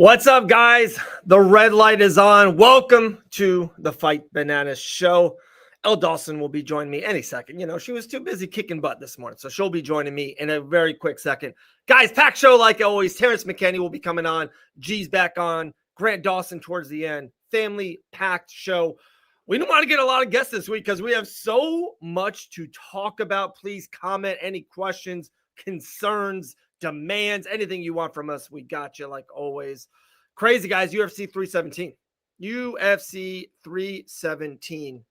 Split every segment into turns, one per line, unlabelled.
What's up, guys? The red light is on. Welcome to the Fight Bananas show. Dawson will be joining me any second. You know, she was too busy kicking butt this morning, so she'll be joining me in a very quick second. Guys, packed show like always. Terrance McKinney will be coming on. G's back on. Grant Dawson towards the end. Family packed show. We don't want to get a lot of guests this week because we have so much to talk about. Please comment any questions, concerns, demands, anything you want from us. We got you like always. Crazy, guys. UFC 317. UFC 317.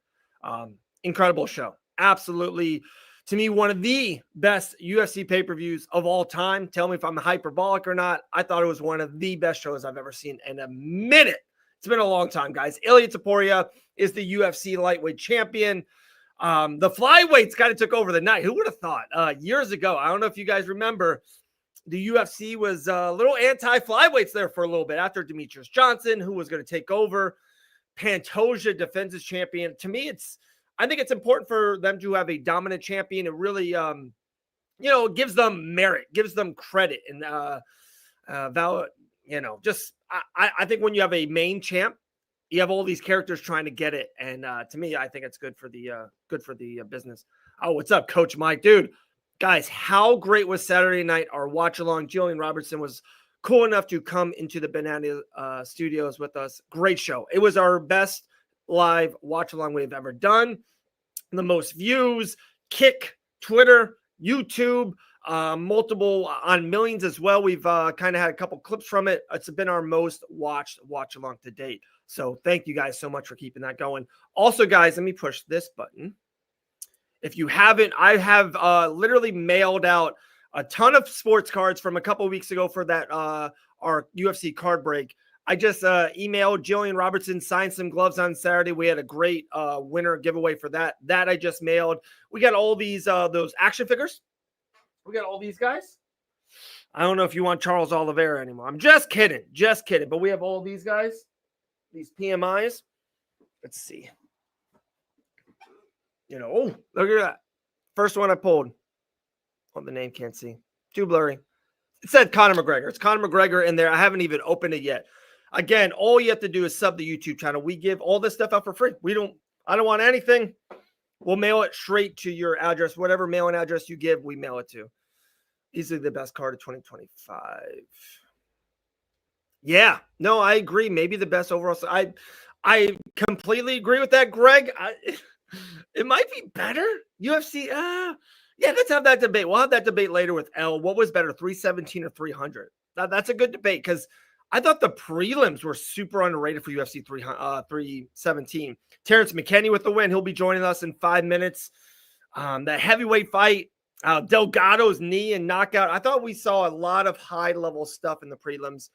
Incredible show. Absolutely, to me, one of the best UFC pay-per-views of all time. Tell me if I'm hyperbolic or not. I thought it was one of the best shows I've ever seen in a minute. It's been a long time, guys. Ilia Topuria is the UFC lightweight champion. The flyweights kind of took over the night. Who would have thought? Years ago, I don't know if you guys remember, the UFC was a little anti-flyweights there for a little bit after Demetrius Johnson, who was going to take over. Pantoja defends his champion. To me, I think it's important for them to have a dominant champion. It really, gives them merit, gives them credit, and I think when you have a main champ, you have all these characters trying to get it, and to me, I think it's good for the business. Oh, what's up, Coach Mike, dude? Guys, how great was Saturday night? Our watch along. Gillian Robertson was cool enough to come into the Banana studios with us. Great show. It was our best live watch along we've ever done. The most views, Kick, Twitter, YouTube, multiple on millions as well. We've kind of had a couple clips from it. It's been our most watched watch along to date. So thank you guys so much for keeping that going. Also, guys, let me push this button. If you haven't, I have literally mailed out a ton of sports cards from a couple of weeks ago for that our UFC card break. I just emailed Gillian Robertson, signed some gloves on Saturday. We had a great winner giveaway for that. That I just mailed. We got all these those action figures. We got all these guys. I don't know if you want Charles Oliveira anymore. I'm just kidding. But we have all these guys, these PMIs. Let's see. Oh, look at that. First one I pulled. Oh, the name can't see. Too blurry. It said Conor McGregor. It's Conor McGregor in there. I haven't even opened it yet. Again, all you have to do is sub the YouTube channel. We give all this stuff out for free. I don't want anything. We'll mail it straight to your address. Whatever mailing address you give, we mail it to. Easily the best card of 2025. Yeah. No, I agree. Maybe the best overall. I completely agree with that, Greg. It might be better. UFC. Yeah, let's have that debate. We'll have that debate later with L. What was better, 317 or 300? That's a good debate because I thought the prelims were super underrated for UFC 317. Terrance McKinney with the win. He'll be joining us in 5 minutes. That heavyweight fight, Delgado's knee and knockout. I thought we saw a lot of high-level stuff in the prelims.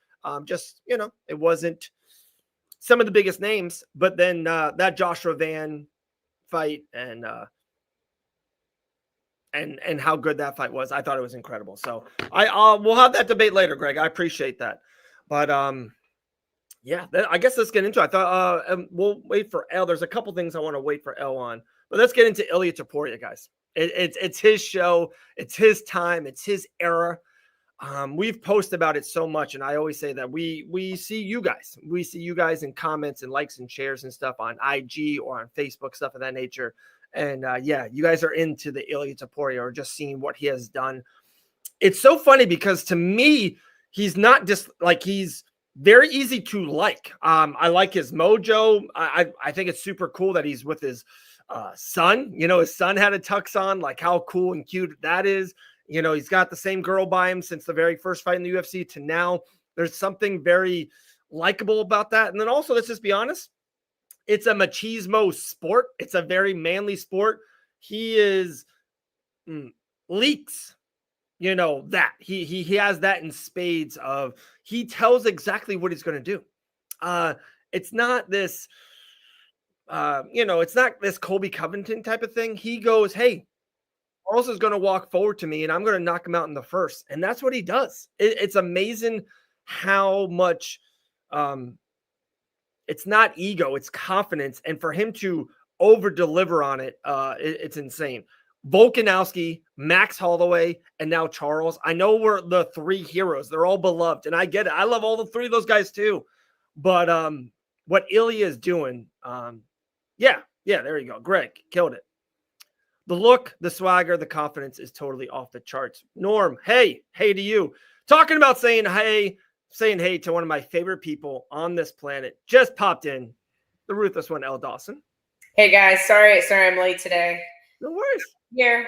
It wasn't some of the biggest names, but then that Joshua Van fight and how good that fight was. I thought it was incredible. So we'll have that debate later, Greg. I appreciate that. But I guess let's get into it. I thought we'll wait for L. There's a couple things I want to wait for L on, but let's get into Ilia Topuria, guys. It's his show. It's his time. It's his era. We've posted about it so much, and I always say that we see you guys. We see you guys in comments and likes and shares and stuff on IG or on Facebook, stuff of that nature. And you guys are into the Ilia Topuria or just seeing what he has done. It's so funny because to me, he's not just like he's very easy to like. I like his mojo. I think it's super cool that he's with his son. His son had a tux on. Like how cool and cute that is. He's got the same girl by him since the very first fight in the UFC to now. There's something very likable about that. And then also, let's just be honest. It's a machismo sport. It's a very manly sport. He is leaks, that he has that in spades of he tells exactly what he's going to do. It's not this, it's not this Colby Covington type of thing. He goes, hey, Charles is going to walk forward to me and I'm going to knock him out in the first. And that's what he does. It's amazing how much, it's not ego, it's confidence. And for him to over deliver on it, it's insane. Volkanovski, Max Holloway, and now Charles. I know we're the three heroes. They're all beloved, and I get it. I love all the three of those guys too. But what Ilia is doing, yeah, there you go. Greg killed it. The look, the swagger, the confidence is totally off the charts. Norm, hey to you. Talking about saying hey to one of my favorite people on this planet. Just popped in, the ruthless one, L. Dawson.
Hey guys, sorry I'm late today.
No worries.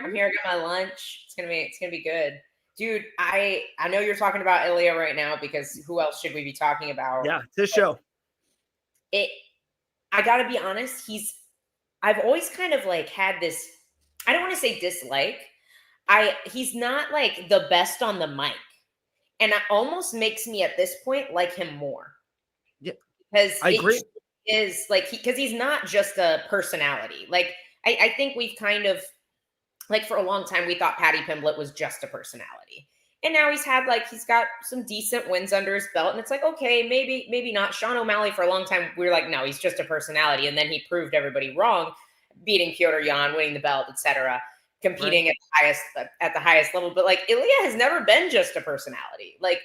I'm here to get my lunch. It's gonna be good. Dude, I know you're talking about Ilia right now because who else should we be talking about?
Yeah, this show.
I gotta be honest, I've always kind of like had this, I don't want to say dislike. He's not like the best on the mic. And it almost makes me at this point like him more.
Yeah.
Because
I agree.
Is like because he's not just a personality. Like I think we've kind of like for a long time we thought Paddy Pimblett was just a personality. And now he's got some decent wins under his belt. And it's like, okay, maybe not. Sean O'Malley for a long time, we were like, no, he's just a personality. And then he proved everybody wrong, beating Petr Yan, winning the belt, etc., competing at the highest level. But like Ilia has never been just a personality. Like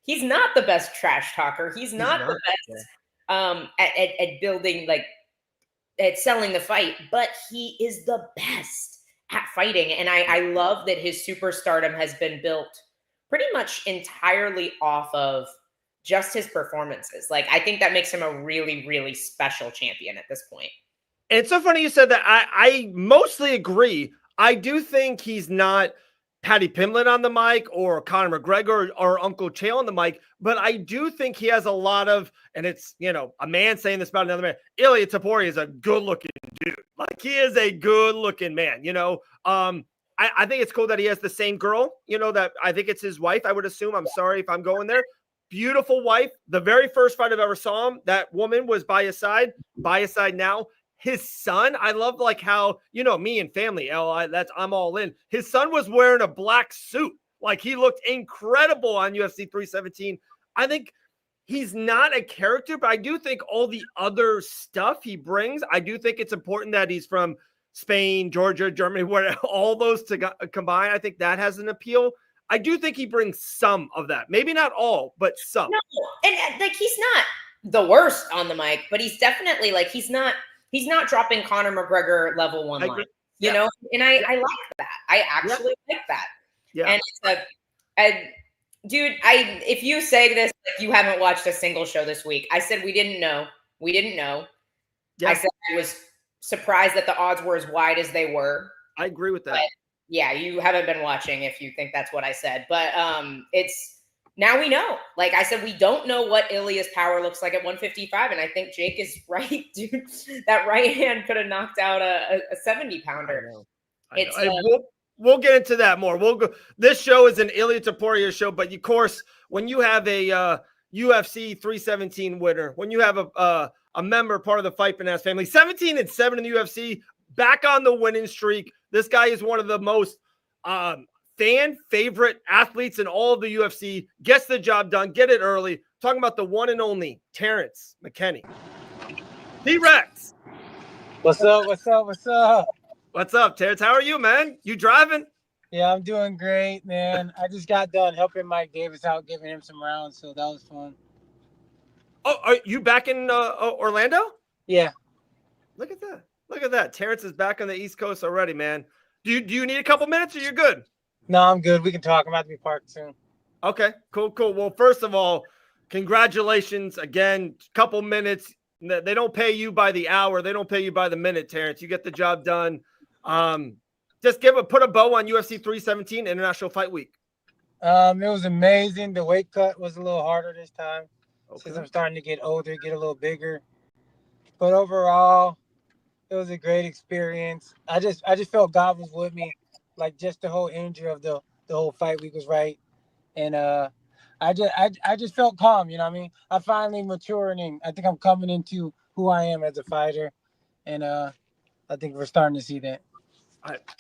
he's not the best trash talker. He's not the best at building, like at selling the fight, but he is the best at fighting. And I love that his superstardom has been built pretty much entirely off of just his performances. Like, I think that makes him a really, really special champion at this point.
And it's so funny you said that. I mostly agree. I do think he's not Paddy Pimblett on the mic or Conor McGregor or Uncle Chael on the mic, but I do think he has a lot of, and it's, a man saying this about another man. Ilia Topuria is a good looking dude. Like, he is a good looking man, I think it's cool that he has the same girl, that I think it's his wife. I would assume. I'm sorry if I'm going there. Beautiful wife. The very first fight I've ever saw him, that woman was by his side now. His son, I love like how, me and family, I'm all in. His son was wearing a black suit. Like, he looked incredible on UFC 317. I think he's not a character, but I do think all the other stuff he brings, I do think it's important that he's from Spain, Georgia, Germany, where all those combine. I think that has an appeal. I do think he brings some of that. Maybe not all, but some.
No, and like he's not the worst on the mic, but he's definitely like he's not dropping Conor McGregor level one line, you know? And I like that. I actually like that. Yeah. And dude, if you say this, like you haven't watched a single show this week, I said we didn't know. Yeah. I said I was surprised that the odds were as wide as they were.
I agree with that.
But yeah, you haven't been watching if you think that's what I said. But it's now we know. Like I said, we don't know what Ilia's power looks like at 155, and I think Jake is right, dude. That right hand could have knocked out a 70-pounder.
I know. We'll get into that more. We'll go. This show is an Ilia Topuria show, but of course, when you have a UFC 317 winner, when you have a member, part of the Fight Bananas family, 17-7 in the UFC, back on the winning streak. This guy is one of the most fan favorite athletes in all of the UFC. Gets the job done. Get it early. Talking about the one and only Terrance McKinney. T-Rex.
What's up?
What's up, Terrance? How are you, man? You driving?
Yeah, I'm doing great, man. I just got done helping Mike Davis out, giving him some rounds, so that was fun.
Oh, are you back in Orlando?
Yeah.
Look at that. Terrance is back on the East Coast already, man. Do you need a couple minutes or you're good?
No, I'm good. We can talk. I'm about to be parked soon.
Okay, cool. Well, first of all, congratulations again. Couple minutes. They don't pay you by the hour. They don't pay you by the minute, Terrance. You get the job done. Just put a bow on UFC 317 International Fight Week.
It was amazing. The weight cut was a little harder this time since I'm starting to get older, get a little bigger. But overall, it was a great experience. I just felt God was with me. Like, just the whole energy of the whole fight week was right. And I just felt calm, you know what I mean? I finally maturing, and I think I'm coming into who I am as a fighter. And I think we're starting to see that.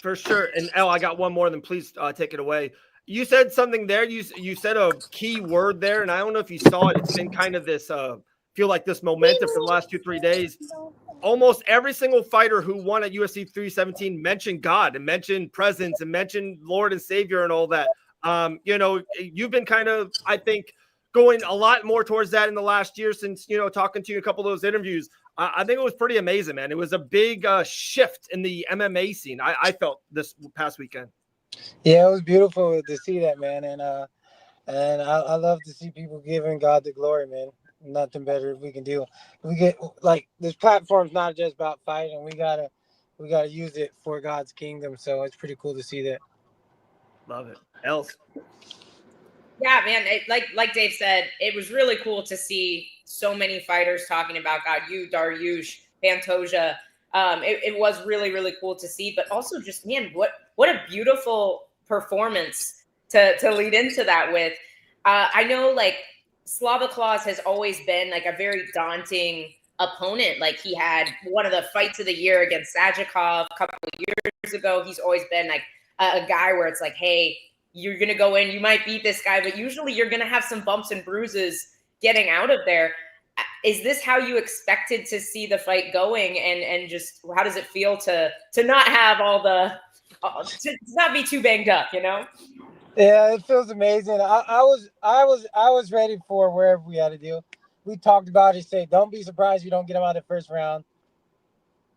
For sure. And El, I got one more, then please take it away. You said something there. You said a key word there, and I don't know if you saw it. It's been kind of this feel like this momentum for the last 2-3 days. almost every single fighter who won at UFC 317 mentioned God and mentioned presence and mentioned Lord and Savior and all that. You know, you've been kind of, I think, going a lot more towards that in the last year since, you know, talking to you in a couple of those interviews. I think it was pretty amazing, man. It was a big shift in the MMA scene. I felt this past weekend.
Yeah, it was beautiful to see that, man. And I love to see people giving God the glory, man. Nothing better we can do. We get like this platform's not just about fighting. We gotta use it for God's kingdom. So it's pretty cool to see that.
Love it. Else.
Yeah, man. Like Dave said, it was really cool to see so many fighters talking about God. You, Dariush, Pantoja. It was really, really cool to see. But also, just man, what a beautiful performance to lead into that with. I know, like, Slava Claus has always been like a very daunting opponent. Like, he had one of the fights of the year against Sajikov a couple of years ago. He's always been like a guy where it's like, hey, you're going to go in, you might beat this guy, but usually you're going to have some bumps and bruises getting out of there. Is this how you expected to see the fight going? And just how does it feel to not have all the, to not be too banged up, you know?
Yeah, it feels amazing. I was ready for wherever we had to do. We talked about it. Say, don't be surprised if you don't get him out of the first round,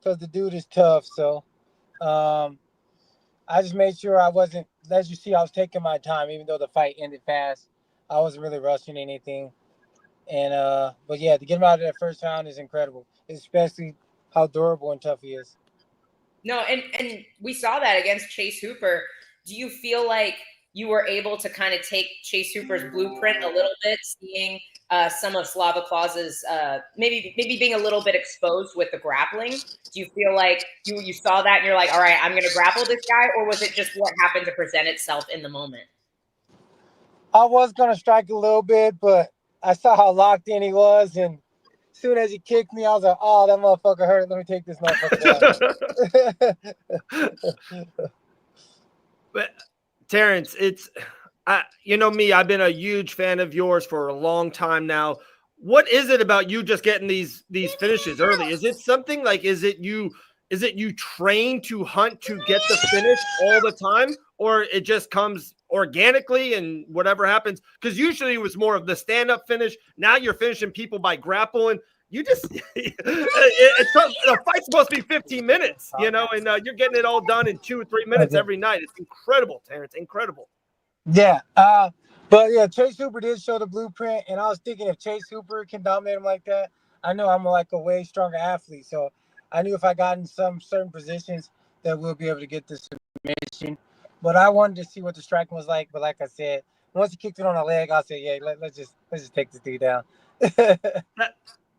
because the dude is tough. So, I just made sure I wasn't. As you see, I was taking my time, even though the fight ended fast. I wasn't really rushing anything. And but yeah, to get him out of that first round is incredible, especially how durable and tough he is.
No, and we saw that against Chase Hooper. Do you feel like you were able to kind of take Chase Hooper's blueprint a little bit, seeing some of Slava Claus's maybe being a little bit exposed with the grappling? Do you feel like you saw that and you're like, all right, I'm going to grapple this guy, or was it just what happened to present itself in the moment?
I was going to strike a little bit, but I saw how locked in he was, and as soon as he kicked me, I was like, oh, that motherfucker hurt. Let me take this motherfucker down.
But Terrence, it's you know me, I've been a huge fan of yours for a long time now. What is it about you just getting these finishes early? Is it something like, is it you train to hunt to get the finish all the time, or it just comes organically and whatever happens? Because usually it was more of the stand-up finish. Now you're finishing people by grappling. You just the fight's supposed to be 15 minutes, you know, and you're getting it all done in 2 or 3 minutes every night. It's incredible, Terrence. Incredible.
Yeah. But yeah, Chase Hooper did show the blueprint, and I was thinking if Chase Hooper can dominate him like that, I know I'm like a way stronger athlete. So I knew if I got in some certain positions that we'll be able to get the submission. But I wanted to see what the striking was like. But like I said, once he kicked it on the leg, I'll say, yeah, let's just take this dude down.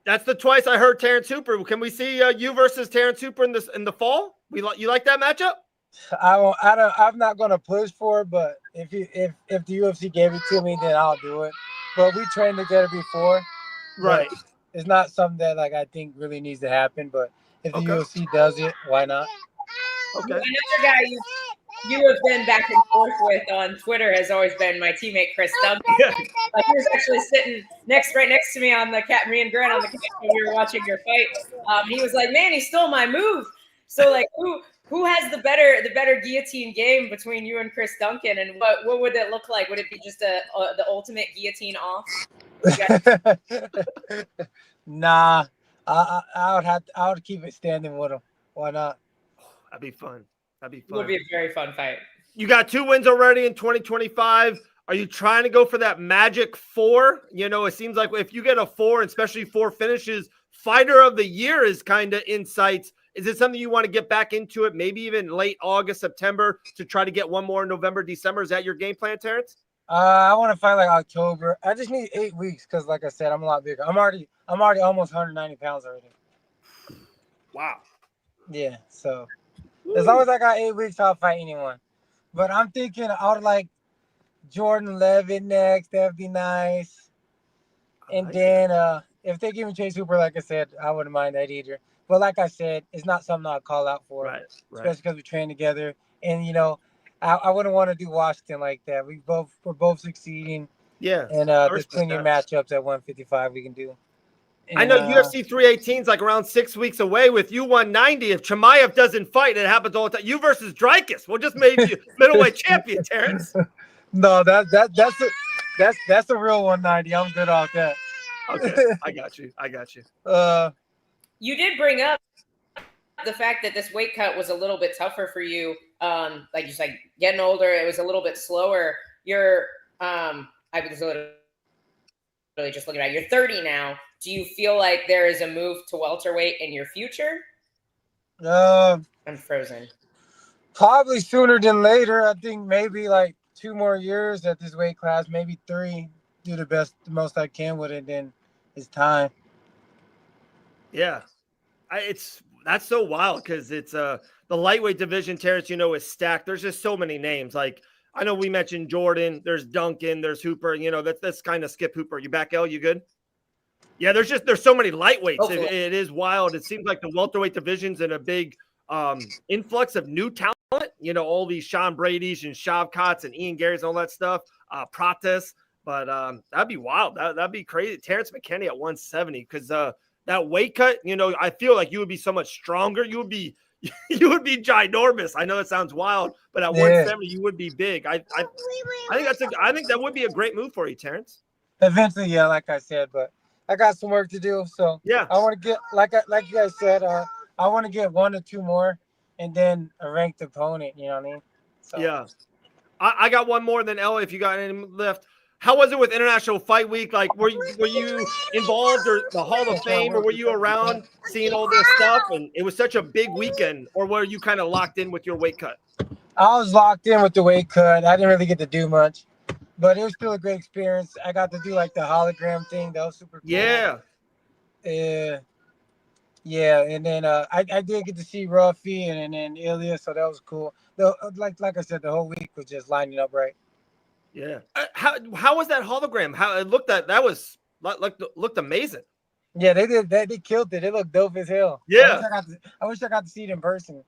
That's the twice I heard Terrence Hooper. Can we see you versus Terrence Hooper in the fall? You like that matchup?
I'm not gonna push for it, but if the UFC gave it to me, then I'll do it. But we trained together before,
right?
It's not something that like I think really needs to happen. But if the UFC does it, why not?
Okay. Another guy you have been back and forth with on Twitter has always been my teammate Chris Duncan.
Yeah.
He was actually sitting right next to me on the me and Grant on the couch when we were watching your fight. He was like, "Man, he stole my move." So like, who has the better guillotine game between you and Chris Duncan, and what would it look like? Would it be just the ultimate guillotine off?
Nah, I would keep it standing with him. Why not?
That'd be fun.
It would be a very fun fight.
You got 2 wins already in 2025. Are you trying to go for that magic 4? You know, it seems like if you get a 4, especially 4 finishes, fighter of the year is kind of in sights. Is it something you want to get back into it? Maybe even late August, September to try to get one more in November, December. Is that your game plan, Terrence?
I want to fight like October. I just need 8 weeks because, like I said, I'm a lot bigger. I'm already almost 190 pounds already.
Wow.
Yeah. So as long as I got 8 weeks, I'll fight anyone. But I'm thinking I would like Jordan Levitt next. That'd be nice. And then if they give me Chase Hooper, like I said, I wouldn't mind that either. But like I said, it's not something I'll call out for,
right.
Especially because we train together. And you know, I wouldn't want to do Washington like that. We're both succeeding.
Yeah.
And there's plenty of matchups at 155 we can do.
I know UFC 318 is like around 6 weeks away with you 190. If Chimaev doesn't fight, it happens all the time. You versus Dreykus. We'll just make you middleweight champion, Terrence.
No, that's the real 190. I'm good off that.
Okay, I got you.
You did bring up the fact that this weight cut was a little bit tougher for you. Like you said, getting older, it was a little bit slower. You're I was literally just looking at it. You're 30 now. Do you feel like there is a move to welterweight in your future? I'm frozen.
Probably sooner than later. I think maybe like 2 more years at this weight class, maybe 3. Do the most I can with it. Then it's time.
Yeah, that's so wild because it's the lightweight division, Terrence. Is stacked. There's just so many names. Like I know we mentioned Jordan. There's Duncan. There's Hooper. That's kind of Skip Hooper. You back, L? You good? Yeah, there's so many lightweights. It is wild. It seems like the welterweight division's in a big influx of new talent. All these Sean Brady's and Shavkats and Ian Gary's and all that stuff. Prates. But that'd be wild. That'd be crazy. Terrance McKinney at 170 because that weight cut, I feel like you would be so much stronger. You would be ginormous. I know it sounds wild, but at 170 you would be big. I think that would be a great move for you, Terrence.
Eventually, yeah, like I said, but I got some work to do. So
yeah,
I want to get like you guys said, I want to get 1 or 2 more and then a ranked opponent, you know what I mean? So.
Yeah. I got one more than L if you got any left. How was it with International Fight Week? Like, were you involved or the Hall of Fame, or were you around seeing all this stuff? And it was such a big weekend, or were you kind of locked in with your weight cut?
I was locked in with the weight cut. I didn't really get to do much, but it was still a great experience. I got to do like the hologram thing. That was super cool.
Yeah.
Yeah, and then I did get to see Ruffy and then Ilia, so that was cool. Like I said, the whole week was just lining up right.
Yeah. How was that hologram? How it looked looked amazing.
Yeah, they did. They killed it. It looked dope as hell.
Yeah.
I wish I got to see it in person.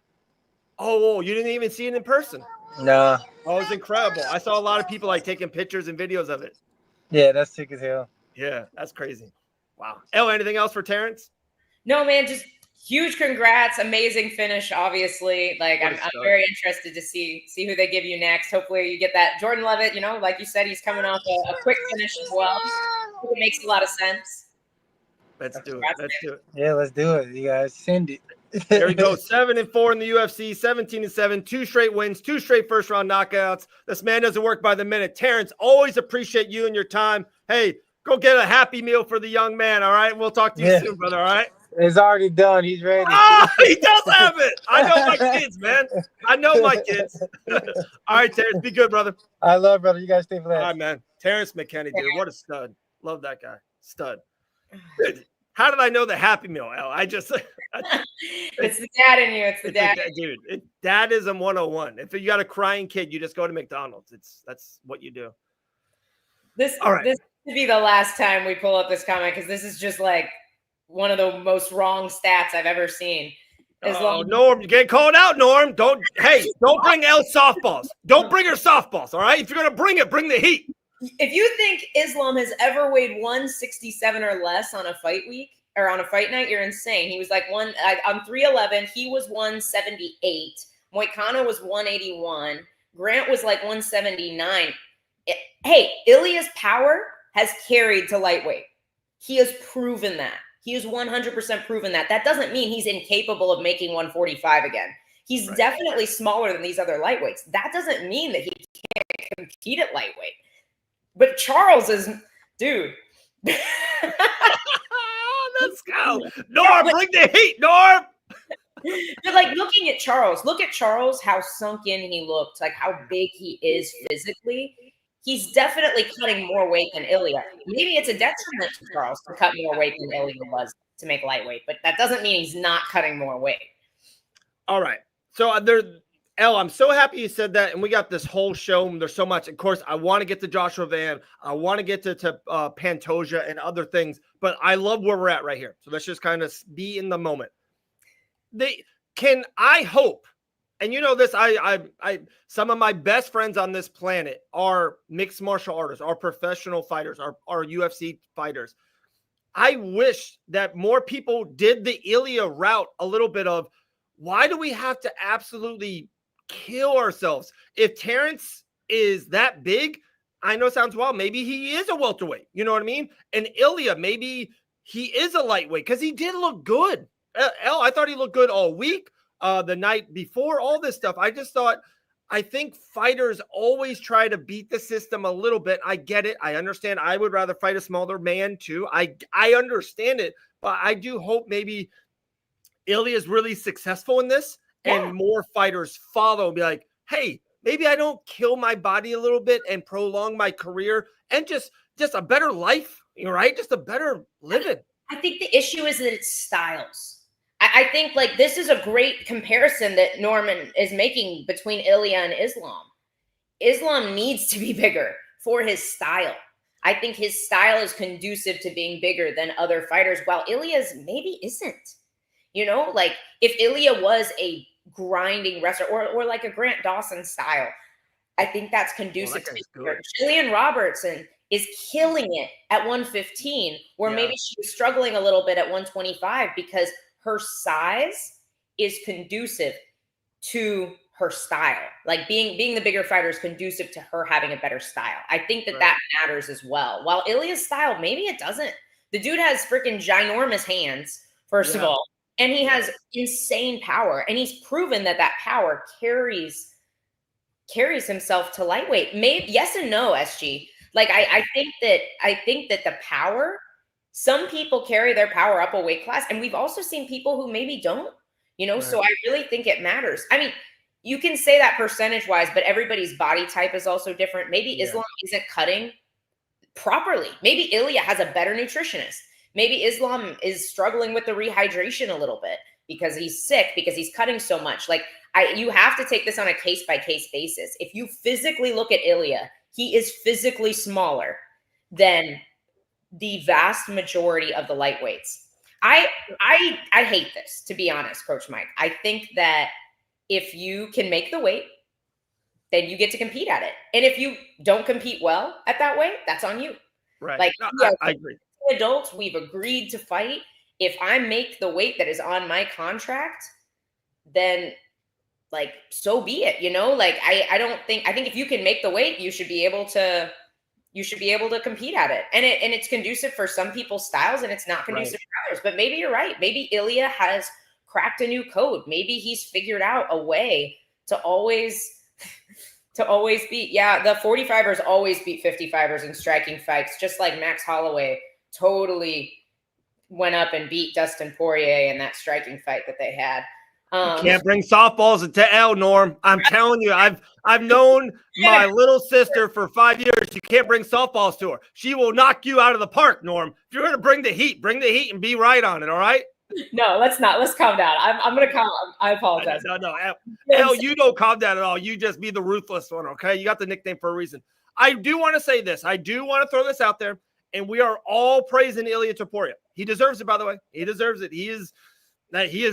Oh, you didn't even see it in person?
Nah.
Oh, it was incredible. I saw a lot of people like taking pictures and videos of it.
Yeah, that's sick as hell.
Yeah, that's crazy. Wow. Anything else for Terrence?
No, man, just huge congrats. Amazing finish, obviously. Like, I'm very interested to see who they give you next. Hopefully you get that. Jordan Levitt, like you said, he's coming off a quick finish as well. It makes a lot of sense.
Let's do it.
Yeah, let's do it. You guys send it.
There we go. 7-4 in the UFC, 17-7, 2 straight wins, 2 straight first-round knockouts. This man doesn't work by the minute. Terrence, always appreciate you and your time. Hey, go get a Happy Meal for the young man, all right? We'll talk to you soon, brother, all right?
It's already done. He's ready.
Oh, he does have it. I know my kids, man. I know my kids. All right, Terrence, be good, brother.
I love, brother. You guys stay blessed.
All right, man. Terrance McKinney, dude. What a stud. Love that guy. Stud. How did I know the Happy Meal, Al?
It's the dad in you. It's the dad.
Dude, dadism 101. If you got a crying kid, you just go to McDonald's. That's what you do.
This should be the last time we pull up this comment because this is just like one of the most wrong stats I've ever seen.
Norm, you get called out, Norm. Don't bring Elle softballs. Don't bring her softballs, all right? If you're going to bring it, bring the heat.
If you think Islam has ever weighed 167 or less on a fight week or on a fight night, you're insane. He was like on 311. He was 178. Moicano was 181. Grant was like 179. Hey, Ilia's power has carried to lightweight. He has proven that. He has 100% proven that. That doesn't mean he's incapable of making 145 again. He's definitely smaller than these other lightweights. That doesn't mean that he can't compete at lightweight. But Charles is, dude.
Let's go. Norm, bring the heat, Norm.
But like looking at Charles, look at Charles, how sunk in he looked, like how big he is physically. He's definitely cutting more weight than Ilia. Maybe it's a detriment to Charles to cut more weight than Ilia was to make lightweight, but that doesn't mean he's not cutting more weight.
All right. So I'm so happy you said that, and we got this whole show. There's so much. Of course, I want to get to Joshua Van. I want to get to Pantoja and other things, but I love where we're at right here. So let's just kind of be in the moment. I hope, and this, I some of my best friends on this planet are mixed martial artists, are professional fighters, are UFC fighters. I wish that more people did the Ilia route a little bit of, why do we have to absolutely kill ourselves? If Terrance is that big, I know it sounds wild, maybe he is a welterweight. You know what I mean? And Ilia, maybe he is a lightweight because he did look good. I thought he looked good all week, the night before, all this stuff. I think fighters always try to beat the system a little bit. I get it. I understand. I would rather fight a smaller man too. I understand it, but I do hope maybe Ilia is really successful in this and more fighters follow and be like, hey, maybe I don't kill my body a little bit and prolong my career and just a better life, right? Just a better living.
I think the issue is that it's styles. I think like this is a great comparison that Norman is making between Ilia and Islam. Islam needs to be bigger for his style. I think his style is conducive to being bigger than other fighters, while Ilia's maybe isn't. You know, like if Ilia was a grinding wrestler or like a Grant Dawson style, I think that's conducive to being bigger. Gillian Robertson is killing it at 115, where maybe she was struggling a little bit at 125 because her size is conducive to her style. Like being the bigger fighter is conducive to her having a better style. I think that matters as well. While Ilia's style, maybe it doesn't. The dude has freaking ginormous hands, first of all, and he has insane power. And he's proven that power carries himself to lightweight. Maybe yes and no, SG. Like I think that the power, some people carry their power up a weight class, and we've also seen people who maybe don't, you know, so I really think it matters. I mean, you can say that percentage wise, but everybody's body type is also different. Maybe Islam isn't cutting properly. Maybe Ilia has a better nutritionist. Maybe Islam is struggling with the rehydration a little bit because he's sick, because he's cutting so much. Like you have to take this on a case by case basis. If you physically look at Ilia, he is physically smaller than the vast majority of the lightweights. I hate this, to be honest, Coach Mike. I think that if you can make the weight, then you get to compete at it. And if you don't compete well at that weight, that's on you.
Right.
Like
I agree.
Adults, we've agreed to fight. If I make the weight that is on my contract, then like so be it, you know? Like I think if you can make the weight, you should be able to compete at it. And it's conducive for some people's styles and it's not conducive for others. But maybe you're right. Maybe Ilia has cracked a new code. Maybe he's figured out a way to always beat. Yeah, the 45ers always beat 55ers in striking fights, just like Max Holloway totally went up and beat Dustin Poirier in that striking fight that they had.
You can't bring softballs to L, Norm. I'm telling you, I've known my little sister for 5 years. You can't bring softballs to her. She will knock you out of the park, Norm. If you're going to bring the heat and be right on it, all right?
No, let's not. Let's calm down. I'm going to calm. I apologize.
No. Hell, you don't calm down at all. You just be the ruthless one, okay? You got the nickname for a reason. I do want to say this. I do want to throw this out there, and we are all praising Ilia Topuria. He deserves it, by the way. He deserves it. He is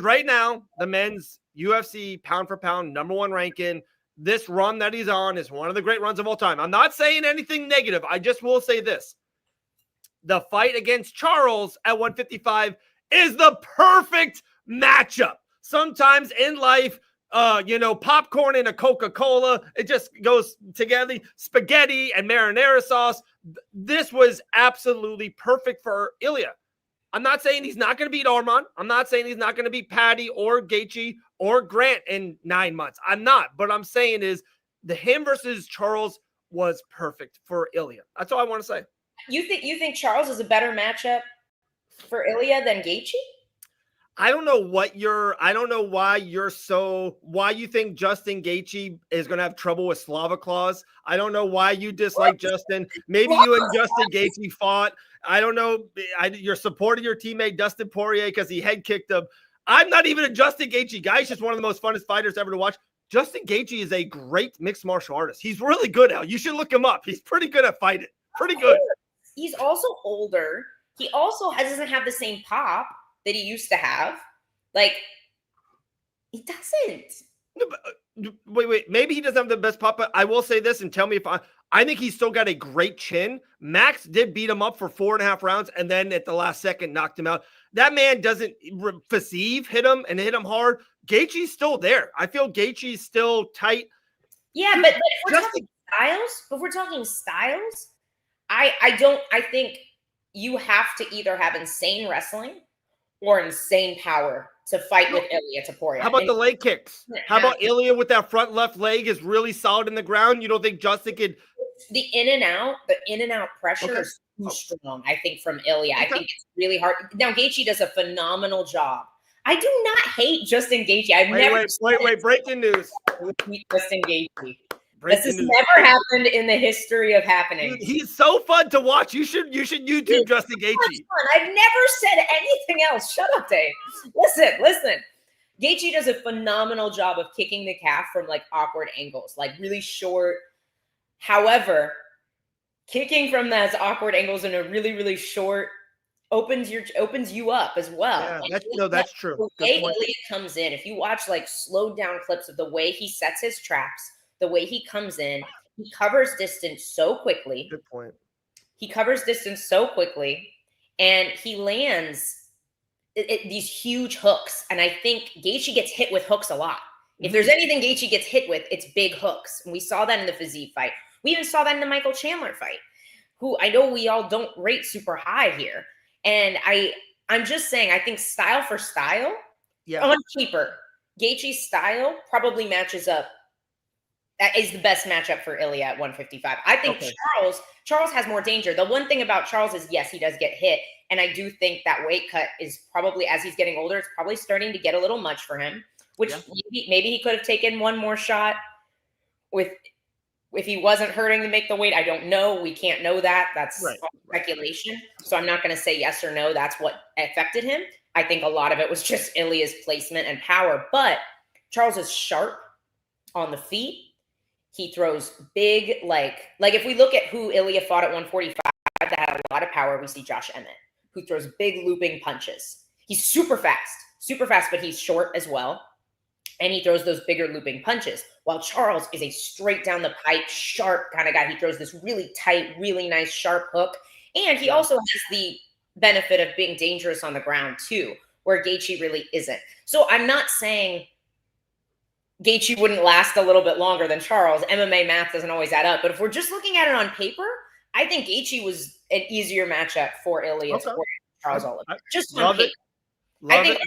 right now the men's UFC pound for pound #1 ranking. This run that he's on is one of the great runs of all time. I'm not saying anything negative. I just will say this. The fight against Charles at 155 is the perfect matchup. Sometimes in life, popcorn and a Coca-Cola, it just goes together. Spaghetti and marinara sauce. This was absolutely perfect for Ilia. I'm not saying he's not going to beat Arman. I'm not saying he's not going to beat Patty or Gaethje or Grant in 9 months. I'm not. But I'm saying is him versus Charles was perfect for Ilia. That's all I want to say.
You think Charles is a better matchup for Ilia than Gaethje?
I don't know why you think Justin Gaethje is going to have trouble with Slava clause. I don't know why you dislike Justin. Maybe you and Justin Gaethje fought. I don't know. You're supporting your teammate Dustin Poirier because he head kicked him. I'm not even a Justin Gaethje guy. He's just one of the most funnest fighters ever to watch. Justin Gaethje is a great mixed martial artist. He's really good, Al. You should look him up. He's pretty good at fighting. Pretty good.
He's also older. He also doesn't have the same pop that he used to have. Like, he doesn't.
No, but, wait. Maybe he doesn't have the best pop, but I will say this and tell me if I think he's still got a great chin. Max did beat him up for 4.5 rounds and then at the last second knocked him out. That man doesn't hit him and hit him hard. Gaethje's still there. I feel Gaethje's still tight.
Yeah, but if we're talking styles, I think you have to either have insane wrestling or insane power to fight with Ilia Topuria.
How about the leg kicks? How about Ilia with that front left leg is really solid in the ground? You don't think Justin could?
The in and out pressure is too strong, I think, from Ilia. I think it's really hard. Now, Gaethje does a phenomenal job. I do not hate Justin Gaethje.
Wait, breaking news.
Justin Gaethje. This has never happened in the history of happening.
He's so fun to watch. You should YouTube Justin Gaethje.
I've never said anything else. Shut up, Dave. Listen. Gaethje does a phenomenal job of kicking the calf from like awkward angles, like really short. However, kicking from those awkward angles in a really, really short opens you up as well.
Yeah, that's true.
The way Ilia comes in, if you watch like slowed down clips of the way he sets his traps, the way he comes in, he covers distance so quickly.
Good point.
He covers distance so quickly, and he lands these huge hooks. And I think Gaethje gets hit with hooks a lot. If there's anything Gaethje gets hit with, it's big hooks. And we saw that in the Fiziev fight. We even saw that in the Michael Chandler fight, who I know we all don't rate super high here. And I'm just saying, I think style for style, on paper, Gaethje's style probably matches up. That is the best matchup for Ilia at 155. I think Charles has more danger. The one thing about Charles is, yes, he does get hit. And I do think that weight cut is probably, as he's getting older, it's probably starting to get a little much for him, which maybe he could have taken one more shot if he wasn't hurting to make the weight. I don't know. We can't know that. That's speculation. So I'm not going to say yes or no. That's what affected him. I think a lot of it was just Ilia's placement and power. But Charles is sharp on the feet. He throws big, like if we look at who Ilia fought at 145 that had a lot of power, we see Josh Emmett, who throws big looping punches. He's super fast, but he's short as well. And he throws those bigger looping punches, while Charles is a straight down the pipe, sharp kind of guy. He throws this really tight, really nice, sharp hook. And he also has the benefit of being dangerous on the ground too, where Gaethje really isn't. So I'm not saying Gaethje wouldn't last a little bit longer than Charles. MMA math doesn't always add up. But if we're just looking at it on paper, I think Gaethje was an easier matchup for Ilia for Charles Oliver. Just on paper.
Love it.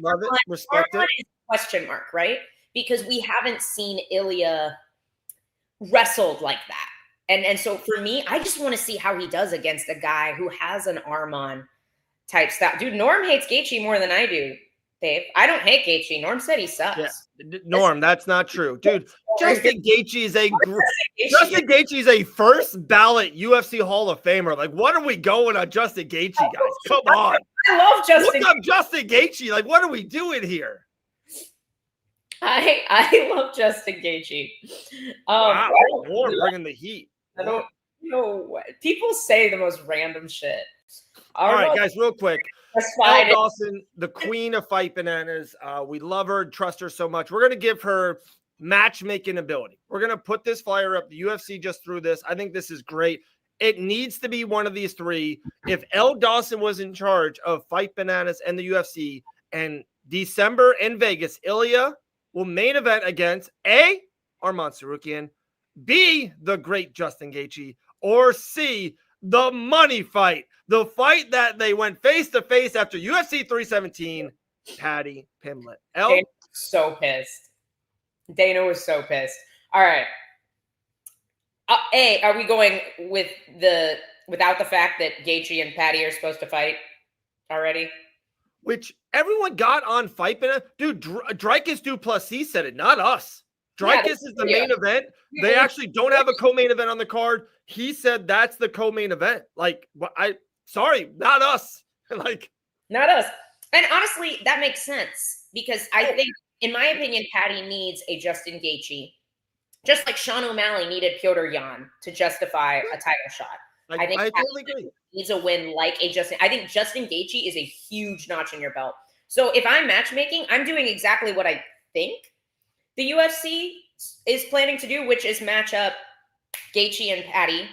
Respect it.
Is a question mark, right? Because we haven't seen Ilia wrestled like that. And so for me, I just want to see how he does against a guy who has an Arman type style. Dude, Norm hates Gaethje more than I do, Dave. I don't hate Gaethje. Norm said he sucks.
Yeah. Norm, that's not true. Dude, Justin Gaethje is a first ballot UFC Hall of Famer. Like, what are we going on Justin Gaethje, guys? Come on.
I love Justin.
Look up Justin Gaethje. Like, what are we doing here?
I love Justin Gaethje.
Wow, Norm bringing the heat.
I don't know what people say the most random shit.
All right, guys, real quick. Ilia Dawson, the queen of fight bananas. We love her and trust her so much. We're going to give her matchmaking ability. We're going to put this flyer up. The UFC just threw this. I think this is great. It needs to be one of these three. If Ilia Dawson was in charge of fight bananas and the UFC, and December in Vegas, Ilia will main event against A, Arman Tsarukyan, B, the great Justin Gaethje, or C, the money fight. The fight that they went face-to-face after UFC 317, Paddy Pimblett.
Dana was so pissed. Dana was so pissed. All right. A, are we going without the fact that Gaethje and Paddy are supposed to fight already?
Which everyone got on fight banana. Dude, Dricus Duplessis said it, not us. Dricus is the main event. They actually don't have a co-main event on the card. He said that's the co-main event. Like, sorry, not us. Like,
not us. And honestly, that makes sense because I think, in my opinion, Paddy needs a Justin Gaethje, just like Sean O'Malley needed Petr Yan to justify a title shot. I think
I totally agree.
Needs a win like a Justin. I think Justin Gaethje is a huge notch in your belt. So if I'm matchmaking, I'm doing exactly what I think the UFC is planning to do, which is match up Gaethje and Patty.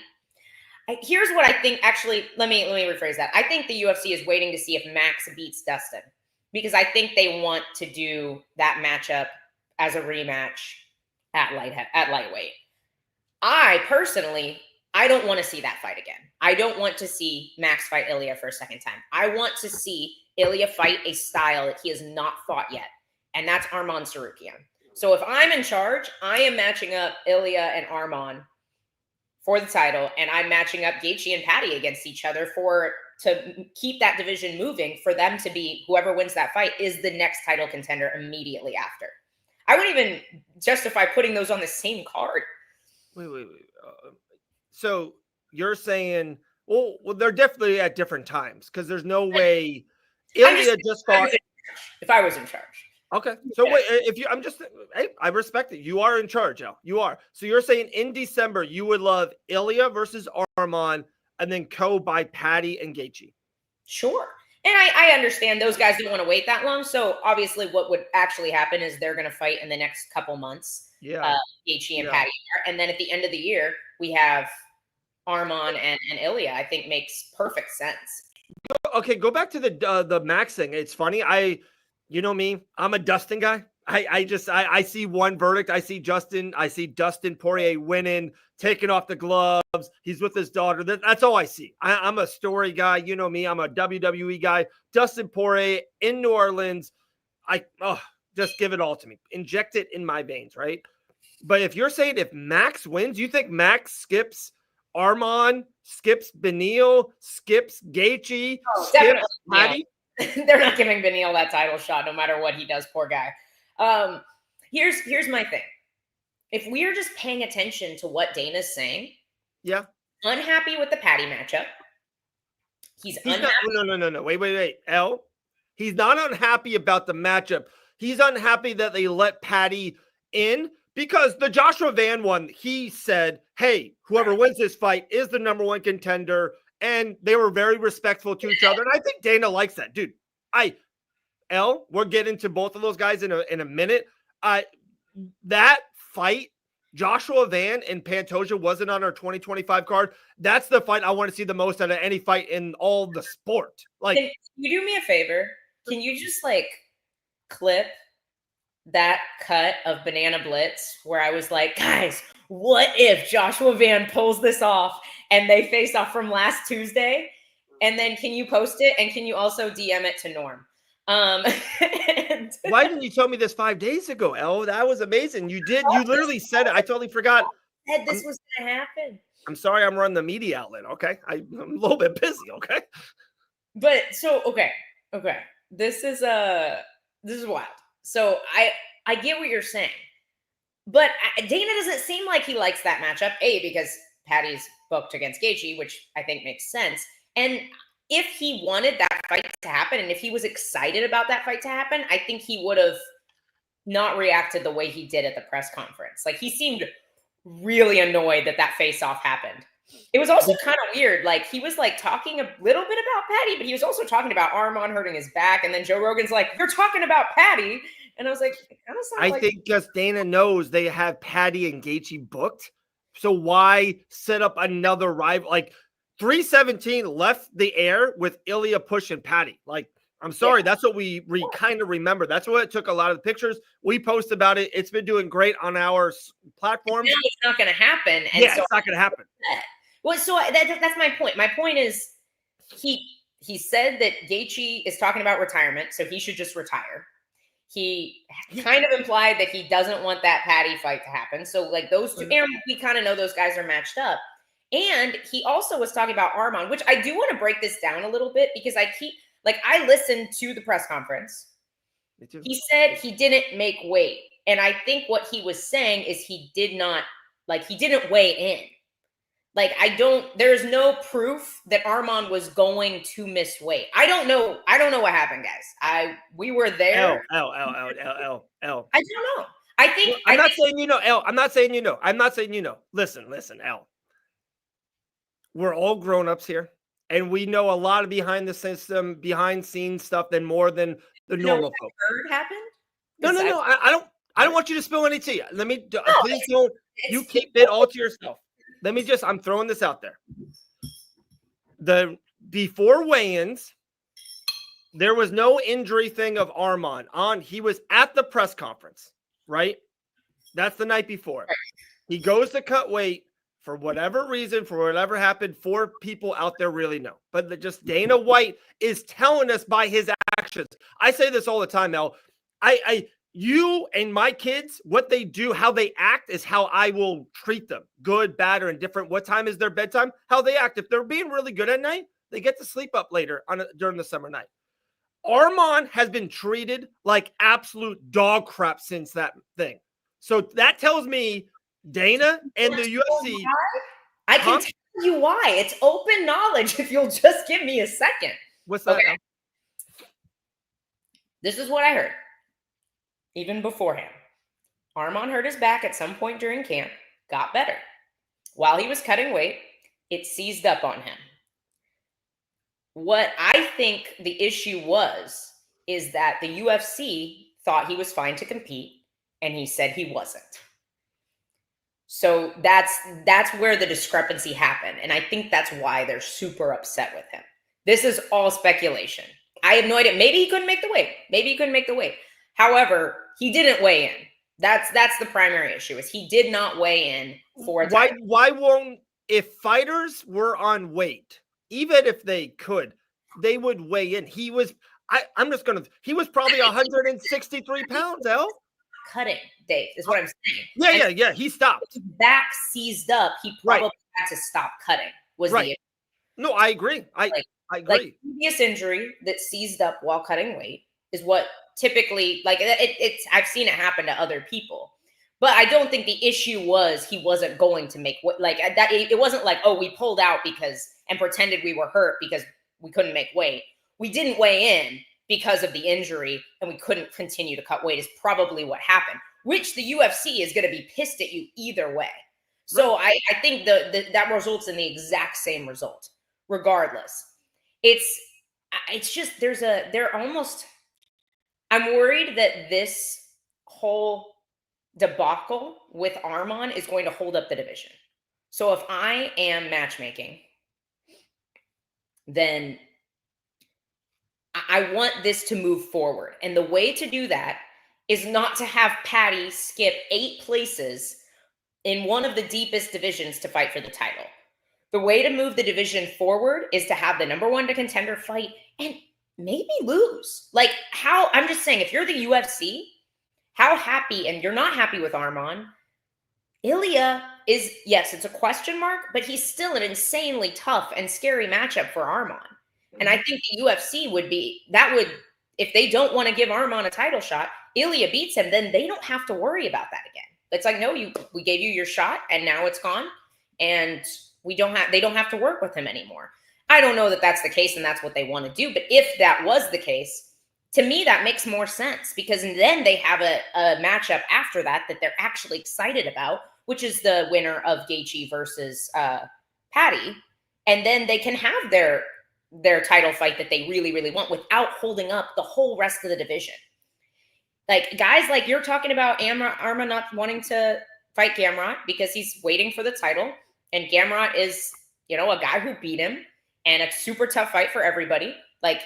Here's what I think. Actually, let me rephrase that. I think the UFC is waiting to see if Max beats Dustin, because I think they want to do that matchup as a rematch at lightweight. I personally, I don't want to see that fight again. I don't want to see Max fight Ilia for a second time. I want to see Ilia fight a style that he has not fought yet, and that's Arman Tsarukyan. So if I'm in charge, I am matching up Ilia and Arman for the title, and I'm matching up Gaethje and Patty against each other to keep that division moving, for them to be, whoever wins that fight is the next title contender immediately after. I wouldn't even justify putting those on the same card.
Wait. So you're saying, well, they're definitely at different times, because there's no way Ilia just fought.
If I was in charge.
Okay. So wait, hey, I respect it. You are in charge, El. You are. So you're saying in December, you would love Ilia versus Arman, and then by Patty and Gaethje.
Sure. And I understand those guys don't want to wait that long. So obviously what would actually happen is they're going to fight in the next couple months.
Yeah.
Gaethje and Patty. And then at the end of the year, we have Arman and Ilia. I think makes perfect sense.
Okay, go back to the Max thing. It's funny. You know me, I'm a Dustin guy. I see one verdict. I see Dustin Poirier winning, taking off the gloves. He's with his daughter. That's all I see. I'm a story guy. You know me. I'm a WWE guy. Dustin Poirier in New Orleans. Just give it all to me. Inject it in my veins, right? But if you're saying if Max wins, you think Max skips Arman, skips Beneil, skips Gaethje, skips Patty?
They're not giving Beneil that title shot no matter what he does, poor guy. Here's my thing. If we're just paying attention to what Dana's saying,
yeah,
unhappy with the Patty matchup. He's unhappy.
No. Wait. El, he's not unhappy about the matchup. He's unhappy that they let Patty in, because the Joshua Van one, he said, hey, whoever wins this fight is the number one contender. And they were very respectful to each other. And I think Dana likes that. Dude, we're getting to both of those guys in a minute. That fight, Joshua Van and Pantoja, wasn't on our 2025 card. That's the fight I want to see the most out of any fight in all the sport. Like,
can you do me a favor? Can you just clip that cut of Banana Blitz where I was like, guys, what if Joshua Van pulls this off and they face off from last Tuesday? And then can you post it? And can you also DM it to Norm?
Why didn't you tell me this 5 days ago, El? That was amazing. You literally said it. I totally forgot.
I said this was going to happen.
I'm sorry I'm running the media outlet, okay? I'm a little bit busy, okay?
But so, okay. This is wild. So I get what you're saying. But Dana doesn't seem like he likes that matchup, because Patty's booked against Gaethje, which I think makes sense. And if he wanted that fight to happen, and if he was excited about that fight to happen, I think he would have not reacted the way he did at the press conference. Like, he seemed really annoyed that face-off happened. It was also kind of weird. Like, he was talking a little bit about Patty, but he was also talking about Arman hurting his back. And then Joe Rogan's like, you're talking about Patty. And I was like,
I think just Dana knows they have Patty and Gaethje booked. So why set up another rival? 317 left the air with Ilia pushing Patty. I'm sorry. That's what we kind of remember. That's what it took a lot of the pictures. We post about it. It's been doing great on our platforms.
It's not going to happen. And
it's not going to happen.
Well, so that's my point. My point is he said that Gaethje is talking about retirement, so he should just retire. He kind of implied that he doesn't want that Patty fight to happen. So those two, and we kind of know those guys are matched up. And he also was talking about Arman, which I do want to break this down a little bit, because I listened to the press conference.
Me too.
He said he didn't make weight. And I think what he was saying is he didn't weigh in. There's no proof that Arman was going to miss weight. I don't know what happened, guys. We were there.
L.
I don't know.
I'm not saying you know, L. I'm not saying you know. Listen, L. We're all grown-ups here, and we know a lot of behind the system, behind scenes stuff than more than the normal folks.
Heard happened?
No. I don't want you to spill any tea. Let me please don't. You keep it all to yourself. I'm throwing this out there. Before weigh-ins, there was no injury thing of Arman. He was at the press conference, right? That's the night before. He goes to cut weight for whatever reason, for whatever happened. 4 people out there really know. But just Dana White is telling us by his actions. I say this all the time, Mel. You and my kids, what they do, how they act is how I will treat them. Good, bad, or indifferent. What time is their bedtime? How they act. If they're being really good at night, they get to sleep up later during the summer night. Arman has been treated like absolute dog crap since that thing. So that tells me Dana and the UFC.
I can tell you why. It's open knowledge if you'll just give me a second.
What's that? Okay.
This is what I heard. Even beforehand. Arman hurt his back at some point during camp, got better. While he was cutting weight, it seized up on him. What I think the issue is that the UFC thought he was fine to compete, and he said he wasn't. So that's where the discrepancy happened, and I think that's why they're super upset with him. This is all speculation. I have no idea. Maybe he couldn't make the weight. However, he didn't weigh in. That's the primary issue. Is he did not weigh in for a title.
Why won't, if fighters were on weight, even if they could, they would weigh in. He was he was probably 163 pounds, El.
Cutting, Dave, is what I'm saying.
Yeah. He stopped.
His back seized up. He probably had to stop cutting. Was the issue.
No, I agree. I agree.
Like previous injury that seized up while cutting weight is what typically, like, it's I've seen it happen to other people. But I don't think the issue was he wasn't going to make like that. It wasn't like, oh, we pulled out and pretended we were hurt because we couldn't make weight. We didn't weigh in because of the injury and we couldn't continue to cut weight is probably what happened, which the UFC is going to be pissed at you either way. So I think that results in the exact same result, regardless. It's just, I'm worried that this whole debacle with Arman is going to hold up the division. So if I am matchmaking, then I want this to move forward. And the way to do that is not to have Patty skip 8 places in one of the deepest divisions to fight for the title. The way to move the division forward is to have the number 1 contender fight and maybe lose. Like I'm just saying, if you're the UFC, how happy, and you're not happy with Arman, Ilia is, yes, it's a question mark, but he's still an insanely tough and scary matchup for Arman. And I think the UFC if they don't want to give Arman a title shot, Ilia beats him, then they don't have to worry about that again. It's like, no, we gave you your shot and now it's gone. And they don't have to work with him anymore. I don't know that that's the case and that's what they want to do. But if that was the case, to me, that makes more sense because then they have a matchup after that they're actually excited about, which is the winner of Gaethje versus Patty. And then they can have their title fight that they really, really want without holding up the whole rest of the division. Like guys like you're talking about Arman not wanting to fight Gamrot because he's waiting for the title. And Gamrot is, a guy who beat him and a super tough fight for everybody. Like,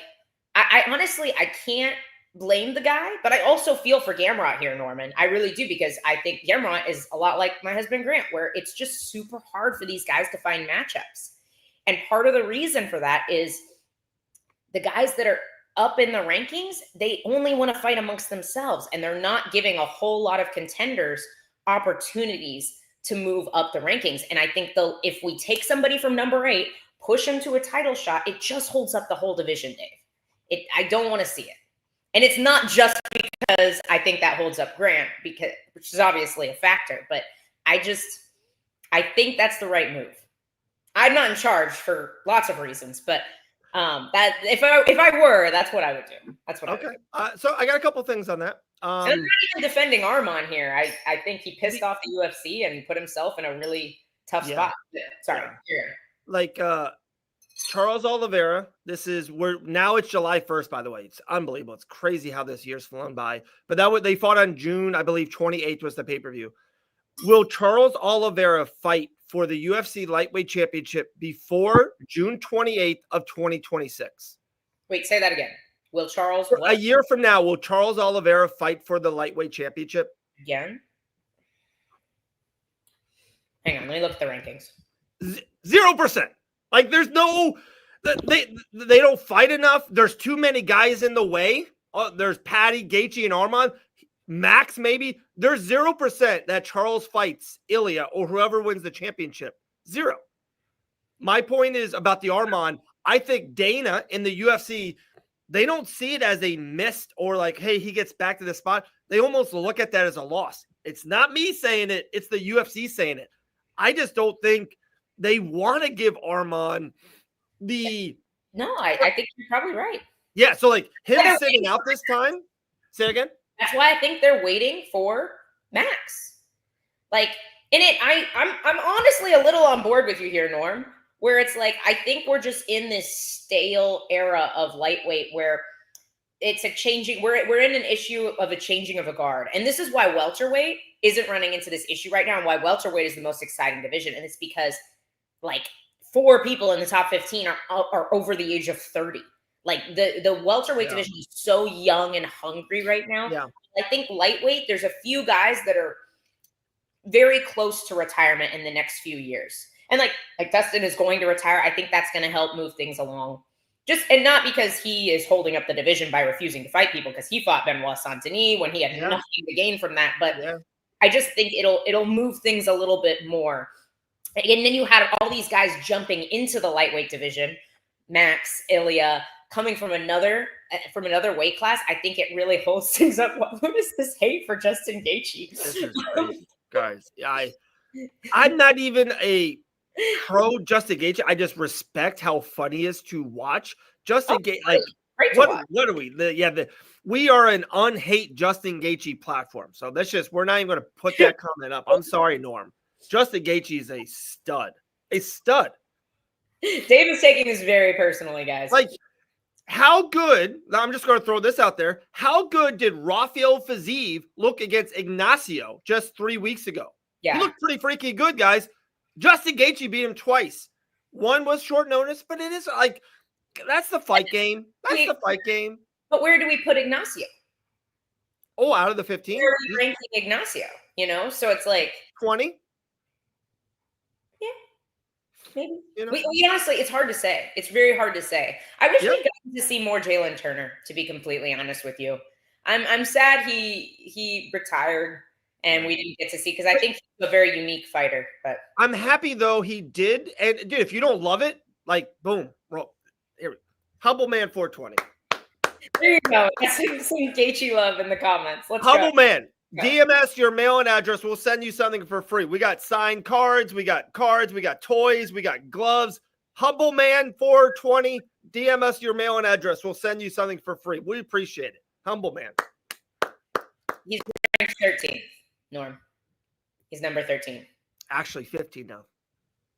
I honestly, I can't blame the guy, but I also feel for Gamrot here, Norman. I really do, because I think Gamrot is a lot like my husband Grant, where it's just super hard for these guys to find matchups. And part of the reason for that is the guys that are up in the rankings, they only want to fight amongst themselves, and they're not giving a whole lot of contenders opportunities to move up the rankings. And I think if we take somebody from number 8, push him to a title shot, it just holds up the whole division, Dave. I don't want to see it. And it's not just because I think that holds up Grant, which is obviously a factor, but I think that's the right move. I'm not in charge for lots of reasons, but that if I were, that's what I would do. That's what
okay.
I would do.
So I got a couple things on that.
And I'm not even defending Arman here. I think he pissed off the UFC and put himself in a really tough spot. Sorry. Yeah.
Like Charles Oliveira, now it's July 1st, by the way. It's unbelievable. It's crazy how this year's flown by. But they fought on June, I believe 28th was the pay-per-view. Will Charles Oliveira fight for the UFC lightweight championship before June 28th of 2026?
Wait, say that again. Will Charles
A year from now, will Charles Oliveira fight for the lightweight championship?
Again? Hang on, let me look at the rankings.
0%. Like, there's no, they don't fight enough. There's too many guys in the way. There's Patty, Gaethje, and Arman. Max, maybe. There's 0% that Charles fights Ilia or whoever wins the championship. 0. My point is about the Arman. I think Dana in the UFC, they don't see it as a missed or like, hey, he gets back to the spot. They almost look at that as a loss. It's not me saying it. It's the UFC saying it. I just don't think they want to give Arman the...
No, I think you're probably right.
Yeah, so like him sitting out this time. Say it again.
That's why I think they're waiting for Max. Like, I'm honestly a little on board with you here, Norm, where it's like, I think we're just in this stale era of lightweight where it's a changing, we're in an issue of a changing of a guard. And this is why welterweight isn't running into this issue right now and why welterweight is the most exciting division. And it's because like 4 people in the top 15 are over the age of 30. Like the welterweight division is so young and hungry right now.
Yeah.
I think lightweight, there's a few guys that are very close to retirement in the next few years. And like Dustin is going to retire. I think that's going to help move things along. And not because he is holding up the division by refusing to fight people, because he fought Benoit Saint-Denis when he had nothing to gain from that. But I just think it'll move things a little bit more. And then you had all these guys jumping into the lightweight division, Max, Ilia, coming from another weight class. I think it really holds things up. What is this hate for Justin Gaethje?
This is crazy, guys. I'm not even a pro Justin Gaethje. I just respect how funny he is to watch. Justin Gaethje, like what are we? We are an unhate Justin Gaethje platform. So we're not even going to put that comment up. I'm sorry, Norm. Justin Gaethje is a stud. A stud.
David's taking this very personally, guys.
Like, how good, I'm just going to throw this out there. How good did Rafael Fiziev look against Ignacio just 3 weeks ago?
Yeah.
He looked pretty freaky good, guys. Justin Gaethje beat him twice. One was short notice, but it is like, that's the fight game. That's the fight game.
But where do we put Ignacio?
Oh, out of the 15?
Where are we ranking Ignacio? So it's like
20?
Yeah. Maybe. We honestly, it's hard to say. It's very hard to say. I wish we got to see more Jalen Turner, to be completely honest with you. I'm sad he retired and we didn't get to see, because I think he's a very unique fighter. But
I'm happy though he did. And dude, if you don't love it, like boom, roll. Here, Humble Man 420.
There you go. Some Gaethje love in the comments. Let's
Humble
go.
Man. DMS your mail-in address. We'll send you something for free. We got signed cards. We got toys. We got gloves. Humble Man 420. DMS your mail-in address. We'll send you something for free. We appreciate it. Humble Man.
He's ranked 13th, Norm. He's number 13.
Actually, 15 now.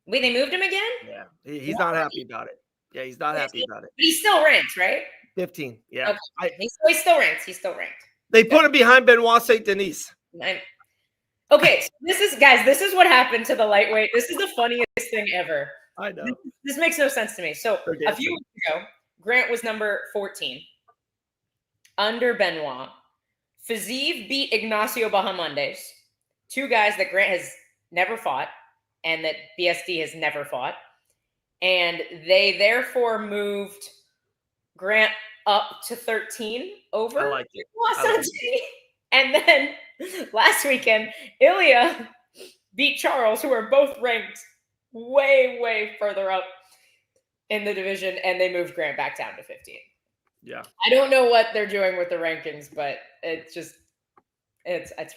Wait, they moved him again?
Yeah. He's not happy about it. Yeah, he's not happy about it.
But he's still ranked, right?
15. Yeah.
Okay. He's still ranked. He's still ranked.
They put him behind Benoit Saint-Denis.
Okay, so this is what happened to the lightweight. This is the funniest thing ever.
I know.
This makes no sense to me. So a few weeks ago, Grant was number 14 under Benoit. Fiziev beat Ignacio Bahamondes, 2 guys that Grant has never fought and that BSD has never fought. And they therefore moved Grant up to 13 over.
I like it.
And then last weekend, Ilia beat Charles, who are both ranked way, way further up in the division, and they moved Grant back down to 15.
Yeah.
I don't know what they're doing with the rankings, but it's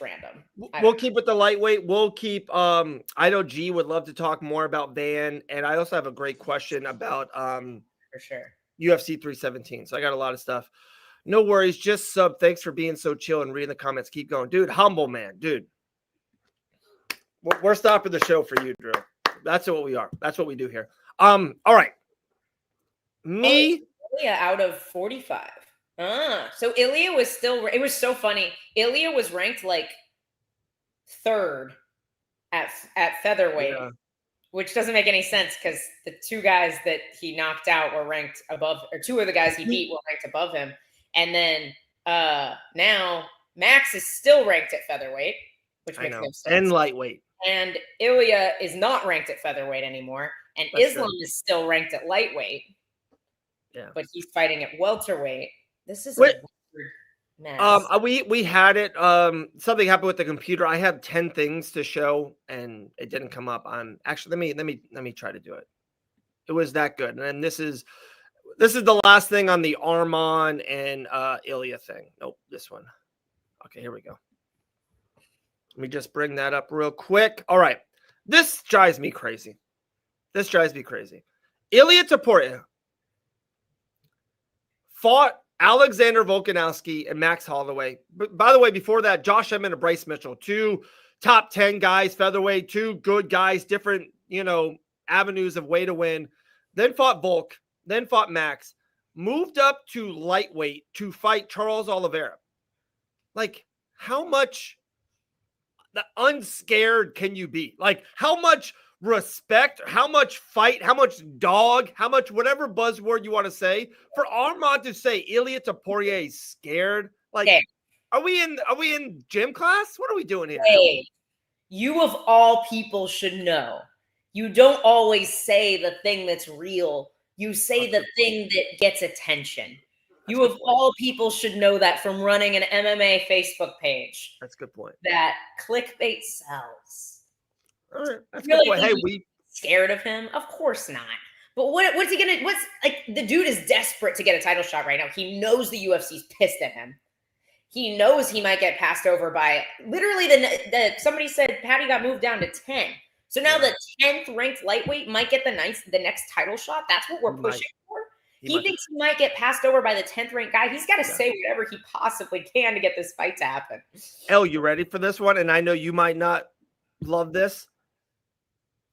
random.
We'll keep with the lightweight. We'll keep I know G would love to talk more about Van, and I also have a great question about
for sure.
UFC 317. So I got a lot of stuff. No worries. Just sub. Thanks for being so chill and reading the comments. Keep going. Dude, humble man. Dude. We're stopping the show for you, Drew. That's what we are. That's what we do here. All right.
Ilia out of 45. So Ilia was still, it was so funny. Ilia was ranked like 3rd at featherweight. Yeah. which doesn't make any sense because the two guys that he knocked out were ranked above, or two of the guys he beat were ranked above him. And then now Max is still ranked at featherweight, which makes no sense.
And lightweight.
And Ilia is not ranked at featherweight anymore. And
That's
Islam is still ranked at lightweight.
Yeah.
But he's fighting at welterweight. This is a weird mess.
We had it. Something happened with the computer. I had 10 things to show and it didn't come up on. Actually, let me try to do it. It was that good. And then this is the last thing on the Arman and Ilia thing. Nope, this one. Okay, here we go. Let me just bring that up real quick. All right. This drives me crazy. Ilia Topuria fought Alexander Volkanovski and Max Holloway. But by the way, before that, Josh Emmett and Bryce Mitchell, two top 10 guys, featherweight, two good guys, different, avenues of way to win. Then fought Volk, then fought Max, moved up to lightweight to fight Charles Oliveira. Like, how much unscared can you be? Like, how much respect, how much fight, how much dog, how much whatever buzzword you want to say for Arman to say Ilia Topuria is scared? Like, are we in gym class? What are we doing here?
Hey, you of all people should know. You don't always say the thing that's real. You say the thing that gets attention. You of all people should know that from running an MMA Facebook page.
That's a good point.
That clickbait sells.
All right. That's
really
good point. Hey, we
scared of him? Of course not. But what's he gonna? What's like? The dude is desperate to get a title shot right now. He knows the UFC's pissed at him. He knows he might get passed over by literally somebody said Patty got moved down to 10. So now the 10th ranked lightweight might get the next title shot. That's what we're pushing for. He thinks he might get passed over by the 10th ranked guy. He's got to say whatever he possibly can to get this fight to happen.
El, you ready for this one? And I know you might not love this.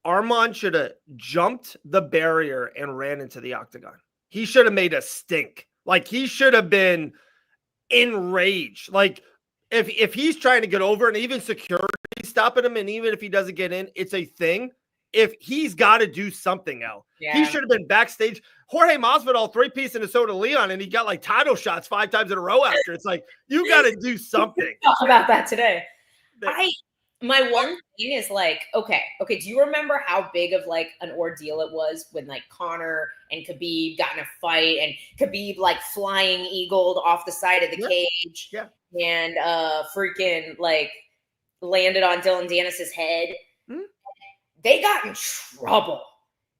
Arman should have jumped the barrier and ran into the octagon. He should have made a stink. Like, he should have been enraged. Like, if he's trying to get over and even security stopping him, and even if he doesn't get in, it's a thing. If he's got to do something, El. Yeah. He should have been backstage. Jorge Masvidal 3-piece in a Soda Leon, and he got like title shots 5 times in a row after. It's like, you got to do something.
Talk about that today. My one thing is like, okay. Do you remember how big of like an ordeal it was when like Conor and Khabib got in a fight and Khabib like flying eagled off the side of the cage and freaking like landed on Dylan Dennis's head? They got in trouble.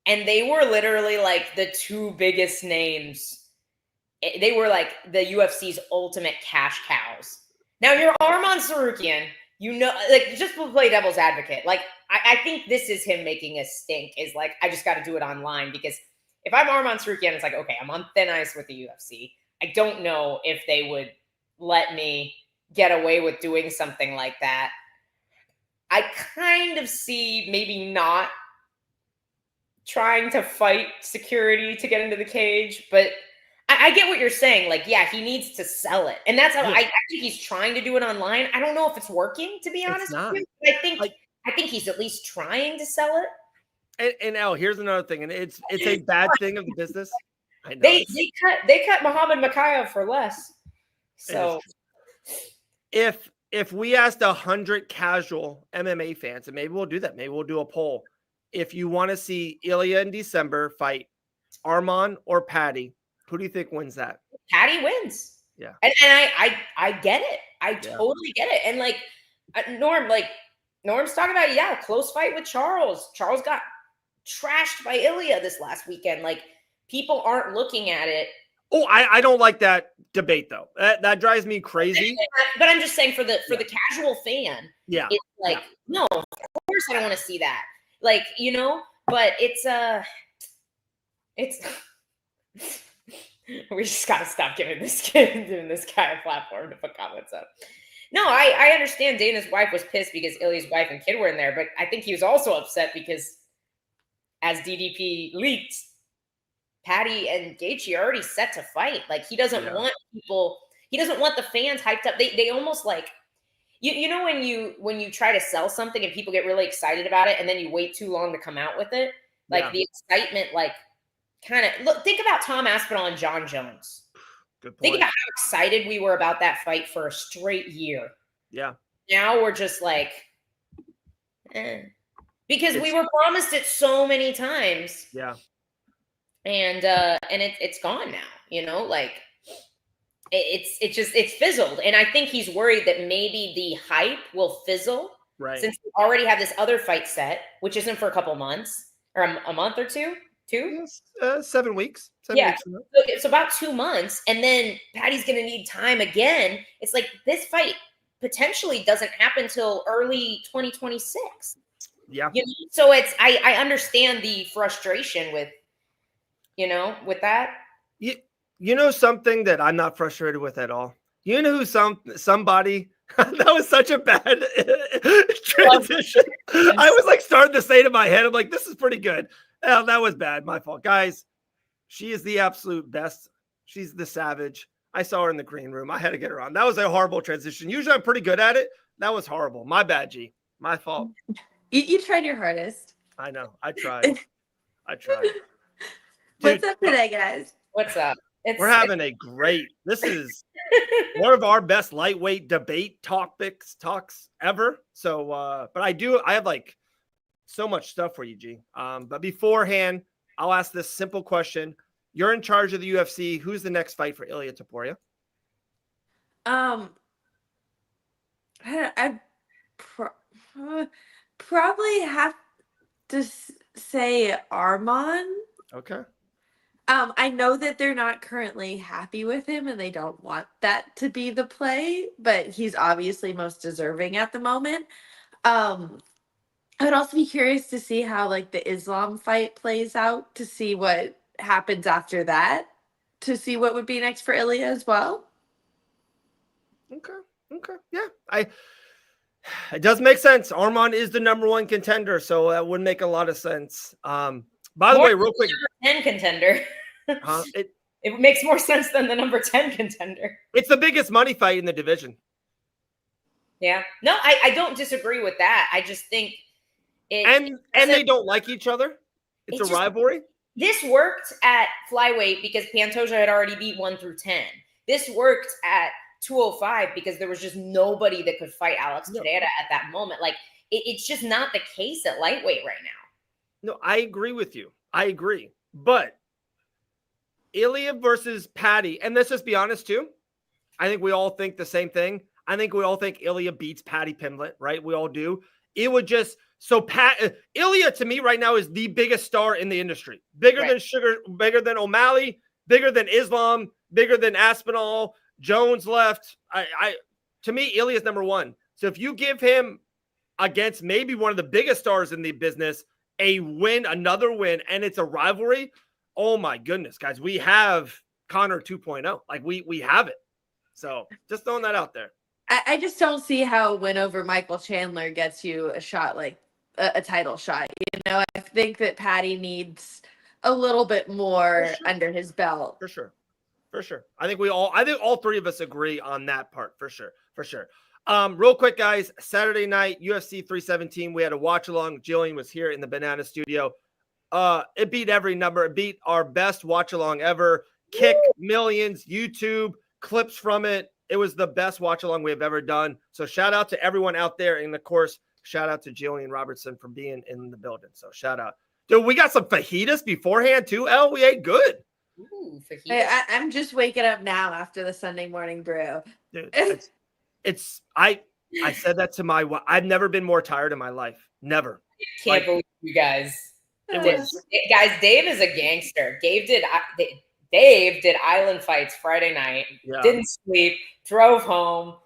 And they were literally like the two biggest names. They were like the UFC's ultimate cash cows. Now you're Arman Tsarukyan, like just to play devil's advocate. Like I think this is him making a stink is like, I just got to do it online because if I'm Arman Tsarukyan, it's like, okay, I'm on thin ice with the UFC. I don't know if they would let me get away with doing something like that. I kind of see maybe not trying to fight security to get into the cage, but I get what you're saying. Like, yeah, he needs to sell it. And that's how I think he's trying to do it online. I don't know if it's working, to be honest with you. But I think he's at least trying to sell it.
And Al, here's another thing, and it's a bad thing of the business. I know
they cut Muhammad Mokaev for less. So
if we asked 100 casual MMA fans, and maybe we'll do that, maybe we'll do a poll. If you want to see Ilia in December fight Arman or Patty, who do you think wins that?
Patty wins.
Yeah.
And I get it. I totally get it. And like Norm's talking about, close fight with Charles. Charles got trashed by Ilia this last weekend. Like, people aren't looking at it.
Oh, I don't like that debate though. That drives me crazy.
But I'm just saying for the casual fan, it's like, no, of course I don't want to see that. Like, but it's we just gotta stop giving this guy a platform to put comments up. No, I understand Dana's wife was pissed because Ilia's wife and kid were in there, but I think he was also upset because as DDP leaked, Patty and Gaethje are already set to fight. Like, he doesn't want the fans hyped up. They almost like, You know when you try to sell something and people get really excited about it and then you wait too long to come out with it? Like the excitement, like kind of look, think about Tom Aspinall and John Jones.
Good point.
Think about how excited we were about that fight for a straight year.
Yeah.
Now we're just like, because we were promised it so many times.
Yeah.
And it's gone now, you know, like it's fizzled. And I think he's worried that maybe the hype will fizzle.
Right.
Since we already have this other fight set, which isn't for a couple months or a month or two.
7 weeks. 7
Yeah.
weeks.
So about 2 months. And then Patty's going to need time again. It's like this fight potentially doesn't happen till early 2026.
Yeah.
You know? So I understand the frustration with, you know, with that.
You know something that I'm not frustrated with at all? You know who somebody that was such a bad transition. I was like starting to say to my head, I'm like, this is pretty good. Oh, that was bad. My fault. Guys, she is the absolute best. She's the savage. I saw her in the green room. I had to get her on. That was a horrible transition. Usually I'm pretty good at it. That was horrible. My bad, G. My fault.
You tried your hardest.
I know. I tried. Dude,
what's up today, guys?
What's up?
We're having a great, this is one of our best lightweight debate talks ever. So, but I have like so much stuff for you, G. But beforehand, I'll ask this simple question. You're in charge of the UFC. Who's the next fight for Ilia Topuria?
I probably have to say Arman.
Okay.
I know that they're not currently happy with him and they don't want that to be the play, but he's obviously most deserving at the moment. I would also be curious to see how like the Islam fight plays out, to see what happens after that, to see what would be next for Ilia as well.
Okay. Yeah. It does make sense. Arman is the #1 contender, so that would make a lot of sense. By the way, real quick,
#10 contender. It makes more sense than the #10 contender.
It's the biggest money fight in the division.
Yeah. No, I don't disagree with that. I just think
and they don't like each other. It's a rivalry.
This worked at flyweight because Pantoja had already beat 1 through 10. This worked at 205 because there was just nobody that could fight Alex Pereira at that moment. Like it's just not the case at lightweight right now.
No, I agree with you. I agree. But Ilia versus Patty, and let's just be honest too. I think we all think the same thing. I think we all think Ilia beats Patty Pimblett, right? We all do. It would just Ilia to me right now is the biggest star in the industry. Bigger than Sugar, bigger than O'Malley, bigger than Islam, bigger than Aspinall. Jones left. To me, Ilia's #1. So if you give him against maybe one of the biggest stars in the business a win, another win, and it's a rivalry, oh my goodness, guys, we have Conor 2.0. Like we have it. So just throwing that out there.
I just don't see how a win over Michael Chandler gets you a shot, like a title shot. You know, I think that Patty needs a little bit more under his belt.
For sure. I think all three of us agree on that part. For sure. Real quick, guys, Saturday night, UFC 317, we had a watch along. Gillian was here in the Banana Studio. It beat every number. It beat our best watch along ever. Kick millions, YouTube, clips from it. It was the best watch along we have ever done. So shout out to everyone out there. And of course, shout out to Gillian Robertson for being in the building. So shout out. Dude, we got some fajitas beforehand too. We ate good.
Ooh, fajitas.
I'm just waking up now after the Sunday morning brew.
Dude, I said that to my wife. I've never been more tired in my life. Never.
Can't believe you guys. Guys, Dave is a gangster. Dave did island fights Friday night. Yeah. Didn't sleep. Drove home.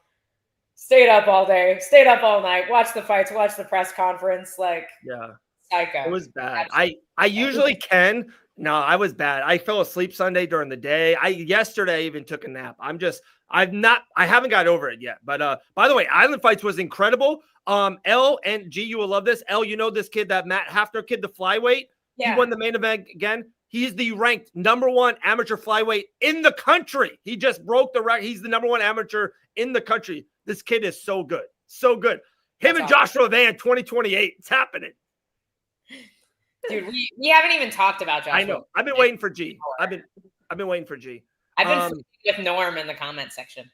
Stayed up all day. Stayed up all night. Watched the fights. Watched the press conference. Like,
yeah,
psycho.
It was bad. I usually can. No, I was bad. I fell asleep Sunday during the day. Yesterday I even took a nap. I haven't got over it yet. But by the way, Island Fights was incredible. L and G, you will love this. L, you know this kid, that Matt Hafner kid, the flyweight. Yeah. He won the main event again. He's the ranked #1 amateur flyweight in the country. He just broke the record. He's the #1 amateur in the country. This kid is so good. So good. Him
That's
and
awesome.
Joshua Van 2028. It's happening.
Dude, we haven't even talked about Joshua.
I know. I've been waiting for G. I've been waiting for G.
I've been flirting with Norm in the comment section.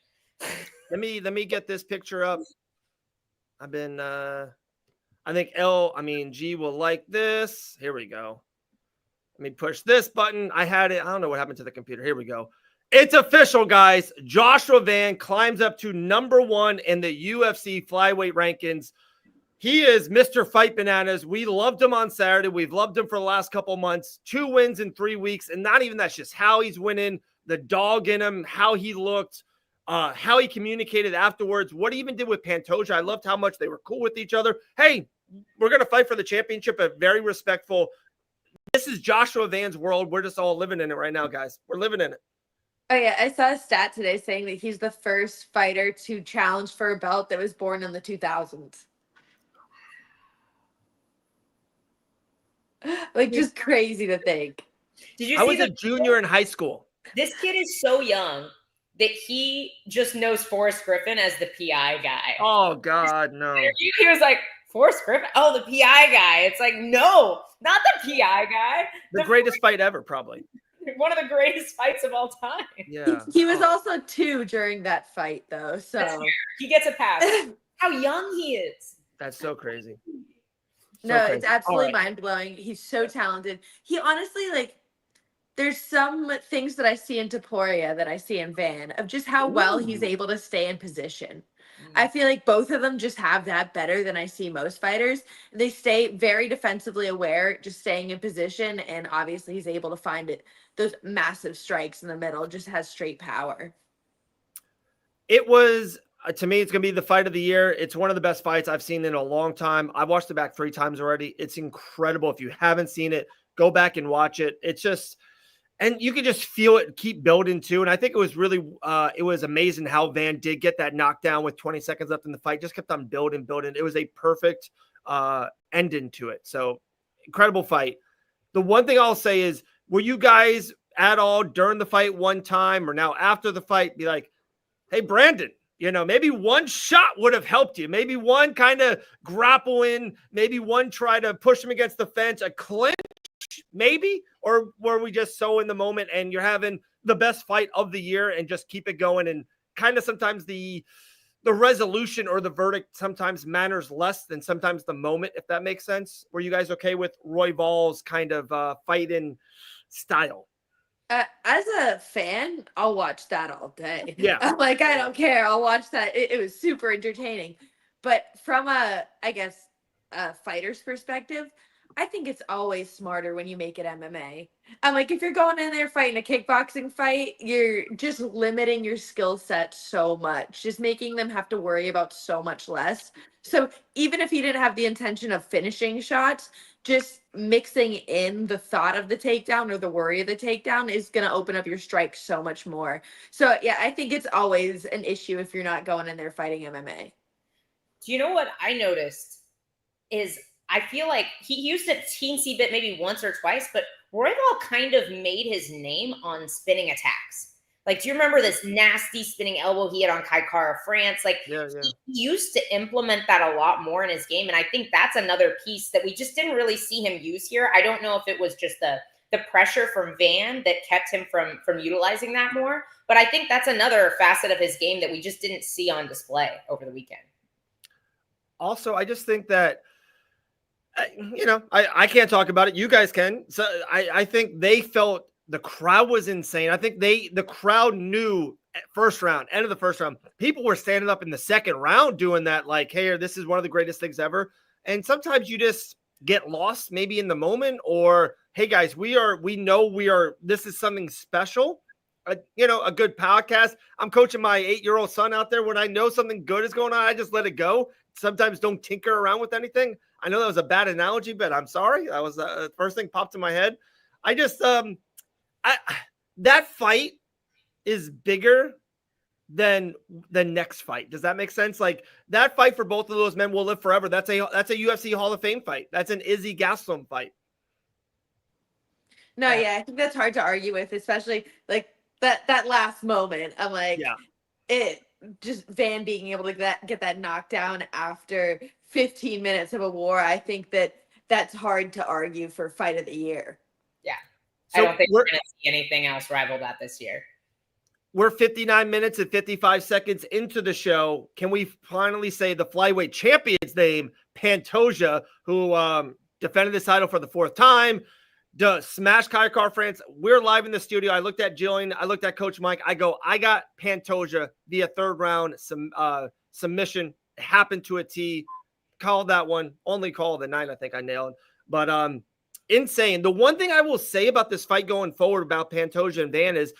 Let me get this picture up. I've been I think G will like this. Here we go. Let me push this button. I had it. I don't know what happened to the computer. Here we go. It's official, guys. Joshua Van climbs up to #1 in the UFC flyweight rankings. He is Mr. Fight Bananas. We loved him on Saturday. We've loved him for the last couple months. 2 wins in 3 weeks. And not even that's just how he's winning, the dog in him, how he looked, how he communicated afterwards, what he even did with Pantoja. I loved how much they were cool with each other. Hey, we're going to fight for the championship, but very respectful. This is Joshua Van's world. We're just all living in it right now, guys. We're living in it.
Oh, yeah. I saw a stat today saying that he's the first fighter to challenge for a belt that was born in the 2000s. Like, just crazy to think.
Did you
I was a junior in high school.
This kid is so young that he just knows Forrest Griffin as the PI guy.
Oh, God, no.
He was like, Forrest Griffin? Oh, the PI guy. It's like, no, not the PI guy.
The greatest fight ever, probably.
One of the greatest fights of all time.
Yeah.
He was also 2 during that fight, though. So
he gets a pass. How young he is.
That's so crazy.
No, it's absolutely mind-blowing. He's so talented. He honestly, like, there's some things that I see in Topuria that I see in Van of just how well he's able to stay in position. I feel like both of them just have that better than I see most fighters. They stay very defensively aware, just staying in position, and obviously he's able to find it. Those massive strikes in the middle, just has straight power.
It was, to me, it's going to be the fight of the year. It's one of the best fights I've seen in a long time. I've watched it back 3 times already. It's incredible. If you haven't seen it, go back and watch it. It's just, and you can just feel it keep building too. And I think it was really, it was amazing how Van did get that knockdown with 20 seconds left in the fight. Just kept on building. It was a perfect ending to it. So incredible fight. The one thing I'll say is, were you guys at all during the fight one time or now after the fight be like, hey, Brandon, maybe one shot would have helped you. Maybe one kind of grapple in, maybe one try to push him against the fence, a clinch, maybe? Or were we just so in the moment and you're having the best fight of the year and just keep it going? And kind of sometimes the resolution or the verdict sometimes matters less than sometimes the moment, if that makes sense. Were you guys okay with Royval's kind of fighting style?
As a fan, I'll watch that all day.
Yeah.
I'm like, I don't care. I'll watch that. It was super entertaining. But from a fighter's perspective, I think it's always smarter when you make it MMA. I'm like, if you're going in there fighting a kickboxing fight, you're just limiting your skill set so much, just making them have to worry about so much less. So even if you didn't have the intention of finishing shots, just mixing in the thought of the takedown or the worry of the takedown is going to open up your strike so much more. So yeah, I think it's always an issue if you're not going in there fighting MMA.
Do you know what I noticed is I feel like he used a teensy bit maybe once or twice, but Royval kind of made his name on spinning attacks. Like, do you remember this nasty spinning elbow he had on Kai Kara France? Like,
yeah.
He used to implement that a lot more in his game, and I think that's another piece that we just didn't really see him use here. I don't know if it was just the pressure from Van that kept him from utilizing that more, but I think that's another facet of his game that we just didn't see on display over the weekend.
Also, I just think that, I can't talk about it. You guys can. So I think they felt the crowd was insane. I think the crowd knew first round, end of the first round. People were standing up in the second round doing that, like, hey, this is one of the greatest things ever. And sometimes you just get lost maybe in the moment, or, hey guys, this is something special. A good podcast. I'm coaching my 8-year-old son out there. When I know something good is going on, I just let it go. Sometimes don't tinker around with anything. I know that was a bad analogy, but I'm sorry. That was the first thing popped in my head. I just, that fight is bigger than the next fight. Does that make sense? Like, that fight for both of those men will live forever. That's a UFC Hall of Fame fight. That's an Izzy Gastelum fight.
No, yeah, I think that's hard to argue with, especially like that last moment. I'm like, just Van being able to get that knockdown after 15 minutes of a war, I think that's hard to argue for fight of the year.
Yeah.
So
I don't think we're going to see anything else rival that this year.
We're 59 minutes and 55 seconds into the show. Can we finally say the flyweight champion's name, Pantoja, who defended this title for the 4th time, smash Kai France? We're live in the studio. I looked at Gillian. I looked at Coach Mike. I got Pantoja via 3rd round submission. Happened to a T. Called that one. Only call of the night. I think I nailed. But insane. The one thing I will say about this fight going forward about Pantoja and Van is,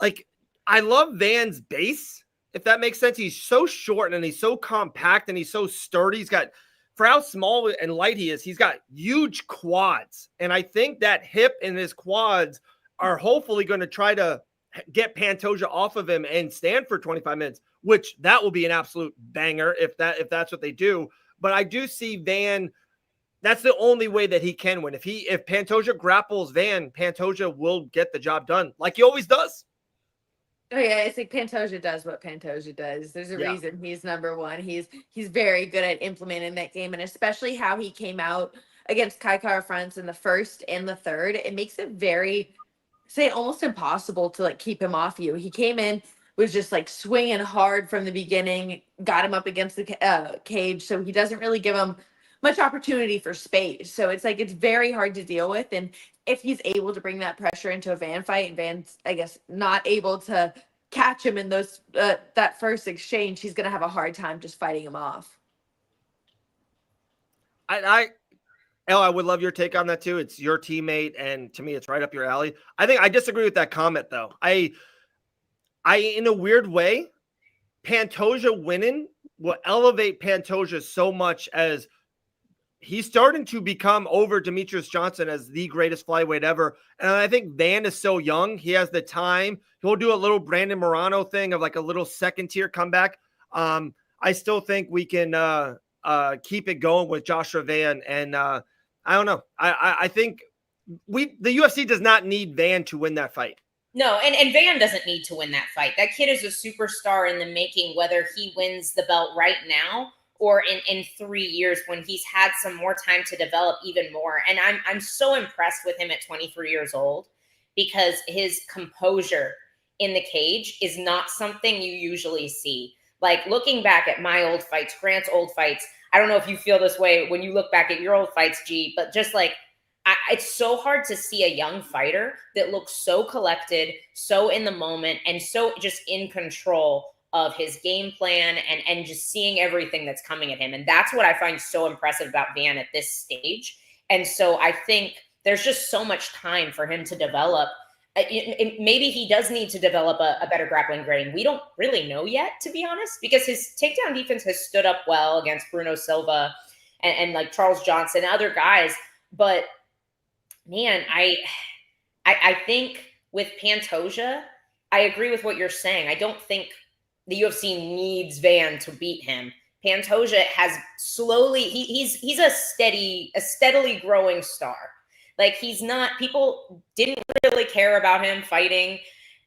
like, I love Van's base, if that makes sense. He's so short and he's so compact and he's so sturdy. He's got, for how small and light he is, he's got huge quads. And I think that hip and his quads are hopefully going to try to get Pantoja off of him and stand for 25 minutes, which that will be an absolute banger if that's what they do. But I do see Van, that's the only way that he can win. If Pantoja grapples Van, Pantoja will get the job done like he always does.
Oh yeah, it's like Pantoja does what Pantoja does. There's a reason he's number one. He's very good at implementing that game, and especially how he came out against Kai France in the 1st and the 3rd. It makes it very, say, almost impossible to like keep him off you. He came in, was just like swinging hard from the beginning, got him up against the cage, so he doesn't really give him much opportunity for space. So it's like it's very hard to deal with, and if he's able to bring that pressure into a Van fight and Van's, I guess, not able to catch him in those that first exchange, he's going to have a hard time just fighting him off.
I would love your take on that too. It's your teammate, and to me, it's right up your alley. I think I disagree with that comment, though. I in a weird way, Pantoja winning will elevate Pantoja so much as he's starting to become over Demetrius Johnson as the greatest flyweight ever. And I think Van is so young. He has the time. He'll do a little Brandon Morano thing of like a little 2nd-tier comeback. I still think we can keep it going with Joshua Van. And I don't know. I think the UFC does not need Van to win that fight.
No, and Van doesn't need to win that fight. That kid is a superstar in the making, whether he wins the belt right now or in 3 years when he's had some more time to develop even more. And I'm so impressed with him at 23 years old because his composure in the cage is not something you usually see. Like looking back at my old fights, Grant's old fights, I don't know if you feel this way when you look back at your old fights, G, but just like, it's so hard to see a young fighter that looks so collected, so in the moment, and so just in control of his game plan and just seeing everything that's coming at him. And that's what I find so impressive about Van at this stage. And so I think there's just so much time for him to develop. Maybe he does need to develop a better grappling game. We don't really know yet, to be honest, because his takedown defense has stood up well against Bruno Silva and like Charles Johnson and other guys. But man, I think with Pantoja, I agree with what you're saying. I don't think the UFC needs Van to beat him. Pantoja has slowly, he's a steadily growing star. Like he's not, people didn't really care about him fighting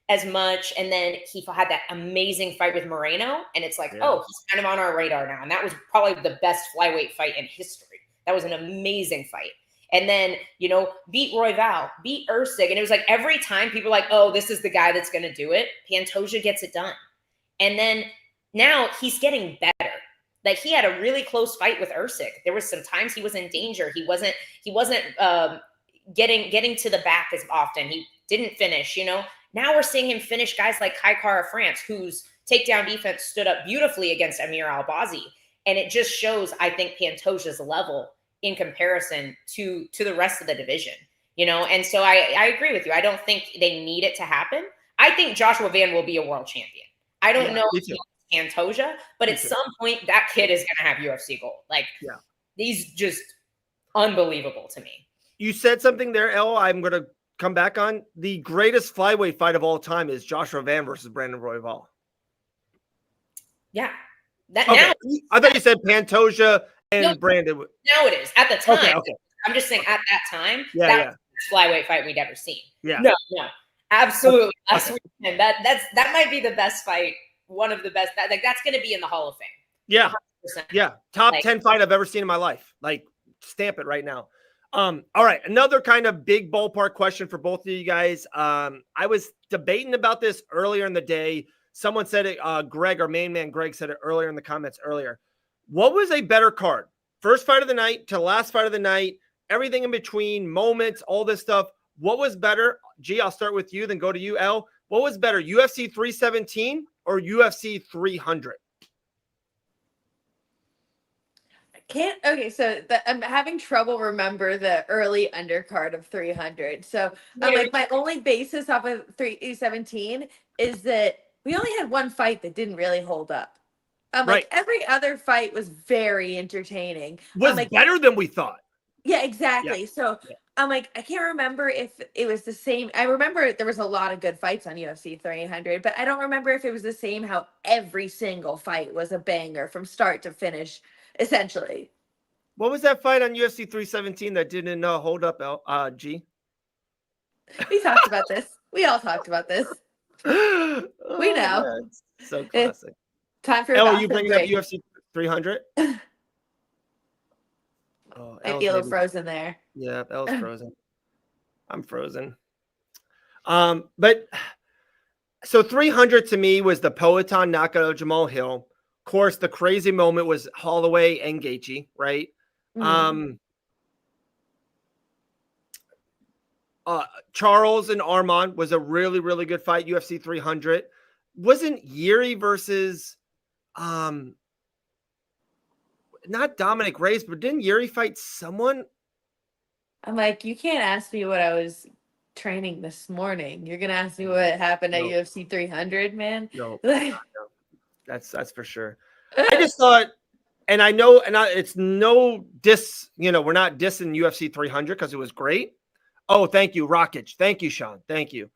as much. And then he had that amazing fight with Moreno. And it's like, oh, he's kind of on our radar now. And that was probably the best flyweight fight in history. That was an amazing fight. And then, beat Royval, beat Usyk. And it was like every time people were like, oh, this is the guy that's going to do it. Pantoja gets it done. And then now he's getting better. Like he had a really close fight with Usyk. There was some times he was in danger. He wasn't getting to the back as often. He didn't finish, Now we're seeing him finish guys like Kai France, whose takedown defense stood up beautifully against Amir Albazi. And it just shows, I think, Pantoja's level in comparison to the rest of the division, And so I agree with you. I don't think they need it to happen. I think Joshua Van will be a world champion. I don't know if he's Pantoja, but at some point that kid is going to have UFC gold. Like, he's just unbelievable to me.
You said something there, Elle, I'm going to come back on. The greatest flyweight fight of all time is Joshua Van versus Brandon Royval.
Yeah.
Now, I thought you said Pantoja and Brandon.
No, it is. At the time.
Okay.
I'm just saying at that time, that was the flyweight fight we'd ever seen.
Yeah.
No. Absolutely. Last weekend. That might be the best fight one of the best. Like that's going to be in the Hall of Fame.
Yeah.
100%.
Yeah. Top
Like,
10 fight I've ever seen in my life. Like, stamp it right now. All right. Another kind of big ballpark question for both of you guys. I was debating about this earlier in the day. Someone said it, Greg, our main man, Greg said it earlier in the comments earlier. What was a better card? First fight of the night to last fight of the night, everything in between, moments, all this stuff. What was better? G, I'll start with you, then go to you, L. What was better, UFC 317 or UFC 300?
Okay, so I'm having trouble remember the early undercard of 300. So like my only basis off of 317 is that we only had one fight that didn't really hold up. Like every other fight was very entertaining.
Was
like,
better than we thought.
Yeah, exactly.
Yeah.
So I'm like, I can't remember if it was the same. I remember there was a lot of good fights on UFC 300, but I don't remember if it was the same how every single fight was a banger from start to finish, essentially.
What was that fight on UFC 317 that didn't hold up, G?
We talked about this. We all talked about this. We know.
Man, so classic.
Time for
L, are you bringing up UFC 300?
I feel frozen there.
Yeah, L's frozen. I'm frozen. But so 300 to me was the Poatan knockout of Jamal Hill. Of course, the crazy moment was Holloway and Gaethje, right? Charles and Arman was a really, really good fight. UFC 300 wasn't Yuri versus not Dominic Reyes, but didn't Yuri fight someone?
I'm like, you can't ask me what I was training this morning. You're gonna ask me what happened at UFC 300, man.
No, that's for sure. I just thought, and I know, it's no diss. We're not dissing UFC 300 because it was great. Oh, thank you, Rockage. Thank you, Sean. Thank you.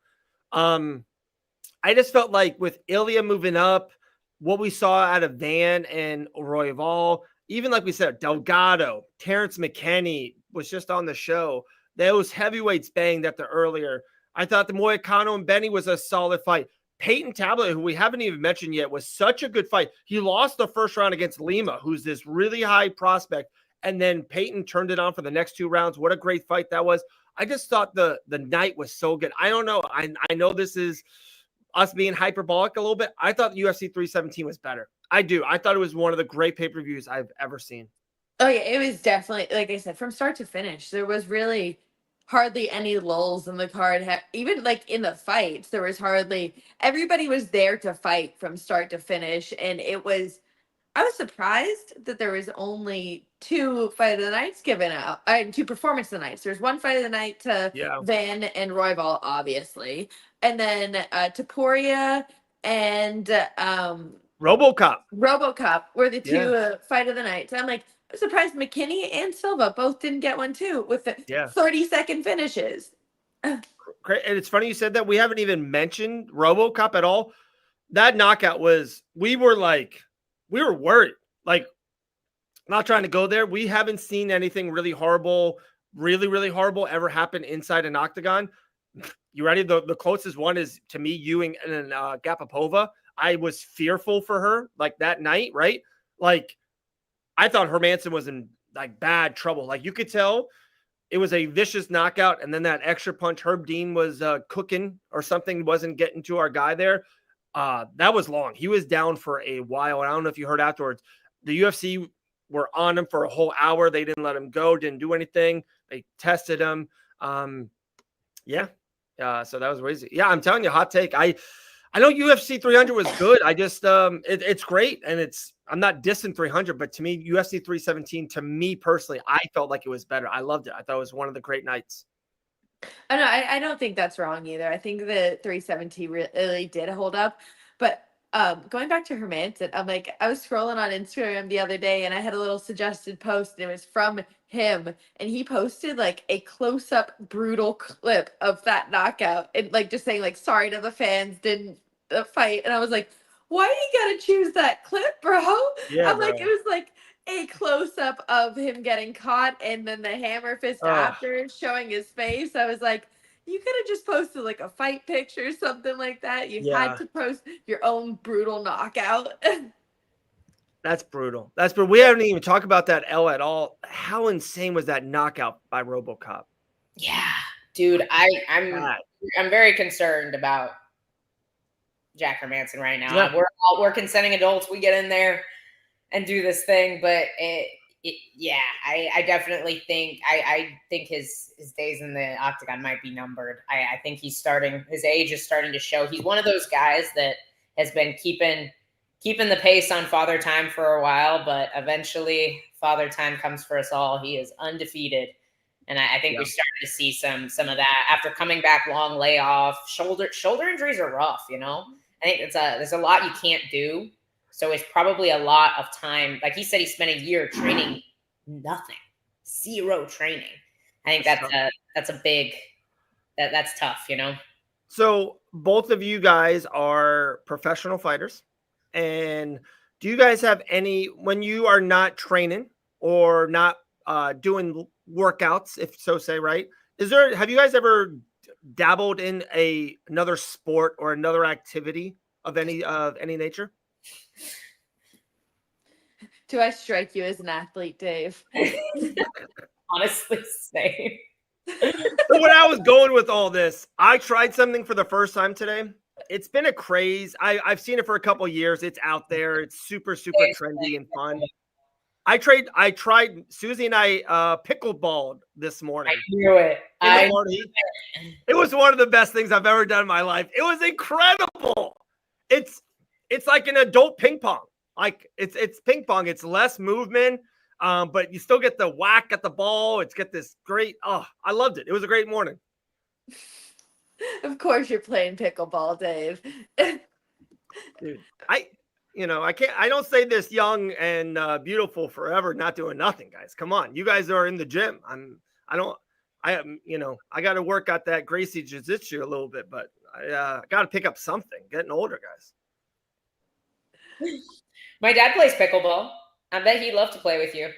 I just felt like with Ilia moving up, what we saw out of Van and Royval, even like we said, Delgado, Terrance McKinney was just on the show. Those heavyweights banged at the earlier. I thought the Moicano and Benny was a solid fight. Peyton Tablet, who we haven't even mentioned yet, was such a good fight. He lost the first round against Lima, who's this really high prospect. And then Peyton turned it on for the next 2 rounds. What a great fight that was. I just thought the night was so good. I don't know. I know this is us being hyperbolic a little bit. I thought UFC 317 was better. I do. I thought it was one of the great pay-per-views I've ever seen.
Oh, yeah. It was definitely, like I said, from start to finish, there was really hardly any lulls in the card. Even like in the fights, there was hardly, everybody was there to fight from start to finish. And I was surprised that there was only 2 fight of the nights given out, 2 performance of the nights. There's 1 fight of the night to Van and Royval, obviously. And then Topuria and RoboCop were the 2 fight of the nights. I'm like, I'm surprised McKinney and Silva both didn't get one too with the 30-second finishes.
Great. And it's funny you said that. We haven't even mentioned RoboCop at all. That knockout was, we were worried. Like, not trying to go there. We haven't seen anything really horrible, really, really horrible ever happen inside an octagon. You ready? The closest one is, to me, Ewing and Gapapova. I was fearful for her, like, that night, right? Like, I thought Hermanson was in, like, bad trouble. Like, you could tell it was a vicious knockout, and then that extra punch, Herb Dean was cooking or something, wasn't getting to our guy there. That was long. He was down for a while. And I don't know if you heard afterwards, the UFC were on him for a whole hour. They didn't let him go, didn't do anything. They tested him. So that was crazy. Yeah, I'm telling you, hot take. I know UFC 300 was good. I just, it's great. And I'm not dissing 300, but to me, UFC 317, to me personally, I felt like it was better. I loved it. I thought it was one of the great nights.
Oh, no, I don't think that's wrong either. I think the 317 really did hold up. But going back to Hermanson, I'm like, I was scrolling on Instagram the other day and I had a little suggested post and it was from him. And he posted like a close-up brutal clip of that knockout and like just saying like, sorry to the fans, didn't fight. And I was like, why you gotta choose that clip, bro?
Yeah,
like, it was like a close-up of him getting caught and then the hammer fist after showing his face. I was like, You could have just posted like a fight picture or something like that. You
Yeah.
had to post your own brutal knockout.
That's brutal. That's brutal. We haven't even talked about that L at all. How insane was that knockout by RoboCop?
Yeah, dude, I'm very concerned about Jack Hermanson right now.
Yeah.
We're consenting adults. We get in there and do this thing, but I definitely think I think his days in the octagon might be numbered. I think his age is starting to show. He's one of those guys that has been keeping the pace on Father Time for a while, but eventually Father Time comes for us all. He is undefeated. And I think we started to see some of that after coming back, long layoff. Shoulder injuries are rough, you know. I think there's a lot you can't do. So it's probably a lot of time. Like he said, he spent a year training nothing, 0 training. I think that's tough, you know.
So both of you guys are professional fighters. And do you guys have any, when you are not training or not doing workouts, if so say, right? Have you guys ever dabbled in another sport or another activity of any nature?
Do I strike you as an athlete, Dave?
Honestly, same.
So when I was going with all this, I tried something for the first time today. It's been a craze. I've seen it for a couple of years. It's out there. It's super, super trendy and fun. I tried Susie and I pickleballed this morning.
I knew it.
It was one of the best things I've ever done in my life. It was incredible. It's like an adult ping pong. Like it's ping pong. It's less movement, but you still get the whack at the ball. It's got this great. Oh, I loved it. It was a great morning.
Of course, you're playing pickleball, Dave.
Dude, I don't say this young and beautiful forever, not doing nothing, guys. Come on. You guys are in the gym. I got to work out that Gracie jiu-jitsu a little bit, but I got to pick up something. Getting older, guys.
My dad plays pickleball. I bet he'd love to play with you.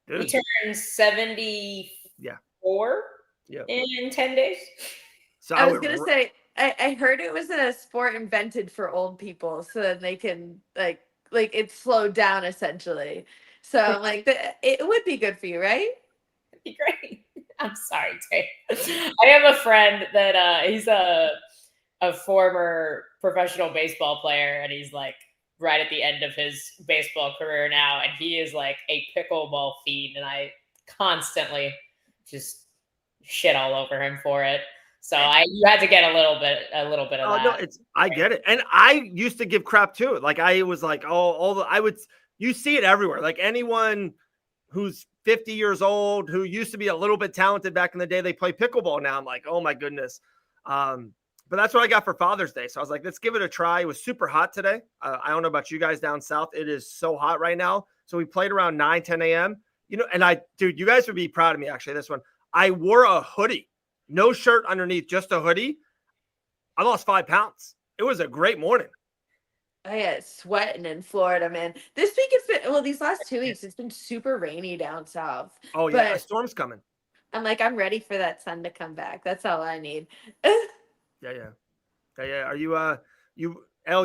Dude.
He turns 74 in 10 days.
So
I was going to say, I heard it was a sport invented for old people so that they can like it's slowed down essentially. So like it would be good for you, right?
It'd be great. I'm sorry, Dave. I have a friend that he's a former professional baseball player, and he's like right at the end of his baseball career now, and he is like a pickleball fiend, and I constantly just shit all over him for it. So you had to get a little bit of that.
No, I get it. And I used to give crap too. Like I was like, you see it everywhere. Like anyone who's 50 years old, who used to be a little bit talented back in the day, they play pickleball now. I'm like, oh my goodness. But that's what I got for Father's Day. So I was like, let's give it a try. It was super hot today. I don't know about you guys down south. It is so hot right now. So we played around 9, 10 a.m. You know, and you guys would be proud of me actually. This one, I wore a hoodie. No shirt underneath, just a hoodie. I lost 5 pounds. It was a great morning.
Oh yeah, it's sweating in Florida, man. This week these last 2 weeks, it's been super rainy down south.
Oh yeah, a storm's coming.
I'm ready for that sun to come back. That's all I need.
Yeah. Are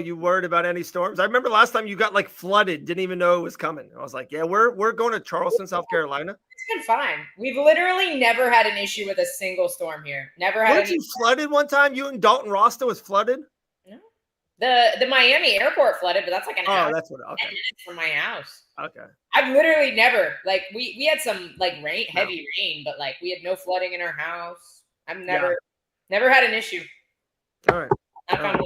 you worried about any storms? I remember last time you got like flooded, didn't even know it was coming. I was like, yeah, we're going to Charleston, South Carolina.
It's been fine. We've literally never had an issue with a single storm here. Never had.
Weren't you flooded one time? You and Dalton Rosta was flooded?
No. The Miami airport flooded, but that's like an hour.
Oh, that's what. Okay.
10 minutes from my house.
Okay.
I've literally never we had some heavy rain, but we had no flooding in our house. I've never had an issue.
All right.
Knock on wood.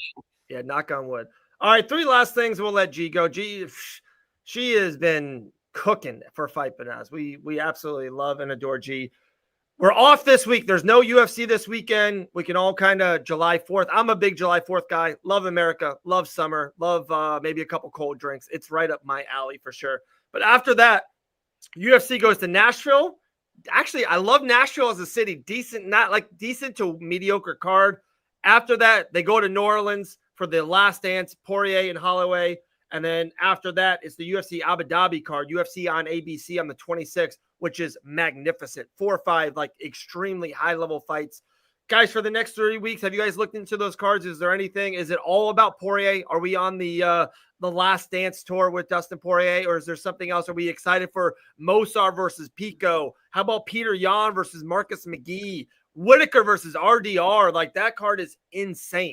Yeah, knock on wood. All right, 3 last things. We'll let G go. G, she has been cooking for Fight Bananas. We absolutely love and adore G. We're off this week. There's no UFC this weekend. We can all kind of July 4th. I'm a big July 4th guy. Love America. Love summer. Love maybe a couple cold drinks. It's right up my alley for sure. But after that, UFC goes to Nashville. Actually, I love Nashville as a city. Decent, not decent to mediocre card. After that, they go to New Orleans for the last dance, Poirier and Holloway. And then after that, it's the UFC Abu Dhabi card, UFC on ABC on the 26th, which is magnificent. 4 or 5, extremely high-level fights. guys, for the next 3 weeks, have you guys looked into those cards? Is there anything? Is it all about Poirier? Are we on the Last Dance tour with Dustin Poirier, or is there something else? Are we excited for Mosar versus Pico? How about Peter Yan versus Marcus McGee? Whitaker versus RDR? Like, that card is insane.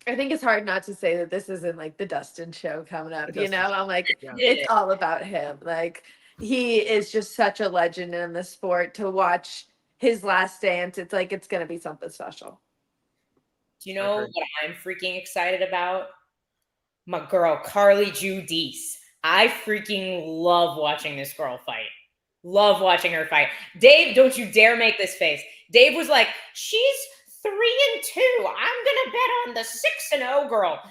I think it's hard not to say that this isn't like the Dustin show coming up. I'm like,
Yeah.
it's all about him. Like, he is just such a legend in the sport. To watch his Last Dance, it's like it's gonna be something special.
Do you know what I'm freaking excited about? My girl, Carly Judice. I freaking love watching this girl fight. Love watching her fight. Dave, don't you dare make this face. Dave was like, she's 3-2. I'm gonna bet on the 6-0 girl.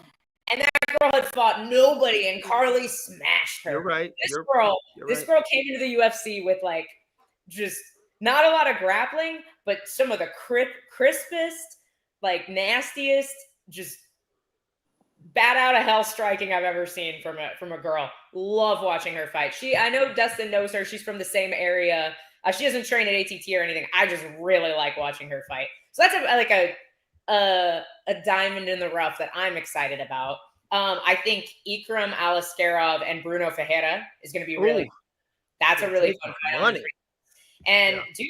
And that girl had fought nobody, and Carly smashed her.
You're right.
This girl came into the UFC with like just not a lot of grappling, but some of the crispest, like nastiest, just bat out of hell striking I've ever seen from a girl. Love watching her fight. I know Dustin knows her. She's from the same area. She doesn't train at ATT or anything. I just really like watching her fight. So that's a diamond in the rough that I'm excited about. I think Ikram Aliskerov and Bruno Ferreira is going to be really. That's a really fun fight. And dude,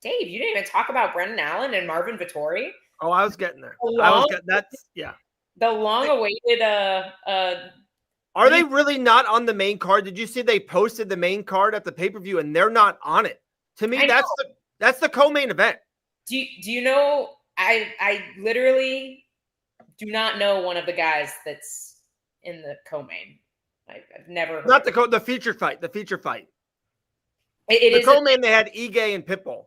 Dave, you didn't even talk about Brendan Allen and Marvin Vettori.
Oh, I was getting there.
The long-awaited.
Are they really not on the main card? Did you see they posted the main card at the pay-per-view and they're not on it? To me, that's the co-main event.
Do you know? I literally do not know one of the guys that's in the co-main. I've never heard.
Not the feature fight. The feature fight.
It
the
is
co-main. They had Ige and Pitbull.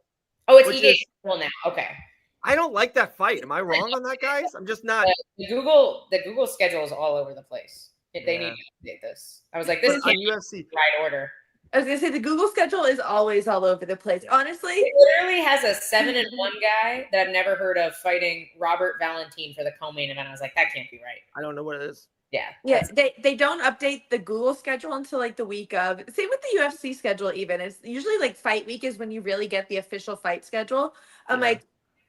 Oh, it's Ige and Pitbull now. Okay.
I don't like that fight. Am I wrong on that, guys? I'm just not.
The Google schedule is all over the place. They need to update this. I was like, this is UFC right order.
I was gonna say the Google schedule is always all over the place. Honestly,
it literally has a 7-1 guy that I've never heard of fighting Robert Valentin for the co-main event. I was like, that can't be right.
I don't know what it is.
Yeah.
They don't update the Google schedule until like the week of. Same with the UFC schedule. Even it's usually like fight week is when you really get the official fight schedule. Like,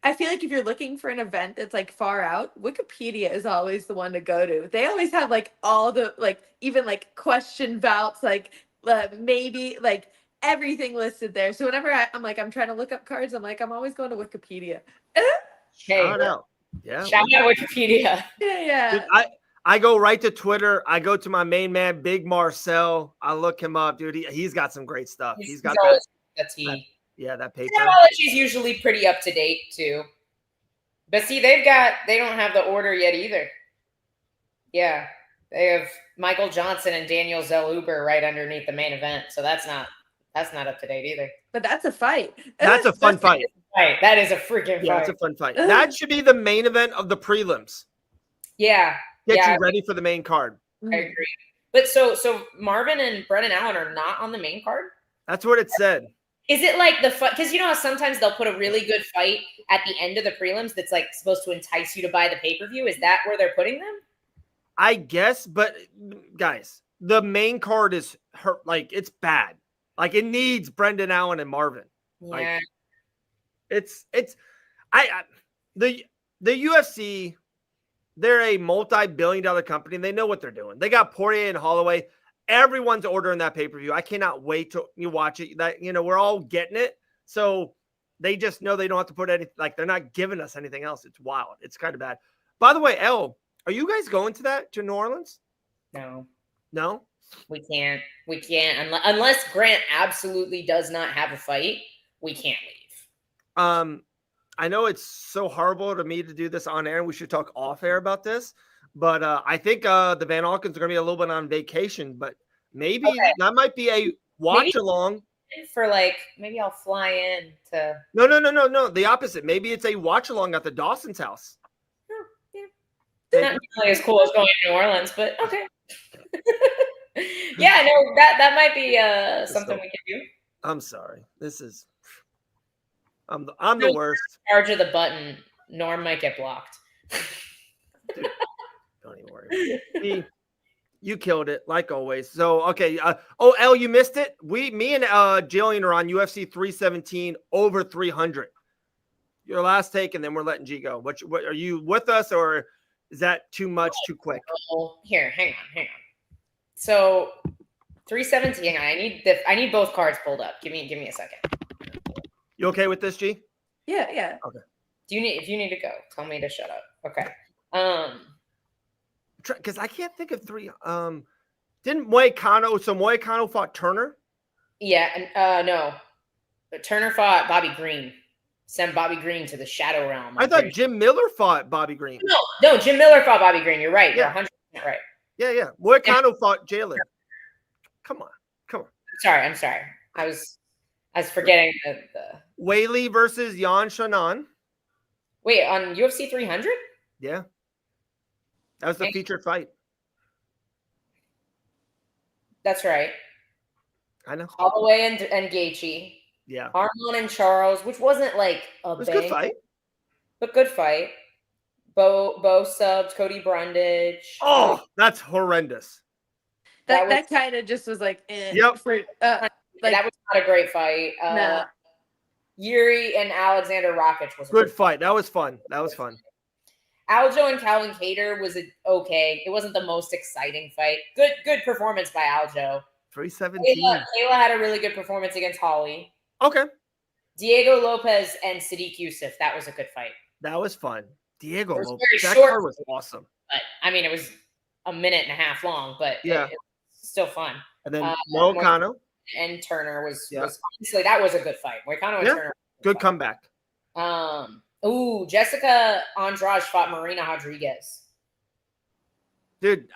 I feel like if you're looking for an event that's like far out, Wikipedia is always the one to go to. They always have like all the like even like question bouts, like maybe like everything listed there. So whenever I'm trying to look up cards, I'm always going to Wikipedia.
Shout out. Yeah.
Shout out Wikipedia.
Yeah.
Dude, I go right to Twitter. I go to my main man, Big Marcel. I look him up, dude. He's got some great stuff. He's got that. Yeah, that paper.
Technology's usually pretty up to date too. But see, they don't have the order yet either. Yeah, they have Michael Johnson and Daniel Zellhuber right underneath the main event, so that's not up to date either.
But that's a fight.
That's a fun fight.
That is a freaking fight.
Yeah, it's a fun fight. That should be the main event of the prelims.
Yeah.
Get you ready for the main card.
I agree. But so Marvin and Brendan Allen are not on the main card?
That's what it said.
Is it like the fight? Because you know how sometimes they'll put a really good fight at the end of the prelims that's like supposed to entice you to buy the pay-per-view? Is that where they're putting them?
I guess, but guys, the main card is like it's bad. Like it needs Brendan Allen and Marvin.
Yeah.
Like, the UFC, they're a multi-billion-dollar company and they know what they're doing. They got Poirier and Holloway. Everyone's ordering that pay-per-view. I cannot wait till you watch it. We're all getting it. So they just know they don't have to put anything, like they're not giving us anything else. It's wild. It's kind of bad. By the way, are you guys going to New Orleans?
No. We can't unless Grant absolutely does not have a fight. We can't leave.
I know it's so horrible to me to do this on air. We should talk off air about this. But I think the Van Alkens are going to be a little bit on vacation, but maybe that might be a watch along.
For maybe I'll fly in to.
No. The opposite. Maybe it's a watch along at the Dawson's house.
Oh, yeah. Not really as cool as going to New Orleans, but okay. Yeah, no, that might be something we can do.
I'm sorry. I'm the worst.
Charge of the button. Norm might get blocked.
Dude. Don't even worry. You killed it, like always. So, okay. El, you missed it. Me and Gillian are on UFC 317 over 300. your last take, and then we're letting G go. What are you with us, or is that too much, too quick?
Here, hang on. So 317. I need both cards pulled up. Give me a second.
You okay with this, G?
Yeah.
Okay.
If you need to go, tell me to shut up. Okay.
Because I can't think of three. Didn't Moicano fought Turner?
Yeah, and no. But Turner fought Bobby Green. Send Bobby Green to the Shadow Realm.
I thought Jim Miller fought Bobby Green.
No, Jim Miller fought Bobby Green. You're right.
Yeah.
You're 100% right.
Yeah. Moicano fought Jalen. Come on.
I'm sorry. I was forgetting the
Whaley versus Yan Shannon.
Wait, on UFC 300?
Yeah. That was the featured fight.
That's right.
I know.
Holloway and Gaethje.
Yeah.
Arman and Charles, which wasn't like a
good fight.
But good fight. Bo subs, Cody Brundage.
Oh, that's horrendous.
That kind of just was like,
Yep.
That was not a great fight.
No.
Yuri and Alexander Rakic was a
good fight. That was fun.
Aljo and Calvin Kattar was okay. It wasn't the most exciting fight. Good performance by Aljo.
317.
Kayla had a really good performance against Holly.
Okay.
Diego Lopez and Sadiq Youssef. That was a good fight.
That was fun. Diego Lopez.
That
card was awesome.
But I mean, it was a minute and a half long, but it was still fun.
And then Moicano
and Turner was honestly, that was a good fight. Moicano and Turner.
Good comeback.
Jessica Andrade fought Marina Rodriguez.
Dude,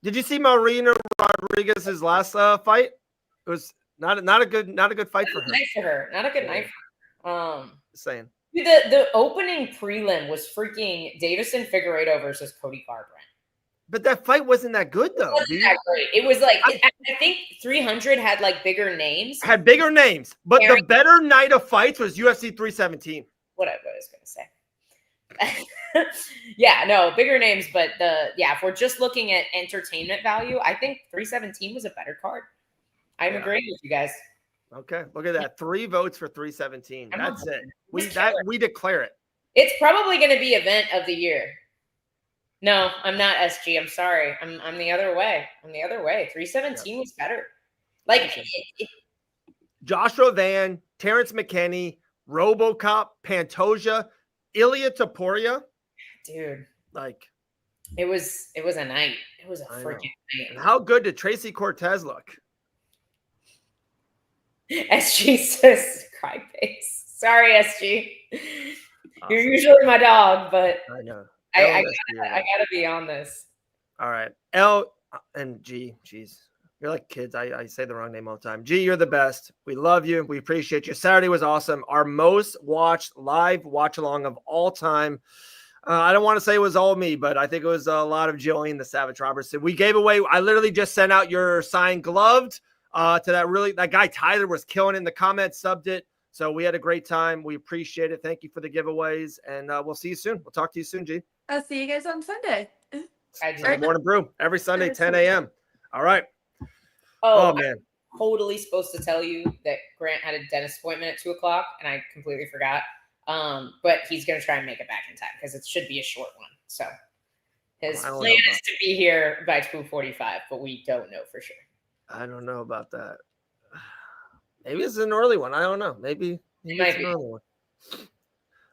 did you see Marina Rodriguez's last fight? It was not a good fight for her.
Not a good night for her.
Saying.
Dude, the opening prelim was freaking Davison Figueiredo versus Cody Garbrandt.
But that fight wasn't that good though.
It wasn't that great. It was like I think 300 had like bigger names.
But the better night of fights was UFC 317.
What I was gonna say. Yeah, no, bigger names, but if we're just looking at entertainment value, I think 317 was a better card. I'm agreeing with you guys.
Okay, look at that. 3 votes for 317. That's it. We declare it.
It's probably going to be event of the year. No, I'm not SG. I'm sorry. I'm the other way. 317 was better. Like
Joshua Van, Terrance McKinney, RoboCop, Pantoja, Ilia Topuria.
Dude,
like
it was a night. It was a freaking night.
And how good did Tracy Cortez look?
SG says cry face. Sorry, SG.
Awesome.
You're usually my dog, but
I know.
I gotta be on this.
All right. L and G. Jeez. You're like kids. I say the wrong name all the time. G, you're the best. We love you. We appreciate you. Saturday was awesome. Our most watched live watch along of all time. I don't want to say it was all me, but I think it was a lot of Jillian the Savage Robertson. We gave away. I literally just sent out your signed gloved to that guy Tyler was killing in the comments, subbed it. So we had a great time. We appreciate it. Thank you for the giveaways, and we'll see you soon. We'll talk to you soon, G.
I'll see you guys on Sunday.
Morning Brew every Sunday, 10 a.m. All right.
Oh
man.
I'm totally supposed to tell you that Grant had a dentist appointment at 2:00, and I completely forgot. But he's going to try and make it back in time because it should be a short one. So his plan is to be here by 2:45, but we don't know for sure.
I don't know about that. Maybe it's an early one. I don't know. Maybe it's an early one.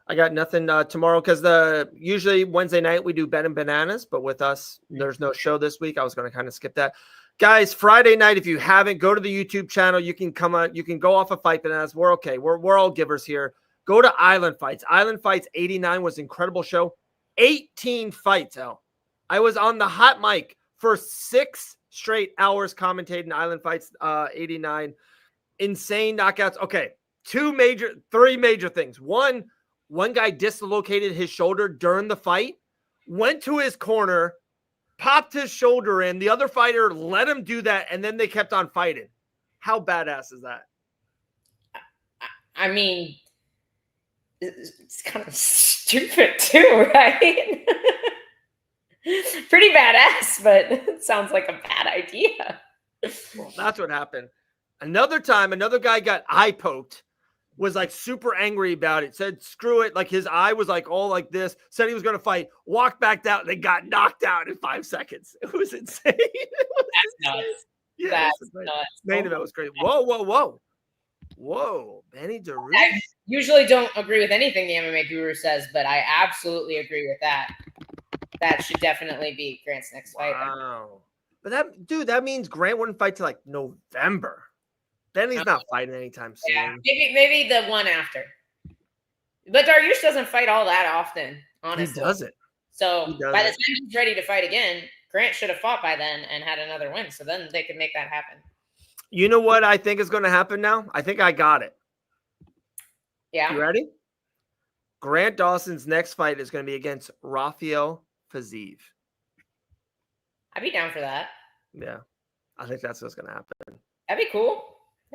I got nothing tomorrow because usually Wednesday night we do Ben and Bananas, but with us, there's no show this week. I was going to kind of skip that. Guys, Friday night, if you haven't, go to the YouTube channel. You can come on. You can go off of Fight Bananas. We're okay. We're all givers here. Go to Island Fights. Island Fights 89 was an incredible show. 18 fights, Al. I was on the hot mic for 6 straight hours commentating Island Fights 89. Insane knockouts. Okay, 3 major things. One guy dislocated his shoulder during the fight, went to his corner, popped his shoulder in. The other fighter let him do that, and then they kept on fighting. How badass is that?
I mean, it's kind of stupid too, right? Pretty badass, but it sounds like a bad idea.
Well, that's what happened. Another time, another guy got eye poked. was like super angry about it, said screw it, like his eye was like all like this, said he was going to fight, walked back out, and they got knocked out in 5 seconds. It was insane.
That's nuts.
Yeah,
That's nuts.
Main event was great. Whoa, Benny DeRush.
I usually don't agree with anything the MMA Guru says, but I absolutely agree with that. That should definitely be Grant's next fight.
Wow. But that means Grant wouldn't fight till like November. Benny's not fighting anytime soon.
Yeah, maybe the one after. But Dariush doesn't fight all that often, honestly.
He doesn't.
So by the time he's ready to fight again, Grant should have fought by then and had another win. So then they could make that happen.
You know what I think is going to happen now? I think I got it.
Yeah.
You ready? Grant Dawson's next fight is going to be against Rafael Fiziev.
I'd be down for that.
Yeah. I think that's what's going to happen.
That'd be cool.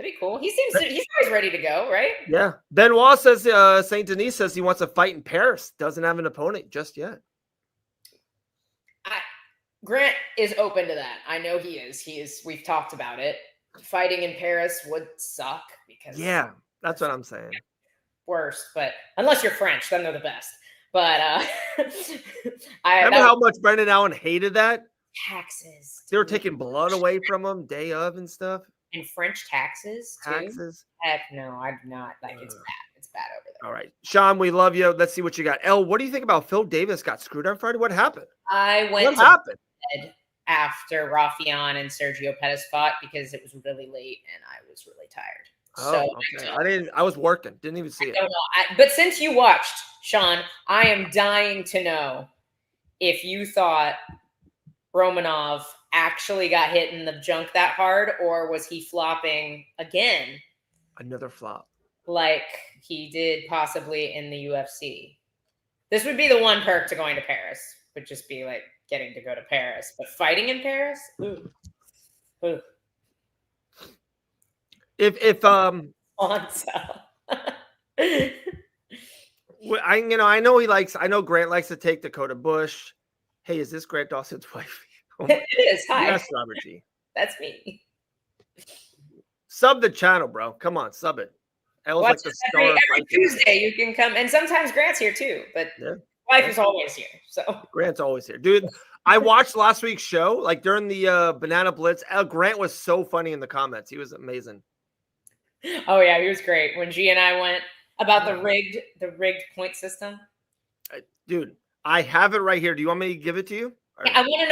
He's always ready to go, right?
Yeah. Benoit says, St. Denis says he wants to fight in Paris. Doesn't have an opponent just yet.
Grant is open to that. I know he is. We've talked about it. Fighting in Paris would suck because
that's what I'm saying.
Worst, but unless you're French, then they're the best. But
remember how much Brendan Allen hated that?
Taxes.
They were taking blood away from him day of and stuff.
And French taxes too?
Taxes?
Heck no, I'm not. Like it's bad. It's bad over there.
All right. Sean, we love you. Let's see what you got. Elle, what do you think about Phil Davis got screwed on Friday? What happened?
What happened? Bed after Rafian and Sergio Pettis fought because it was really late and I was really tired.
Okay. I was working. Didn't even see it.
I don't know. But since you watched, Sean, I am dying to know if you thought Romanov actually got hit in the junk that hard, or was he flopping again?
Another flop.
Like he did possibly in the UFC. This would be the one perk to going to Paris, would just be like getting to go to Paris. But fighting in Paris? Ooh.
If I know Grant likes to take Dakota Bush. Hey, is this Grant Dawson's wife?
It is. Hi.
Yes, Robert G.
That's me.
Sub the channel, bro. Come on, sub it.
Watch like every Tuesday you can come, and sometimes Grant's here too, but wife is always here. So
Grant's always here. Dude, I watched last week's show, like during the Banana Blitz. Grant was so funny in the comments. He was amazing.
Oh yeah, he was great. When G and I went about the rigged point system.
Dude, I have it right here. Do you want me to give it to you?
Yeah, I want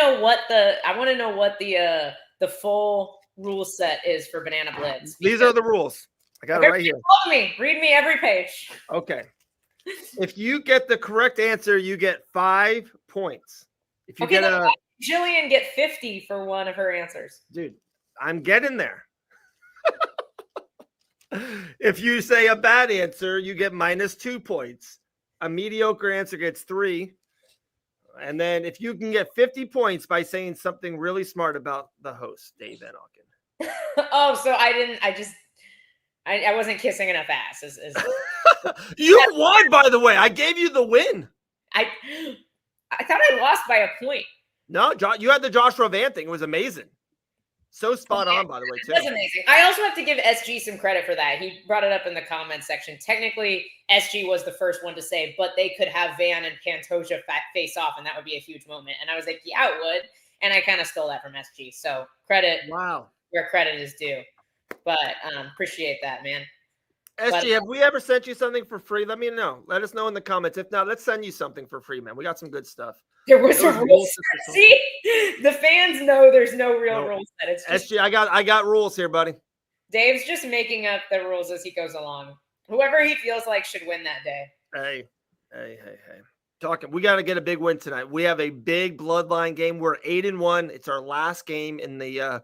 to know what the full rule set is for Banana Blitz.
These are the rules. I got it right here.
Read me every page.
Okay. If you get the correct answer, you get 5 points. If you
Gillian get 50 for one of her answers.
Dude, I'm getting there. If you say a bad answer, you get -2 points. A mediocre answer gets 3. And then if you can get 50 points by saying something really smart about the host, Dave Van Auken.
Oh, so I wasn't kissing enough ass.
You won, by the way. I gave you the win.
I thought I lost by a point.
No, you had the Joshua Van thing. It was amazing. So spot on, by the way, too.
That's amazing. I also have to give SG some credit for that. He brought it up in the comments section. Technically, SG was the first one to say, but they could have Van and Pantoja face off, and that would be a huge moment. And I was like, yeah, it would. And I kind of stole that from SG. So credit where credit is due. But appreciate that, man.
SG, have we ever sent you something for free? Let me know. Let us know in the comments. If not, let's send you something for free, man. We got some good stuff.
There was a rule set. See, the fans know there's no real rule set. It's just,
SG, I got rules here, buddy.
Dave's just making up the rules as he goes along. Whoever he feels like should win that day.
Hey. Talking, we got to get a big win tonight. We have a big bloodline game. We're 8-1. It's our last game in the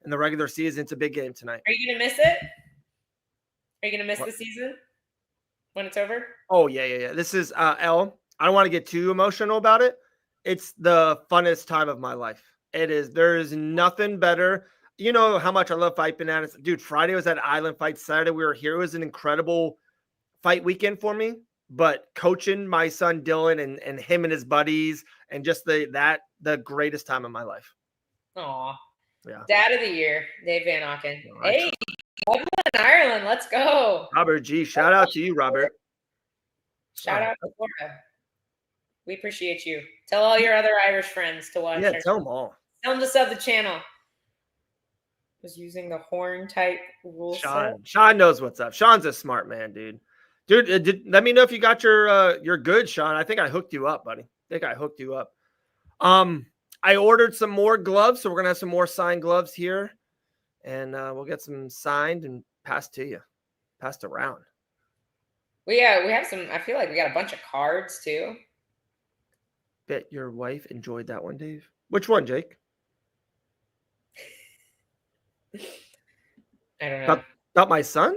regular season. It's a big game tonight.
Are you gonna miss it? Are you gonna miss the season when it's over?
Oh yeah. This is L. I don't want to get too emotional about it. It's the funnest time of my life. It is. There is nothing better. You know how much I love Fight Bananas. Dude, Friday was at Island Fight. Saturday we were here. It was an incredible fight weekend for me. But coaching my son Dylan and him and his buddies and just the greatest time of my life.
Aw.
Yeah.
Dad of the year, Dave Van Auken. Hey, Dublin, Ireland. Ireland. Let's go.
Robert G. Shout out to you, Robert.
Shout out to Florida. We appreciate you. Tell all your other Irish friends to watch.
Yeah, tell them all.
Tell them to sub the channel. Was using the horn type rule set.
Sean knows what's up. Sean's a smart man, dude. Let me know if you got your good, Sean. I think I hooked you up, buddy. I ordered some more gloves, so we're gonna have some more signed gloves here, and we'll get some signed and passed around.
Well, yeah, we have some. I feel like we got a bunch of cards too.
Bet your wife enjoyed that one, Dave. Which one, Jake?
I don't know.
Not my son?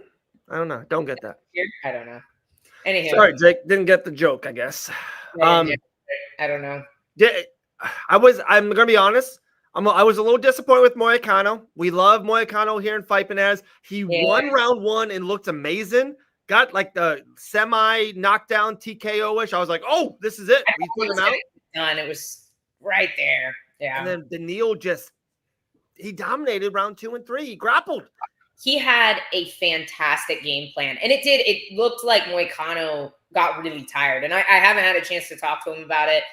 I don't know. Don't get that.
I don't know. Anyhow.
Sorry, Jake. Didn't get the joke, I guess.
I don't know.
I'm gonna be honest. I was a little disappointed with Moicano. We love Moicano here in Fight Bananas. He won round 1 and looked amazing. Got like the semi knockdown TKO-ish. I was like, oh, this is it. We put him out.
Done. It was right there. Yeah.
And then Daniil he dominated round 2 and 3. He grappled.
He had a fantastic game plan. And it looked like Moicano got really tired. And I haven't had a chance to talk to him about it.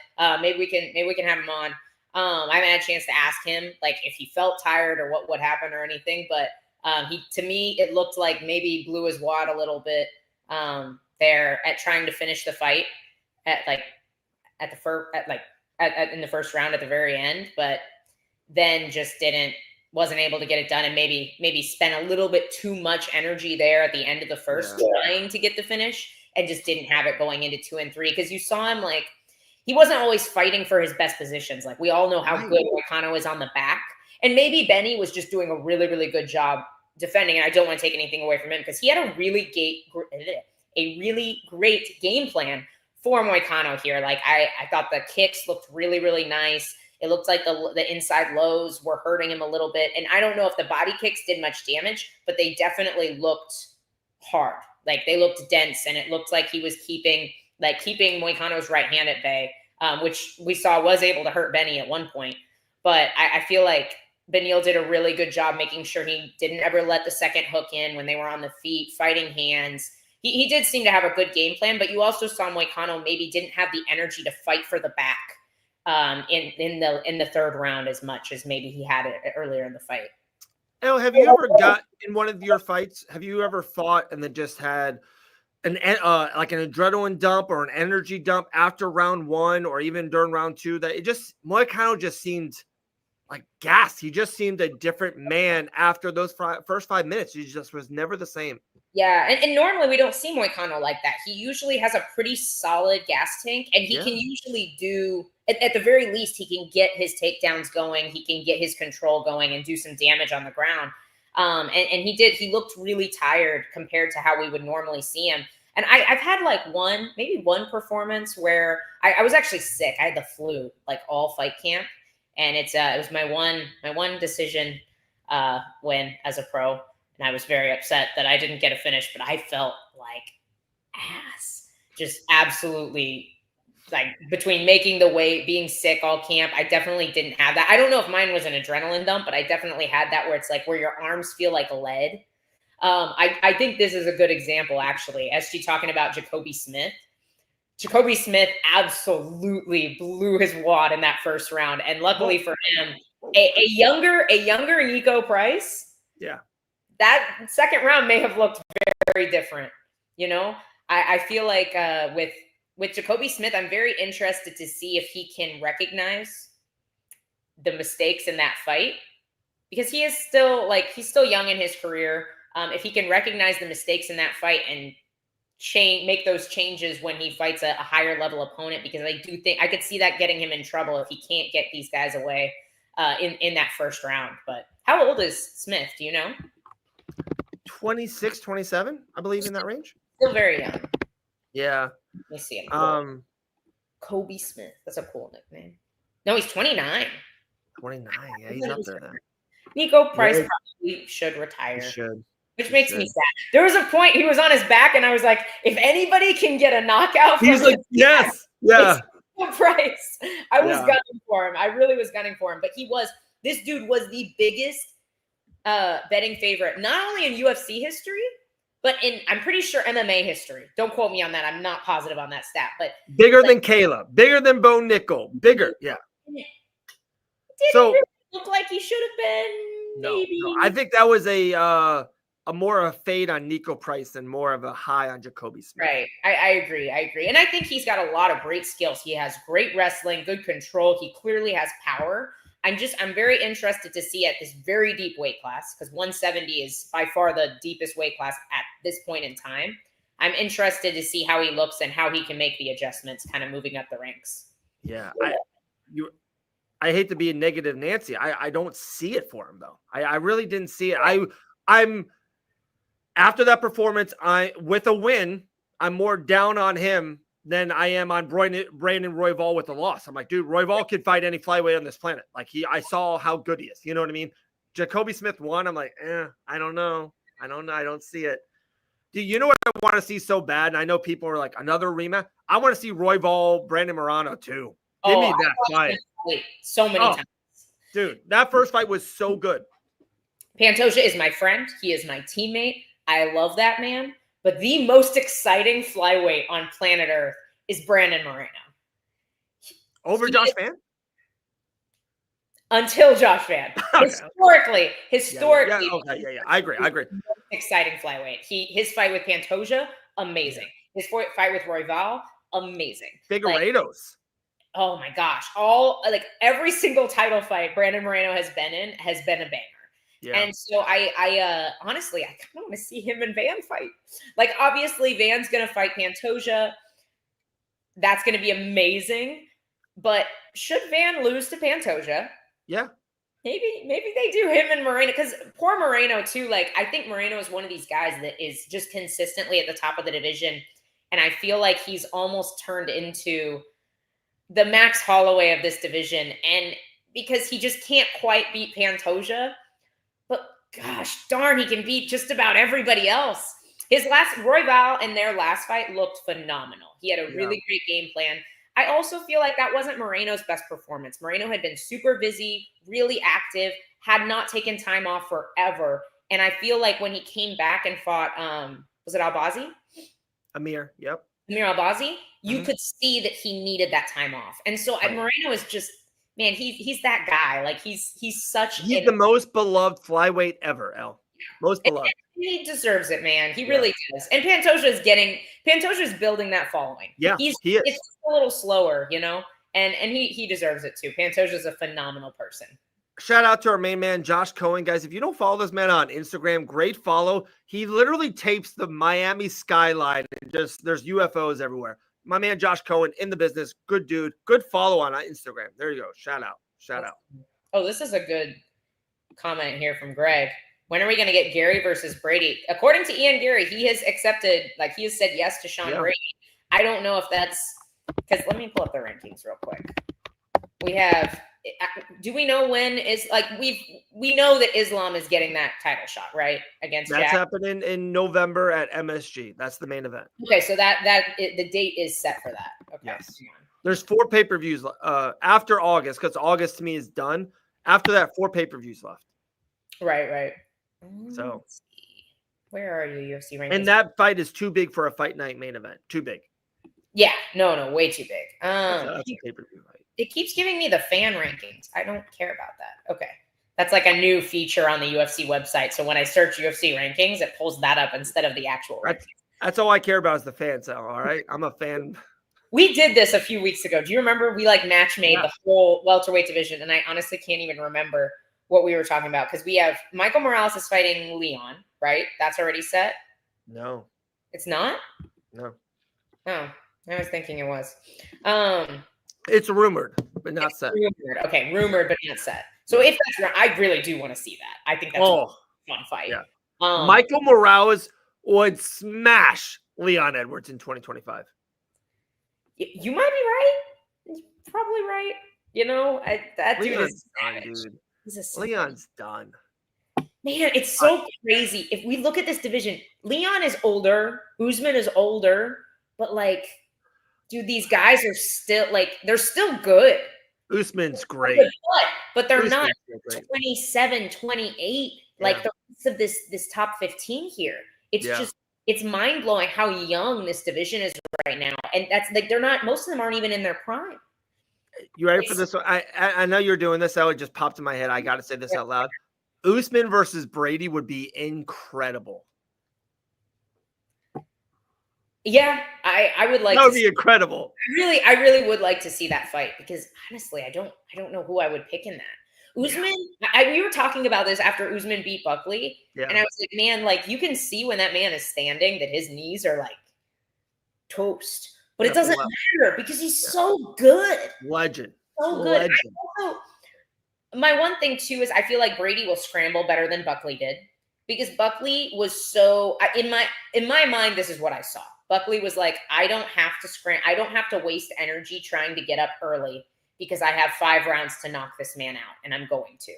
Maybe we can have him on. I haven't had a chance to ask him like if he felt tired or what happened or anything. But to me, it looked like maybe he blew his wad a little bit there at trying to finish the fight in the first round at the very end, but then just wasn't able to get it done, and maybe spent a little bit too much energy there at the end of the first trying to get the finish, and just didn't have it going into 2 and 3, because you saw him like he wasn't always fighting for his best positions. Like we all know how good Moicano is on the back, and maybe Benny was just doing a really, really good job defending. And I don't want to take anything away from him because he had a really great game plan for Moicano here. Like I thought the kicks looked really, really nice. It looked like the inside lows were hurting him a little bit. And I don't know if the body kicks did much damage, but they definitely looked hard. Like they looked dense, and it looked like he was keeping Moicano's right hand at bay, which we saw was able to hurt Benny at one point. But I feel like Beneil did a really good job making sure he didn't ever let the second hook in when they were on the feet, fighting hands. He did seem to have a good game plan, but you also saw Moicano maybe didn't have the energy to fight for the back in the third round as much as maybe he had it earlier in the fight.
Now, have you ever got in one of your fights? Have you ever fought and then just had like an adrenaline dump or an energy dump after round 1 or even during round 2 that Moicano just seemed like gas? He just seemed a different man after those first 5 minutes. He just was never the same.
Yeah, and normally we don't see Moicano like that. He usually has a pretty solid gas tank, and he can usually do, at the very least, he can get his takedowns going, he can get his control going and do some damage on the ground. And he looked really tired compared to how we would normally see him. And I've had like maybe one performance where I was actually sick. I had the flu like all fight camp, and it was my one decision win as a pro. And I was very upset that I didn't get a finish, but I felt like ass. Just absolutely, like, between making the weight, being sick all camp, I definitely didn't have that. I don't know if mine was an adrenaline dump, but I definitely had that where it's like where your arms feel like lead. I think this is a good example, actually. SG talking about Jacoby Smith. Jacoby Smith absolutely blew his wad in that first round. And luckily for him, a younger Nico Price.
Yeah.
That second round may have looked very different. You know, I feel like with Jacoby Smith, I'm very interested to see if he can recognize the mistakes in that fight, because he's still young in his career. If he can recognize the mistakes in that fight and make those changes when he fights a higher level opponent, because I do think I could see that getting him in trouble if he can't get these guys away in that first round. But how old is Smith? Do you know?
26, 27, I believe, in that range.
Still very young.
Yeah.
Let me see him. Kobe Smith. That's a cool nickname. No, he's 29.
29. Yeah, he's up there then.
Nico Price probably should retire.
He should.
Which makes me sad. There was a point he was on his back, and I was like, if anybody can get a knockout from
he's like, yes. Yeah.
Price. I was gunning for him. I really was gunning for him. But this dude was the biggest betting favorite, not only in UFC history, But I'm pretty sure MMA history. Don't quote me on that. I'm not positive on that stat. But
bigger than Kayla, bigger than Bo Nickel, bigger. Yeah.
Did
So
he really look like he should have been? Maybe.
No. I think that was a more of a fade on Nico Price than more of a high on Jacoby Smith.
Right. I agree. And I think he's got a lot of great skills. He has great wrestling, good control. He clearly has power. I'm very interested to see at this very deep weight class, because 170 is by far the deepest weight class at this point in time. I'm interested to see how he looks and how he can make the adjustments kind of moving up the ranks.
Yeah. I hate to be a negative Nancy. I don't see it for him though. I really didn't see it. I'm after that performance, with a win, I'm more down on him than I am on Brandon Royval with the loss. I'm like, dude, Royval can fight any flyweight on this planet. Like I saw how good he is. You know what I mean? Jacoby Smith won. I'm like, I don't know. I don't see it. Do you know what I want to see so bad? And I know people are like, another rematch. I want to see Royval, Brandon Morano too. Give me that fight.
So many times.
Dude, that first fight was so good.
Pantoja is my friend. He is my teammate. I love that man. But the most exciting flyweight on planet Earth is Brandon Moreno.
Over Josh Van?
Until Josh Van. Historically.
Yeah. I agree.
Exciting flyweight. His fight with Pantoja, amazing. His fight with Royval, amazing.
Figueiredo's.
Oh my gosh. Every single title fight Brandon Moreno has been in has been a banger. Yeah. And so I honestly, I kind of want to see him and Van fight. Like, obviously Van's going to fight Pantoja. That's going to be amazing. But should Van lose to Pantoja?
Yeah.
Maybe they do him and Moreno, because poor Moreno too. Like, I think Moreno is one of these guys that is just consistently at the top of the division. And I feel like he's almost turned into the Max Holloway of this division. And because he just can't quite beat Pantoja, but gosh darn, he can beat just about everybody else. Royval and their last fight looked phenomenal. He had a really great game plan. I also feel like that wasn't Moreno's best performance. Moreno had been super busy, really active, had not taken time off forever. And I feel like when he came back and fought, was it Albazi?
Amir, yep.
Amir Albazi, you could see that he needed that time off. And so Moreno is just, man, he's that guy. Like, he's
the most beloved flyweight ever, El. Most beloved.
And he deserves it, man. He really does. And Pantoja's building that following.
Yeah, he is.
It's a little slower, you know, and he deserves it too. Pantoja's a phenomenal person.
Shout out to our main man, Josh Cohen. Guys, if you don't follow this man on Instagram, great follow. He literally tapes the Miami skyline and there's UFOs everywhere. My man, Josh Cohen, in the business. Good dude. Good follow on Instagram. There you go. Shout out.
Oh, this is a good comment here from Greg. When are we going to get Gary versus Brady? According to Ian Gary, he has said yes to Sean Brady. I don't know if that's because let me pull up the rankings real quick. Do we know when is we know that Islam is getting that title shot, right? Against
That's
Jack.
happening in November at MSG. That's the main event.
Okay, so the date is set for that. Okay.
Yes. There's 4 pay-per-views after August, because August to me is done. After that, 4 pay-per-views left.
Right.
So
let's see. Where are you, UFC rankings?
And that fight is too big for a fight night main event. Too big.
Yeah, no, way too big.
That's a pay-per-view fight.
It keeps giving me the fan rankings. I don't care about that. Okay. That's like a new feature on the UFC website. So when I search UFC rankings, it pulls that up instead of the actual rankings.
That's all I care about is the fans. So, all right. I'm a fan.
We did this a few weeks ago. Do you remember? We match made the whole welterweight division. And I honestly can't even remember what we were talking about, because we have Michael Morales is fighting Leon, right? That's already set?
No.
It's not?
No.
Oh, I was thinking it was.
It's rumored, but not set.
Rumored. Okay, rumored, but not set. So if that's right, I really do want to see that. I think that's a fun fight. Yeah.
Michael Morales would smash Leon Edwards in 2025.
You might be right. You're probably right. You know, that dude is
done, dude. Leon's done.
Man, it's so crazy. If we look at this division, Leon is older, Usman is older, but dude, these guys are still they're still good.
Usman's great.
But they're not 27, 28, like the rest of this top 15 here. It's just it's mind blowing how young this division is right now. And that's like, most of them aren't even in their prime.
You ready for this one? I know you're doing this. It just popped in my head. I got to say this out loud. Usman versus Brady would be incredible.
Yeah, I would like
that would be incredible.
I really would like to see that fight, because honestly, I don't know who I would pick in that. Usman, we were talking about this after Usman beat Buckley, and I was like, man, like you can see when that man is standing that his knees are like toast, but it doesn't matter because he's so good.
Legend.
So good. Also, my one thing too is I feel like Brady will scramble better than Buckley did, because Buckley was so in my mind, this is what I saw. Buckley was like, I don't have to waste energy trying to get up early because I have 5 rounds to knock this man out, and I'm going to.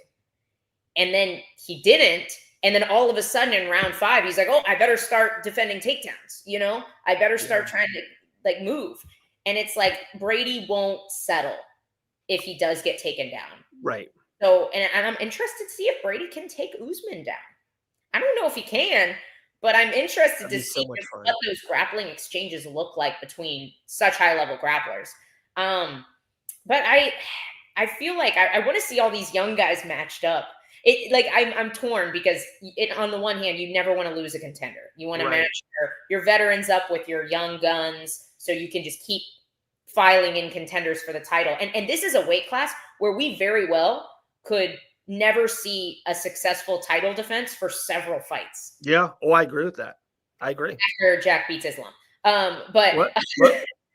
And then he didn't. And then all of a sudden in round 5, he's like, oh, I better start defending takedowns. I better start trying to like move. And it's like Brady won't settle if he does get taken down.
Right.
So, and I'm interested to see if Brady can take Usman down. I don't know if he can, but I'm interested to see what those grappling exchanges look like between such high-level grapplers. But I feel like I want to see all these young guys matched up. I'm torn because on the one hand, you never want to lose a contender. You want to match your veterans up with your young guns so you can just keep filing in contenders for the title. And this is a weight class where we very well could never see a successful title defense for several fights.
Yeah. Oh, I agree with that. I agree.
After Jack beats Islam. But
what?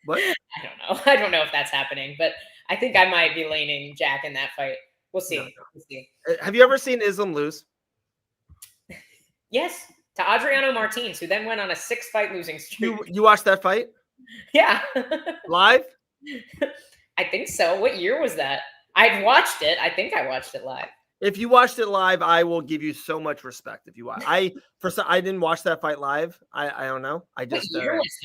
I don't know if that's happening, but I think I might be leaning Jack in that fight. We'll see.
No.
We'll see.
Have you ever seen Islam lose?
Yes. To Adriano Martins, who then went on a 6-fight losing streak.
You watched that fight?
Yeah.
Live?
I think so. What year was that? I've watched it. I think I watched it live.
If you watched it live, I will give you so much respect. If you watch, I didn't watch that fight live. I don't know.
What year was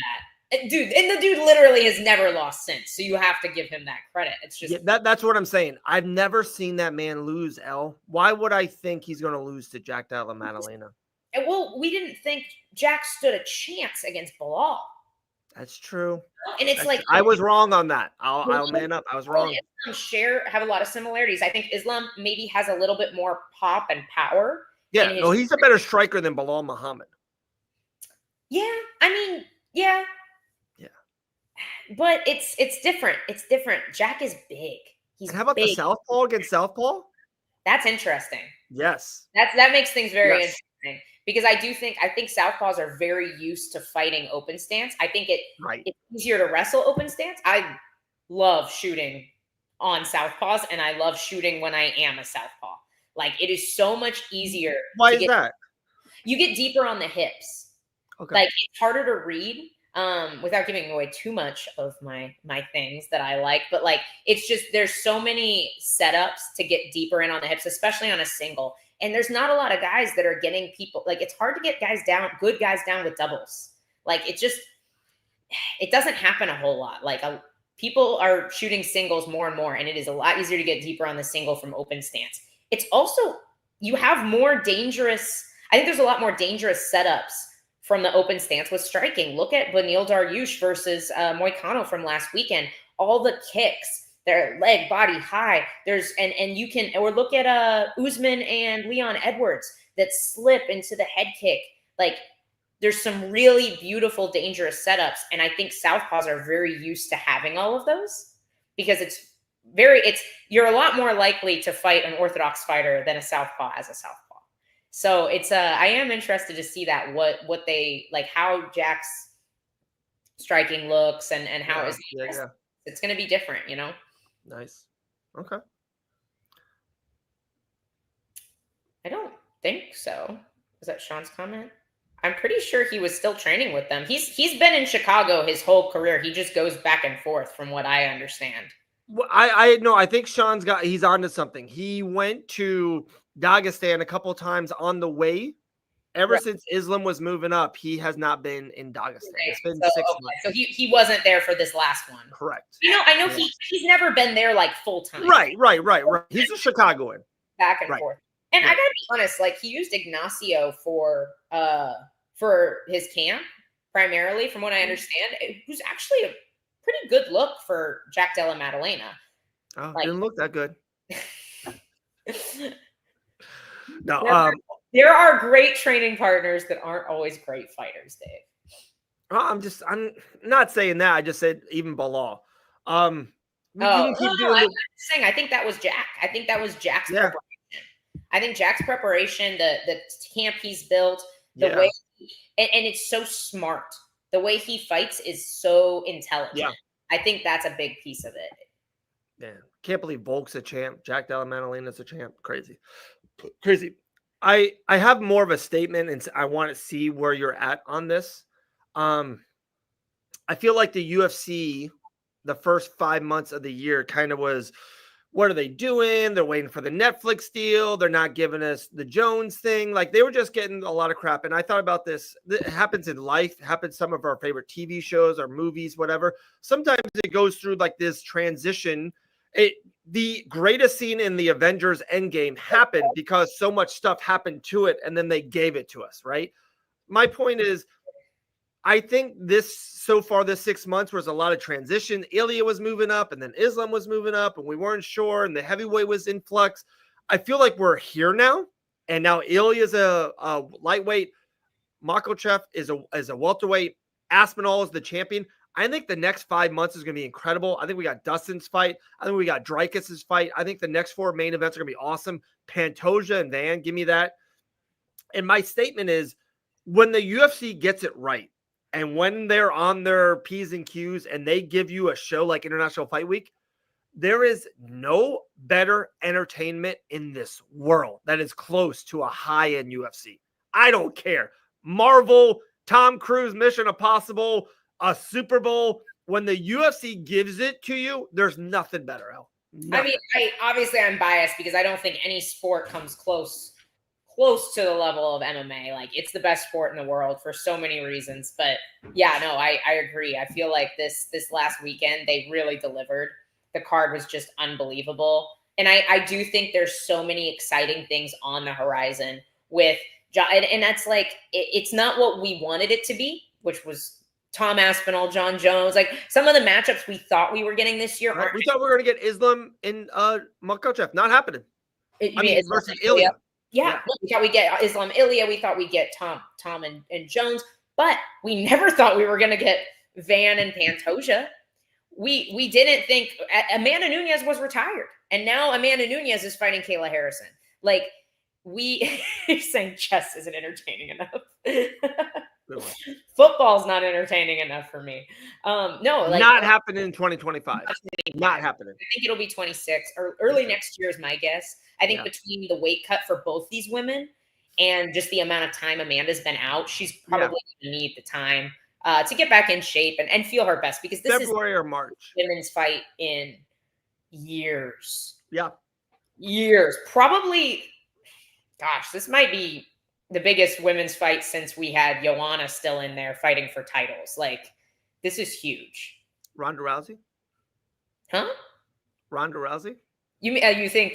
that, dude? And the dude literally has never lost since. So you have to give him that credit. It's just
that's what I'm saying. I've never seen that man lose. Why would I think he's going to lose to Jack Della Maddalena?
Well, we didn't think Jack stood a chance against Bilal.
That's true.
And it's
I was wrong on that. I'll man up. I was wrong.
Islam have a lot of similarities. I think Islam maybe has a little bit more pop and power.
Yeah, no, he's a better striker than Bilal Muhammad.
Yeah, I mean, yeah. But it's different. It's different. Jack is big.
And how about the southpaw against southpaw?
That's interesting.
Yes.
That makes things very interesting. Because I think southpaws are very used to fighting open stance. I think it's easier to wrestle open stance. I love shooting on southpaws, and I love shooting when I am a southpaw. Like, it is so much easier.
Why is that?
You get deeper on the hips.
Okay.
Like, it's harder to read without giving away too much of my things that I like. But, like, it's just there's so many setups to get deeper in on the hips, especially on a single. And there's not a lot of guys that are getting people, like, it's hard to get good guys down with doubles. Like, it doesn't happen a whole lot. Like, people are shooting singles more and more, and it is a lot easier to get deeper on the single from open stance. It's also, you have more dangerous, I think there's a lot more dangerous setups from the open stance with striking. Look at Beneil Dariush versus Moicano from last weekend. All the kicks. Their leg, body, high. Or look at Usman and Leon Edwards that slip into the head kick. Like, there's some really beautiful, dangerous setups. And I think southpaws are very used to having all of those because you're a lot more likely to fight an orthodox fighter than a southpaw as a southpaw. So I am interested to see that, what they, like, how Jack's striking looks and how it's going to be different, you know?
Nice. Okay.
I don't think so. Was that Sean's comment? I'm pretty sure he was still training with them. He's been in Chicago his whole career. He just goes back and forth from what I understand.
Well, I think he's onto something. He went to Dagestan a couple of times on the way. Ever since Islam was moving up, he has not been in Dagestan. It's been 6 months.
So he wasn't there for this last one.
Correct.
I know he's never been there like full time.
Right. He's a Chicagoan.
Back and forth. And I gotta be honest, like, he used Ignacio for for his camp, primarily, from what I understand. It was actually a pretty good look for Jack Della Maddalena.
Oh, didn't look that good. No,
there are great training partners that aren't always great fighters, Dave.
I'm not saying that. I just said even Bilal.
I'm saying I think that was Jack. I think that was Jack's preparation. I think Jack's preparation, the camp he's built, the way, and it's so smart. The way he fights is so intelligent. Yeah. I think that's a big piece of it.
Yeah, can't believe Volk's a champ. Jack Della Maddalena's a champ. Crazy. I have more of a statement, and I want to see where you're at on this. I feel like the UFC, the first 5 months of the year kind of was, what are they doing? They're waiting for the Netflix deal. They're not giving us the Jones thing. Like, they were just getting a lot of crap. And I thought about this. It happens in life. It happens some of our favorite TV shows or movies, whatever. Sometimes it goes through like this transition. The greatest scene in the Avengers Endgame happened because so much stuff happened to it, and then they gave it to us, right? My point is, I think so far this 6 months was a lot of transition. Ilia was moving up, and then Islam was moving up, and we weren't sure, and the heavyweight was in flux. I feel like we're here now, and now Ilia's a lightweight. Makhachev is a welterweight. Aspinall is the champion. I think the next 5 months is going to be incredible. I think we got Dustin's fight. I think we got Dreykus's fight. I think the next 4 main events are going to be awesome. Pantoja and Van, give me that. And my statement is, when the UFC gets it right, and when they're on their P's and Q's and they give you a show like International Fight Week, there is no better entertainment in this world that is close to a high-end UFC. I don't care. Marvel, Tom Cruise, Mission Impossible, a Super Bowl. When the UFC gives it to you, there's nothing better, Al. Nothing.
I mean, obviously I'm biased because I don't think any sport comes close to the level of MMA. Like, it's the best sport in the world for so many reasons. But yeah, no, I agree. I feel like this last weekend, they really delivered. The card was just unbelievable. And I do think there's so many exciting things on the horizon with John. And that's like, it's not what we wanted it to be, which was Tom Aspinall, John Jones. Like, some of the matchups we thought we were getting this year.
We thought we were going to get Islam and Makhachev. Not happening. Versus Ilia.
Yeah, we thought we'd get Islam Ilia. We thought we'd get Tom and Jones, but we never thought we were going to get Van and Pantoja. We didn't think Amanda Nunes was retired, and now Amanda Nunes is fighting Kayla Harrison. Like, you're saying chess isn't entertaining enough. Football's not entertaining enough for me. No, like,
not happening in 2025. Not happening.
I think it'll be 26 or early next year is my guess. I think between the weight cut for both these women and just the amount of time Amanda's been out, she's probably going to need the time to get back in shape and feel her best, because this
February or March
women's fight in years.
Yeah.
Years. Probably, gosh, this might be the biggest women's fight since we had Joanna still in there fighting for titles. Like, this is huge.
Ronda Rousey?
Huh?
Ronda Rousey?
You think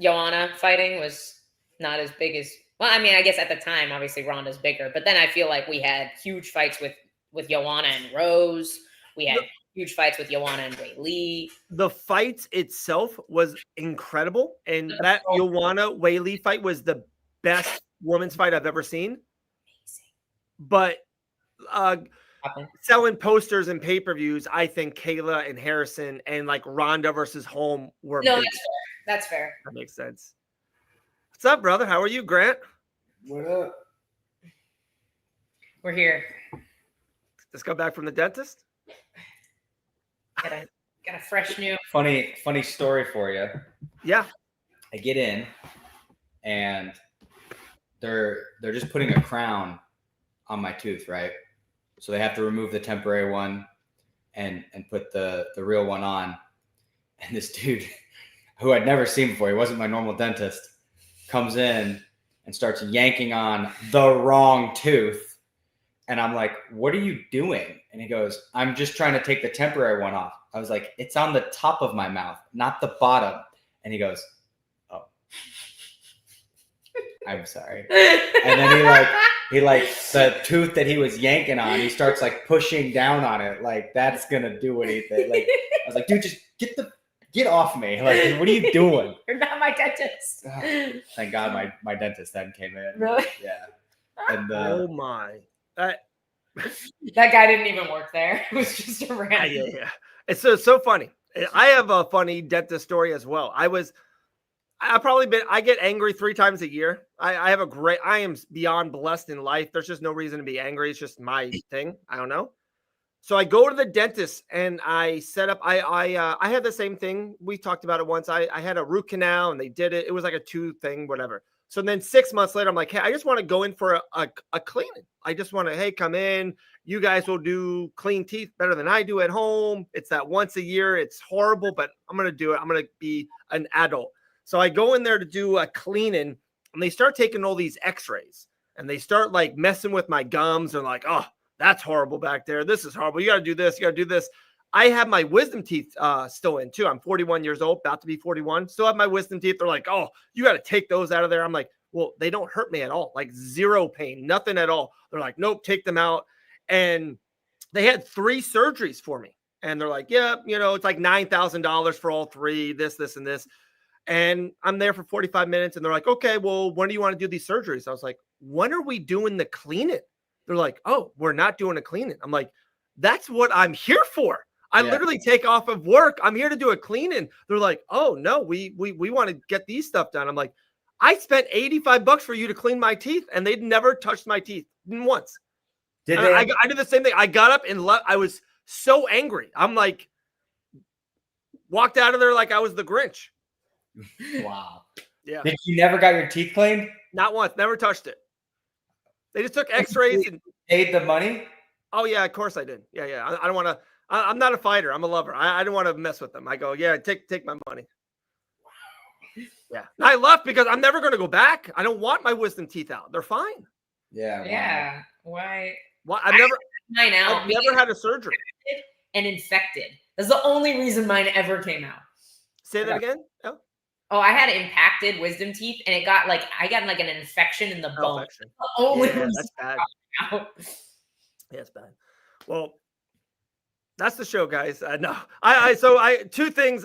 Joanna fighting was not as big as, well, I mean, I guess at the time, obviously Ronda's bigger, but then I feel like we had huge fights with Joanna and Rose. We had huge fights with Joanna and Weili.
The fight itself was incredible, and that Joanna Weili fight was the best women's fight I've ever seen. Amazing. But selling posters and pay-per-views, I think Kayla and Harrison and like Ronda versus Holm were big.
That's fair.
That makes sense. What's up, brother? How are you, Grant?
What up?
We're here.
Just got back from the dentist.
Got a fresh new
Funny story for you.
Yeah.
I get in and they're just putting a crown on my tooth, right? So they have to remove the temporary one and put the real one on. And this dude, who I'd never seen before, he wasn't my normal dentist, comes in and starts yanking on the wrong tooth. And I'm like, what are you doing? And he goes, I'm just trying to take the temporary one off. I was like, it's on the top of my mouth, not the bottom. And he goes, oh, I'm sorry. And then he like the tooth that he was yanking on, he starts like pushing down on it. Like that's going to do anything. Like I was like, dude, just get off me. Like, what are you doing?
You're not my dentist.
Thank God my dentist then came in.
Really?
Yeah. And
Oh my.
That guy didn't even work there. It was just a random.
Yeah. It's so funny. I have a funny dentist story as well. I get angry 3 times a year. I am beyond blessed in life. There's just no reason to be angry. It's just my thing. I don't know. So I go to the dentist and I set up, I had the same thing. We talked about it once. I had a root canal and they did it. It was like a 2 thing, whatever. So then 6 months later, I'm like, hey, I just want to go in for a cleaning. I just want to, hey, come in. You guys will do clean teeth better than I do at home. It's that once a year. It's horrible, but I'm going to do it. I'm going to be an adult. So I go in there to do a cleaning and they start taking all these x-rays and they start like messing with my gums. They're like, oh, that's horrible back there. This is horrible. You got to do this. You got to do this. I have my wisdom teeth still in too. I'm 41 years old, about to be 41. Still have my wisdom teeth. They're like, oh, you got to take those out of there. I'm like, well, they don't hurt me at all. Like zero pain, nothing at all. They're like, nope, take them out. And they had 3 surgeries for me. And they're like, yeah, it's like $9,000 for all 3, this, and this. And I'm there for 45 minutes. And they're like, okay, well, when do you want to do these surgeries? I was like, when are we doing the cleaning? They're like, oh, we're not doing a cleaning. I'm like, that's what I'm here for. I literally take off of work. I'm here to do a cleaning. They're like, oh no, we want to get these stuff done. I'm like, I spent $85 for you to clean my teeth, and they'd never touched my teeth once. I did the same thing. I got up and left. I was so angry. I'm like, walked out of there like I was the Grinch.
Wow.
Yeah.
Did you never got your teeth cleaned?
Not once. Never touched it. They just took x-rays and
paid the money.
Oh yeah, of course I did. Yeah. I don't want to. I'm not a fighter. I'm a lover. I don't want to mess with them. I go, yeah, take my money. Wow. Yeah. And I left because I'm never going to go back. I don't want my wisdom teeth out. They're fine.
Yeah. Wow.
Yeah. Why?
Well, I've never had a surgery.
And infected. That's the only reason mine ever came out.
Say that again.
Oh, I had impacted wisdom teeth, and I got an infection in the bone. The only reason
that's bad. Yeah, it's bad. Well, that's the show, guys. No, I 2 things,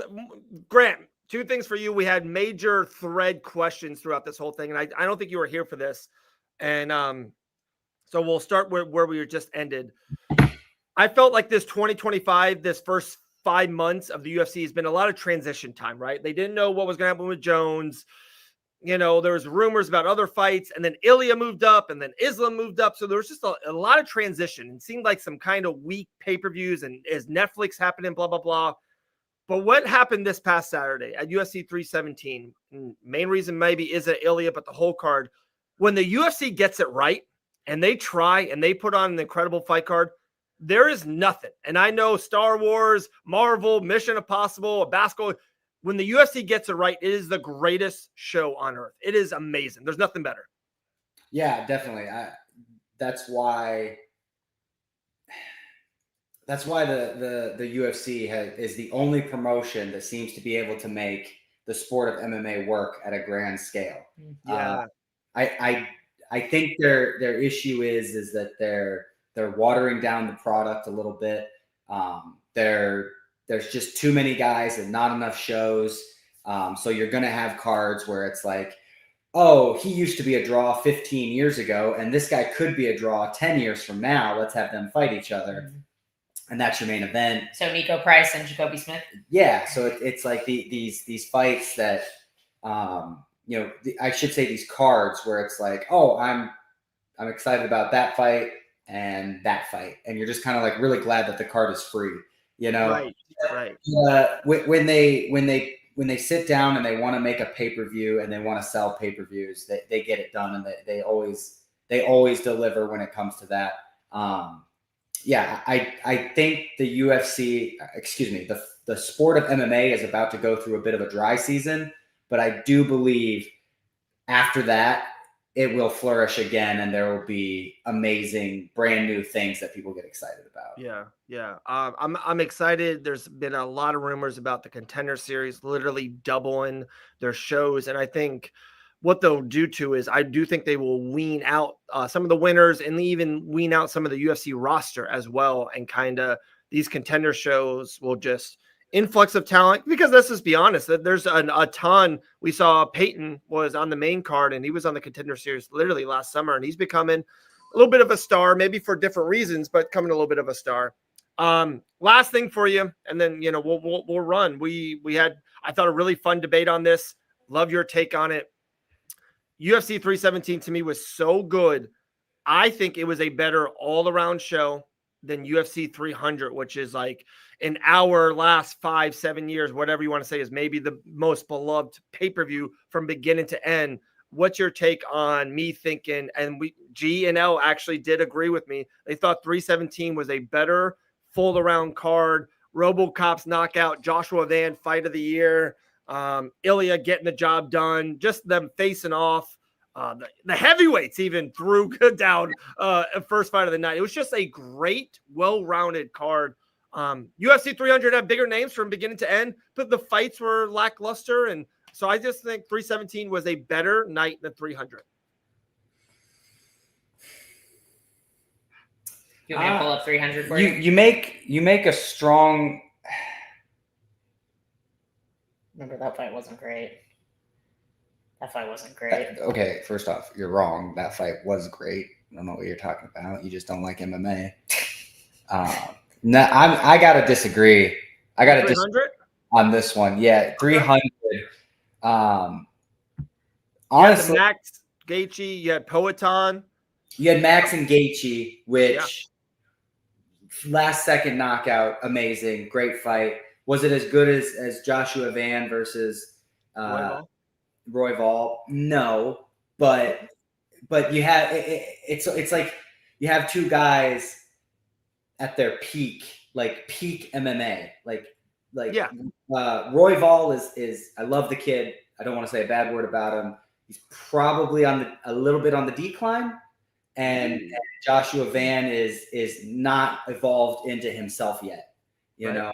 Grant. 2 things for you. We had major thread questions throughout this whole thing, and I don't think you were here for this. And so we'll start where we were just ended. I felt like this 2025, this first 5 months of the UFC has been a lot of transition time, right? They didn't know what was going to happen with Jones. There was rumors about other fights, and then Ilia moved up, and then Islam moved up. So there was just a lot of transition. It seemed like some kind of weak pay-per-views, and is Netflix happening, blah, blah, blah. But what happened this past Saturday at UFC 317, main reason maybe isn't Ilia, but the whole card, when the UFC gets it right, and they try, and they put on an incredible fight card, there is nothing. And I know Star Wars, Marvel, Mission Impossible, basketball. When the UFC gets it right, it is the greatest show on earth. It is amazing. There's nothing better.
Yeah, definitely. That's why the UFC is the only promotion that seems to be able to make the sport of MMA work at a grand scale.
Yeah.
I think their issue is that they're watering down the product a little bit. There's just too many guys and not enough shows. So you're going to have cards where it's like, oh, he used to be a draw 15 years ago, and this guy could be a draw 10 years from now. Let's have them fight each other. And that's your main event.
So Nico Price and Jacoby Smith.
Yeah. So it's like these fights that, I should say these cards where it's like, oh, I'm excited about that fight and that fight. And you're just kind of like really glad that the card is free,
Right.
When they sit down and they want to make a pay-per-view and they want to sell pay-per-views, they get it done, and they always deliver when it comes to that. I think the UFC, the sport of MMA is about to go through a bit of a dry season, but I do believe after that it will flourish again, and there will be amazing brand new things that people get excited about.
Yeah. I'm excited. There's been a lot of rumors about the Contender Series literally doubling their shows, and I think what they'll do to is I do think they will wean out some of the winners and even wean out some of the UFC roster as well. And kind of these contender shows will just influx of talent, because let's just be honest, that there's a ton. We saw Peyton was on the main card and he was on the contender series literally last summer, and he's becoming a little bit of a star, maybe for different reasons, but coming a little bit of a star. Last thing for you, and then, you know, we'll run. We had, I thought, a really fun debate on this. Love your take on it. UFC 317 to me was so good. I think it was a better all-around show than UFC 300, which is like in our last 5-7 years, whatever you want to say, is maybe the most beloved pay-per-view from beginning to end. What's your take on me thinking, and G and L actually did agree with me. They thought 317 was a better full-around card. RoboCop's knockout, Joshua Van fight of the year, Ilia getting the job done, just them facing off. The heavyweights even threw down first fight of the night. It was just a great, well-rounded card. UFC 300 had bigger names from beginning to end, but the fights were lackluster. And so I just think 317 was a better night than 300.
You want me to pull up 300 for you?
You make a strong.
Remember, that fight wasn't great. That fight wasn't great.
Okay, first off, you're wrong. That fight was great. I don't know what you're talking about. You just don't like MMA. No, I gotta disagree. I gotta disagree on this one. Yeah, 300. Honestly,
Max Gaethje, you had Poatan.
You had Max and Gaethje, which last second knockout, amazing, great fight. Was it as good as Joshua Van versus Royval? No, but you have it's like you have two guys at their peak, like peak MMA, Royval is I love the kid. I don't want to say a bad word about him. He's probably a little bit on the decline, and Joshua Van is not evolved into himself yet. You know.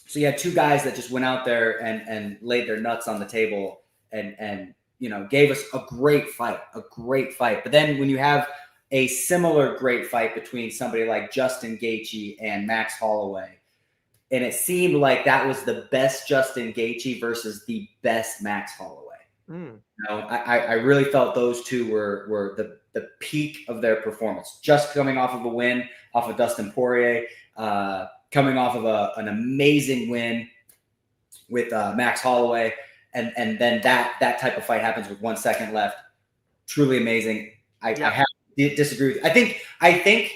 So you had two guys that just went out there and laid their nuts on the table and you know, gave us a great fight. But then when you have a similar great fight between somebody like Justin Gaethje and Max Holloway, and it seemed like that was the best Justin Gaethje versus the best Max Holloway. You know, I really felt those two were the peak of their performance, just coming off of a win off of Dustin Poirier, coming off of an amazing win with Max Holloway, and then that type of fight happens with 1 second left. Truly amazing. I have to disagree with you. I think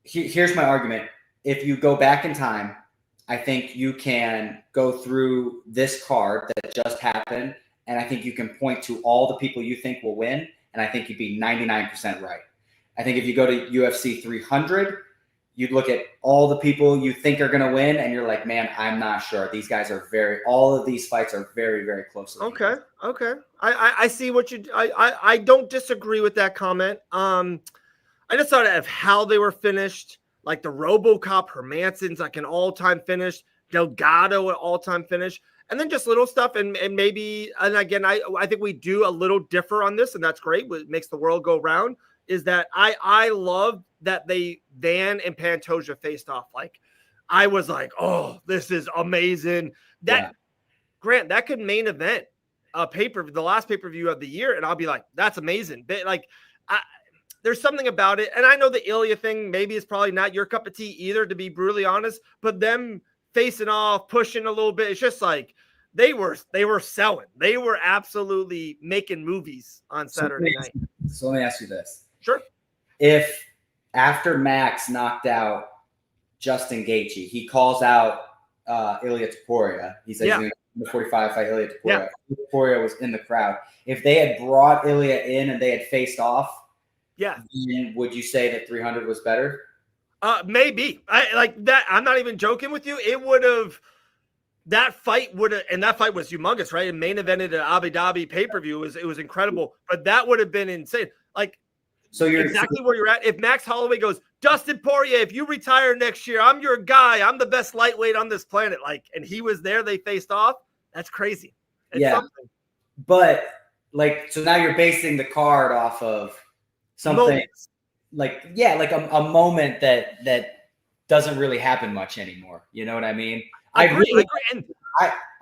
here's my argument. If you go back in time, I think you can go through this card that just happened, and I think you can point to all the people you think will win, and I think you'd be 99% right. I think if you go to UFC 300, you'd look at all the people you think are going to win, and you're like, man, I'm not sure. These guys are all of these fights are very, very close.
Okay. I see what I don't disagree with that comment. I just thought of how they were finished, like the RoboCop, Hermansson's like an all-time finish, Delgado an all-time finish, and then just little stuff. And maybe, and again, I think we do a little differ on this, and that's great. What makes the world go round is that I love that Van and Pantoja faced off. Like, I was like, oh, this is amazing. Grant, that could main event the last pay-per-view of the year, and I'll be like, that's amazing. But like, there's something about it, and I know the Ilia thing maybe is probably not your cup of tea either, to be brutally honest. But them facing off, pushing a little bit, it's just like they were selling. They were absolutely making movies on Saturday night.
So let me ask you this.
Sure.
If after Max knocked out Justin Gaethje, he calls out Ilia Topuria. He says he's going to the 45 fight Ilia Topuria. Topuria was in the crowd. If they had brought Ilia in and they had faced off, then would you say that 300 was better?
Maybe. I like that. I'm not even joking with you. It would have. That fight would have, and that fight was humongous, right? It main evented an Abu Dhabi pay-per-view. It was incredible, but that would have been insane. Like, so you're exactly where you're at. If Max Holloway goes, Dustin Poirier, if you retire next year, I'm your guy. I'm the best lightweight on this planet. Like, and he was there. They faced off. That's crazy. It's something.
but like, so now you're basing the card off of something
Moments.
like, yeah, like a moment that doesn't really happen much anymore. You know what I mean?
I agree. And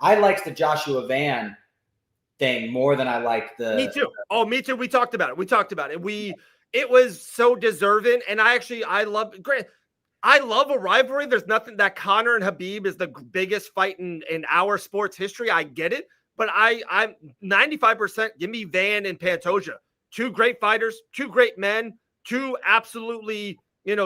I liked the Joshua Van thing more than I liked the.
me too. Oh, me too. We talked about it. It was so deserving. And I love a rivalry. There's nothing that Conor and Habib is the biggest fight in our sports history. I get it. But I'm 95% give me Van and Pantoja. Two great fighters, two great men, two absolutely,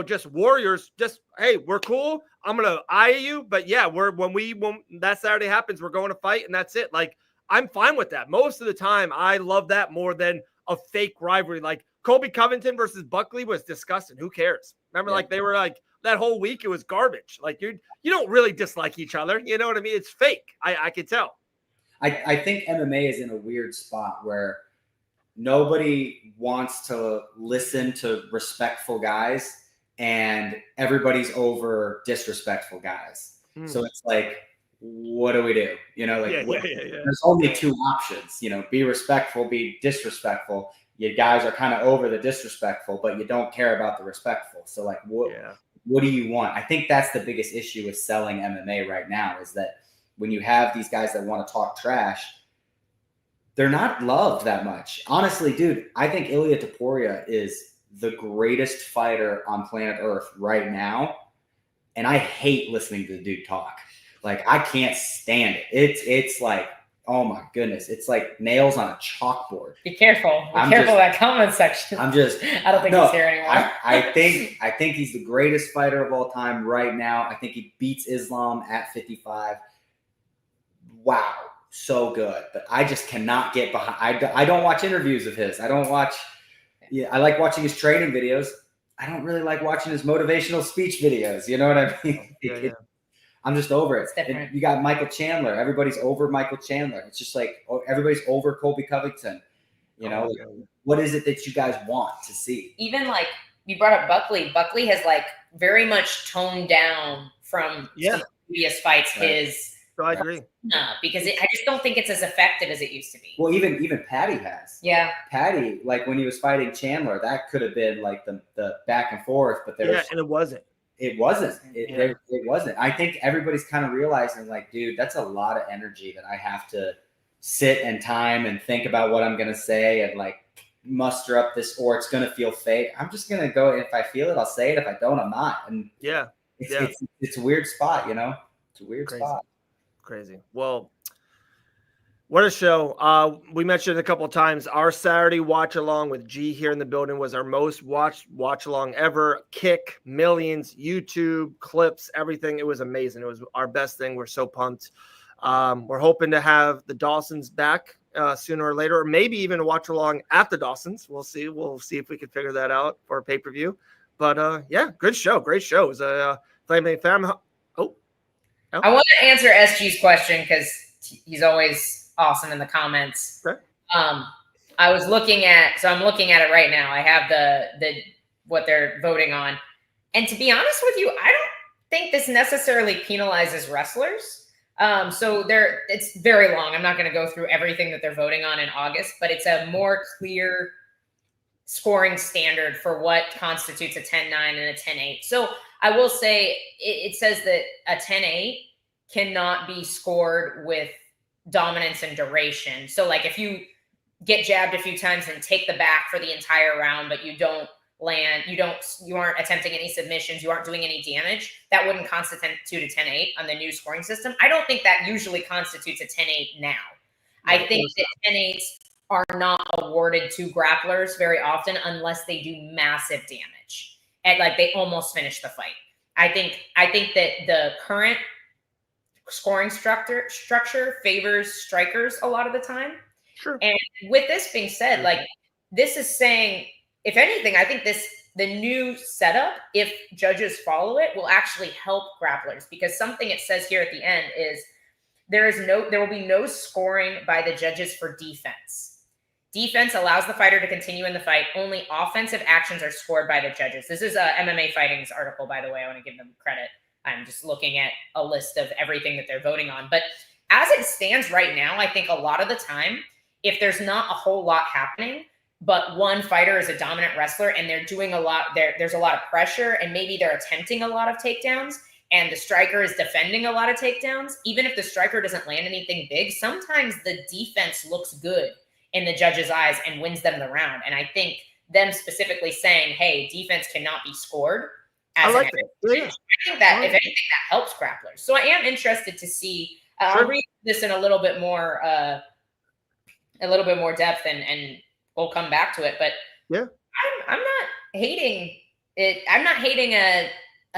just warriors. Just, hey, we're cool. I'm going to eye you. But yeah, when that Saturday happens, we're going to fight and that's it. Like, I'm fine with that. Most of the time, I love that more than a fake rivalry. Like Colby Covington versus Buckley was disgusting. Who cares? Remember, like they were like that whole week, it was garbage. Like you don't really dislike each other. You know what I mean? It's fake. I could tell.
I think MMA is in a weird spot where nobody wants to listen to respectful guys and everybody's over disrespectful guys. So it's like, what do we do? There's only two options, be respectful, be disrespectful. You guys are kind of over the disrespectful, but you don't care about the respectful. So like, what do you want? I think that's the biggest issue with selling MMA right now is that when you have these guys that want to talk trash, they're not loved that much. Honestly, dude, I think Ilia Topuria is the greatest fighter on planet Earth right now. And I hate listening to the dude talk. Like, I can't stand it. It's like, oh my goodness. It's like nails on a chalkboard.
Be careful. Be careful of that comment section.
I don't think
he's here anymore.
I think he's the greatest fighter of all time right now. I think he beats Islam at 55. Wow. So good. But I just cannot get behind. I don't watch interviews of his. I like watching his training videos. I don't really like watching his motivational speech videos. You know what I mean?
Yeah.
I'm just over it. And you got Michael Chandler. Everybody's over Michael Chandler. It's just like everybody's over Colby Covington. What is it that you guys want to see?
Even like you brought up Buckley. Buckley has like very much toned down from some previous fights.
Right.
So I agree.
Because I just don't think it's as effective as it used to be.
Well, even Patty has.
Yeah.
Patty, like when he was fighting Chandler, that could have been like the back and forth, but and
it wasn't.
It wasn't. It wasn't. I think everybody's kind of realizing, like, dude, that's a lot of energy that I have to sit and time and think about what I'm going to say and, like, muster up this, or it's going to feel fake. I'm just going to go. If I feel it, I'll say it. If I don't, I'm not. And it's a weird spot, It's a weird spot.
Crazy. Well, what a show. We mentioned a couple of times our Saturday watch along with G here in the building was our most watch along ever. Kick, millions, YouTube, clips, everything. It was amazing. It was our best thing. We're so pumped. We're hoping to have the Dawsons back sooner or later, or maybe even a watch along at the Dawsons. We'll see. We'll see if we can figure that out for a pay-per-view. But good show. Great show. It was a Flyweight fam.
I want to answer SG's question because he's always awesome in the comments.
Sure.
I'm looking at it right now. I have the what they're voting on. And to be honest with you, I don't think this necessarily penalizes wrestlers. It's very long. I'm not going to go through everything that they're voting on in August, but it's a more clear scoring standard for what constitutes a 10-9 and a 10-8. So I will say it says that a 10-8 cannot be scored with dominance and duration. So like if you get jabbed a few times and take the back for the entire round, but you don't land, you aren't attempting any submissions, you aren't doing any damage, that wouldn't constitute a 10-8 on the new scoring system. I don't think that usually constitutes a 10-8 now. I think that 10-8s are not awarded to grapplers very often unless they do massive damage and like they almost finish the fight. I think that the current scoring structure favors strikers a lot of the time.
Sure.
And with this being said, like this is saying, if anything, I think the new setup, if judges follow it, will actually help grapplers, because something it says here at the end is there will be no scoring by the judges for defense. Defense allows the fighter to continue in the fight. Only offensive actions are scored by the judges. This is a MMA Fighting's article, by the way. I want to give them credit. I'm just looking at a list of everything that they're voting on. But as it stands right now, I think a lot of the time, if there's not a whole lot happening, but one fighter is a dominant wrestler and they're doing a lot, there's a lot of pressure and maybe they're attempting a lot of takedowns and the striker is defending a lot of takedowns, even if the striker doesn't land anything big, sometimes the defense looks good in the judge's eyes and wins them the round. And I think them specifically saying, hey, defense cannot be scored. I think that if anything, that helps grapplers. So I am interested to see, I'll read this in a little bit more depth and we'll come back to it, but yeah, I'm not hating it. I'm not hating a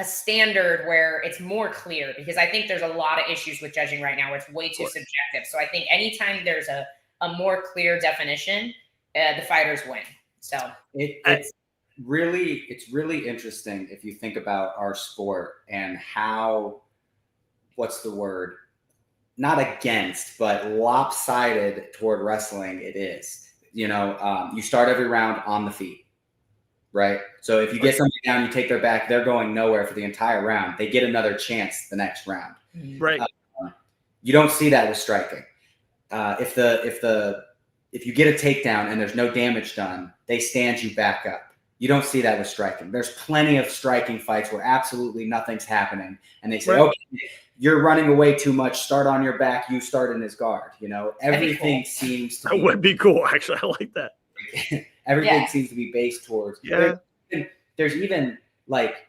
standard where it's more clear, because I think there's a lot of issues with judging right now where it's way too subjective. So I think anytime there's a more clear definition, the fighters win. So
it's really interesting if you think about our sport and how, what's the word? Not against, but lopsided toward wrestling it is. You know, you start every round on the feet, right? So if you get somebody down, you take their back, they're going nowhere for the entire round. They get another chance the next round.
Right.
You don't see that with striking. If you get a takedown and there's no damage done, they stand you back up. You don't see that with striking. There's plenty of striking fights where absolutely nothing's happening, and they say, okay, you're running away too much. Start on your back. You start in his guard. You know, everything seems to be.
That would be cool. Actually, I like that.
Everything seems to be based towards.
Yeah.
There's even like,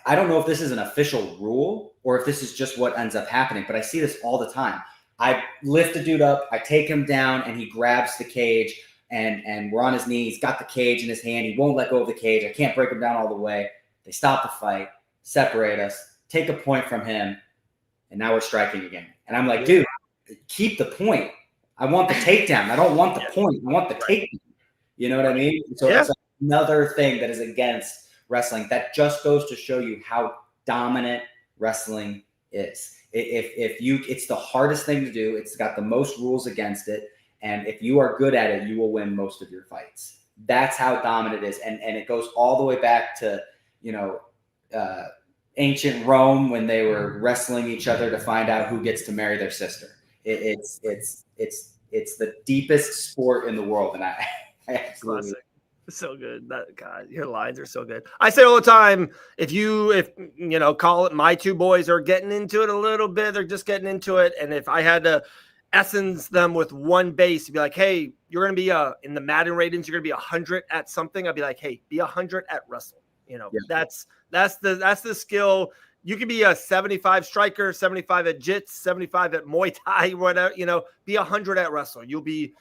I don't know if this is an official rule or if this is just what ends up happening, but I see this all the time. I lift a dude up, I take him down, and he grabs the cage, and we're on his knees. He's got the cage in his hand. He won't let go of the cage. I can't break him down all the way. They stop the fight, separate us, take a point from him, and now we're striking again. And I'm like, dude, keep the point. I want the takedown. I don't want the point. I want the takedown. You know what I mean? So that's another thing that is against wrestling. That just goes to show you how dominant wrestling is. It's the hardest thing to do. It's got the most rules against it. And if you are good at it, you will win most of your fights. That's how dominant it is. And it goes all the way back to, ancient Rome when they were wrestling each other to find out who gets to marry their sister. It's the deepest sport in the world. And I absolutely.
So good. That God, your lines are so good. I say all the time, if call it my two boys are getting into it a little bit, they're just getting into it. And if I had to essence them with one base, you'd be like, hey, you're going to be in the Madden ratings, you're going to be 100 at something. I'd be like, hey, be 100 at wrestle. That's the skill. You could be a 75 striker, 75 at jits, 75 at Muay Thai, whatever, be 100 at wrestle. You'll be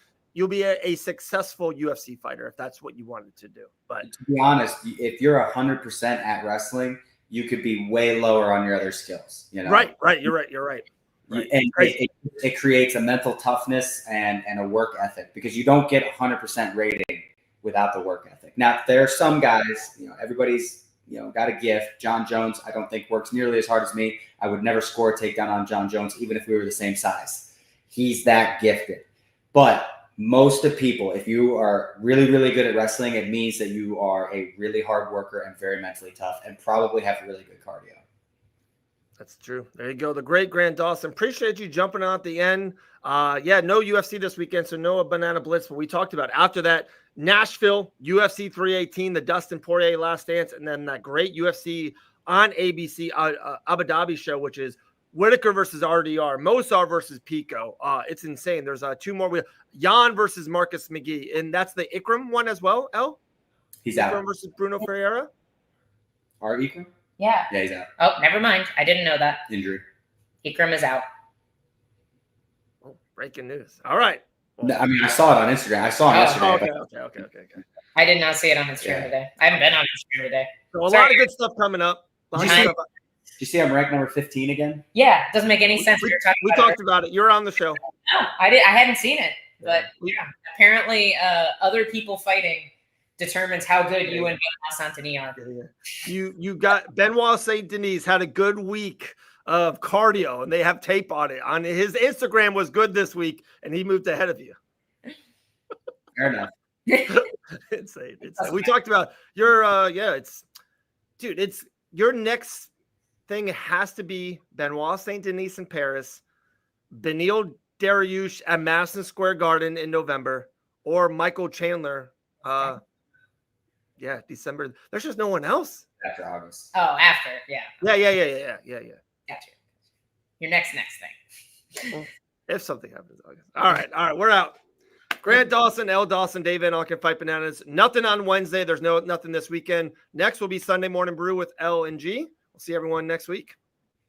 a successful UFC fighter if that's what you wanted to do. But
to be honest, if you're 100% at wrestling, you could be way lower on your other skills.
Right. You're right.
And it creates a mental toughness and a work ethic, because you don't get 100% rating without the work ethic. Now, there are some guys, everybody's, got a gift. John Jones, I don't think works nearly as hard as me. I would never score a takedown on John Jones, even if we were the same size. He's that gifted. But most of people, if you are really, really good at wrestling, it means that you are a really hard worker and very mentally tough and probably have really good cardio.
That's true. There you go. The great Grant Dawson. Appreciate you jumping on at the end. No UFC this weekend, so no Banana Blitz, but we talked about it. After that, Nashville, UFC 318, the Dustin Poirier Last Dance, and then that great UFC on ABC Abu Dhabi show, which is Whitaker versus RDR, Mosar versus Pico. It's insane. There's two more. Jan versus Marcus McGee, and that's the Ikram one as well, El?
He's
Ikram
out.
versus Bruno Ferreira?
Our Ikram?
Yeah.
Yeah, he's out.
Oh, never mind. I didn't know that.
Injury.
Ikram is out.
Oh, breaking news. All right.
No, I mean, I saw it on Instagram. I saw it yesterday.
Okay.
I did not see it on Instagram today. I haven't been on Instagram today.
So a lot of good stuff coming up.
Did you see I'm ranked number 15 again?
Yeah, it doesn't make any sense.
We talked about it. You're on the show.
No, I hadn't seen it, but apparently other people fighting determines how good you and Benoit Saint-Denis are.
You got Benoit Saint-Denis had a good week of cardio, and they have tape on it. On his Instagram was good this week, and he moved ahead of you.
Fair enough.
Insane. We talked about your it's your next thing has to be Benoit Saint-Denis in Paris, Beneil Dariush at Madison Square Garden in November, or Michael Chandler. December. There's just no one else.
After August.
Oh, after, yeah.
Yeah.
Gotcha. Your next thing.
Well, if something happens. All right. We're out. Grant Dawson, L. Dawson, Dave Van Auken, Fight Bananas. Nothing on Wednesday. There's nothing this weekend. Next will be Sunday Morning Brew with L and G. We'll see everyone next week.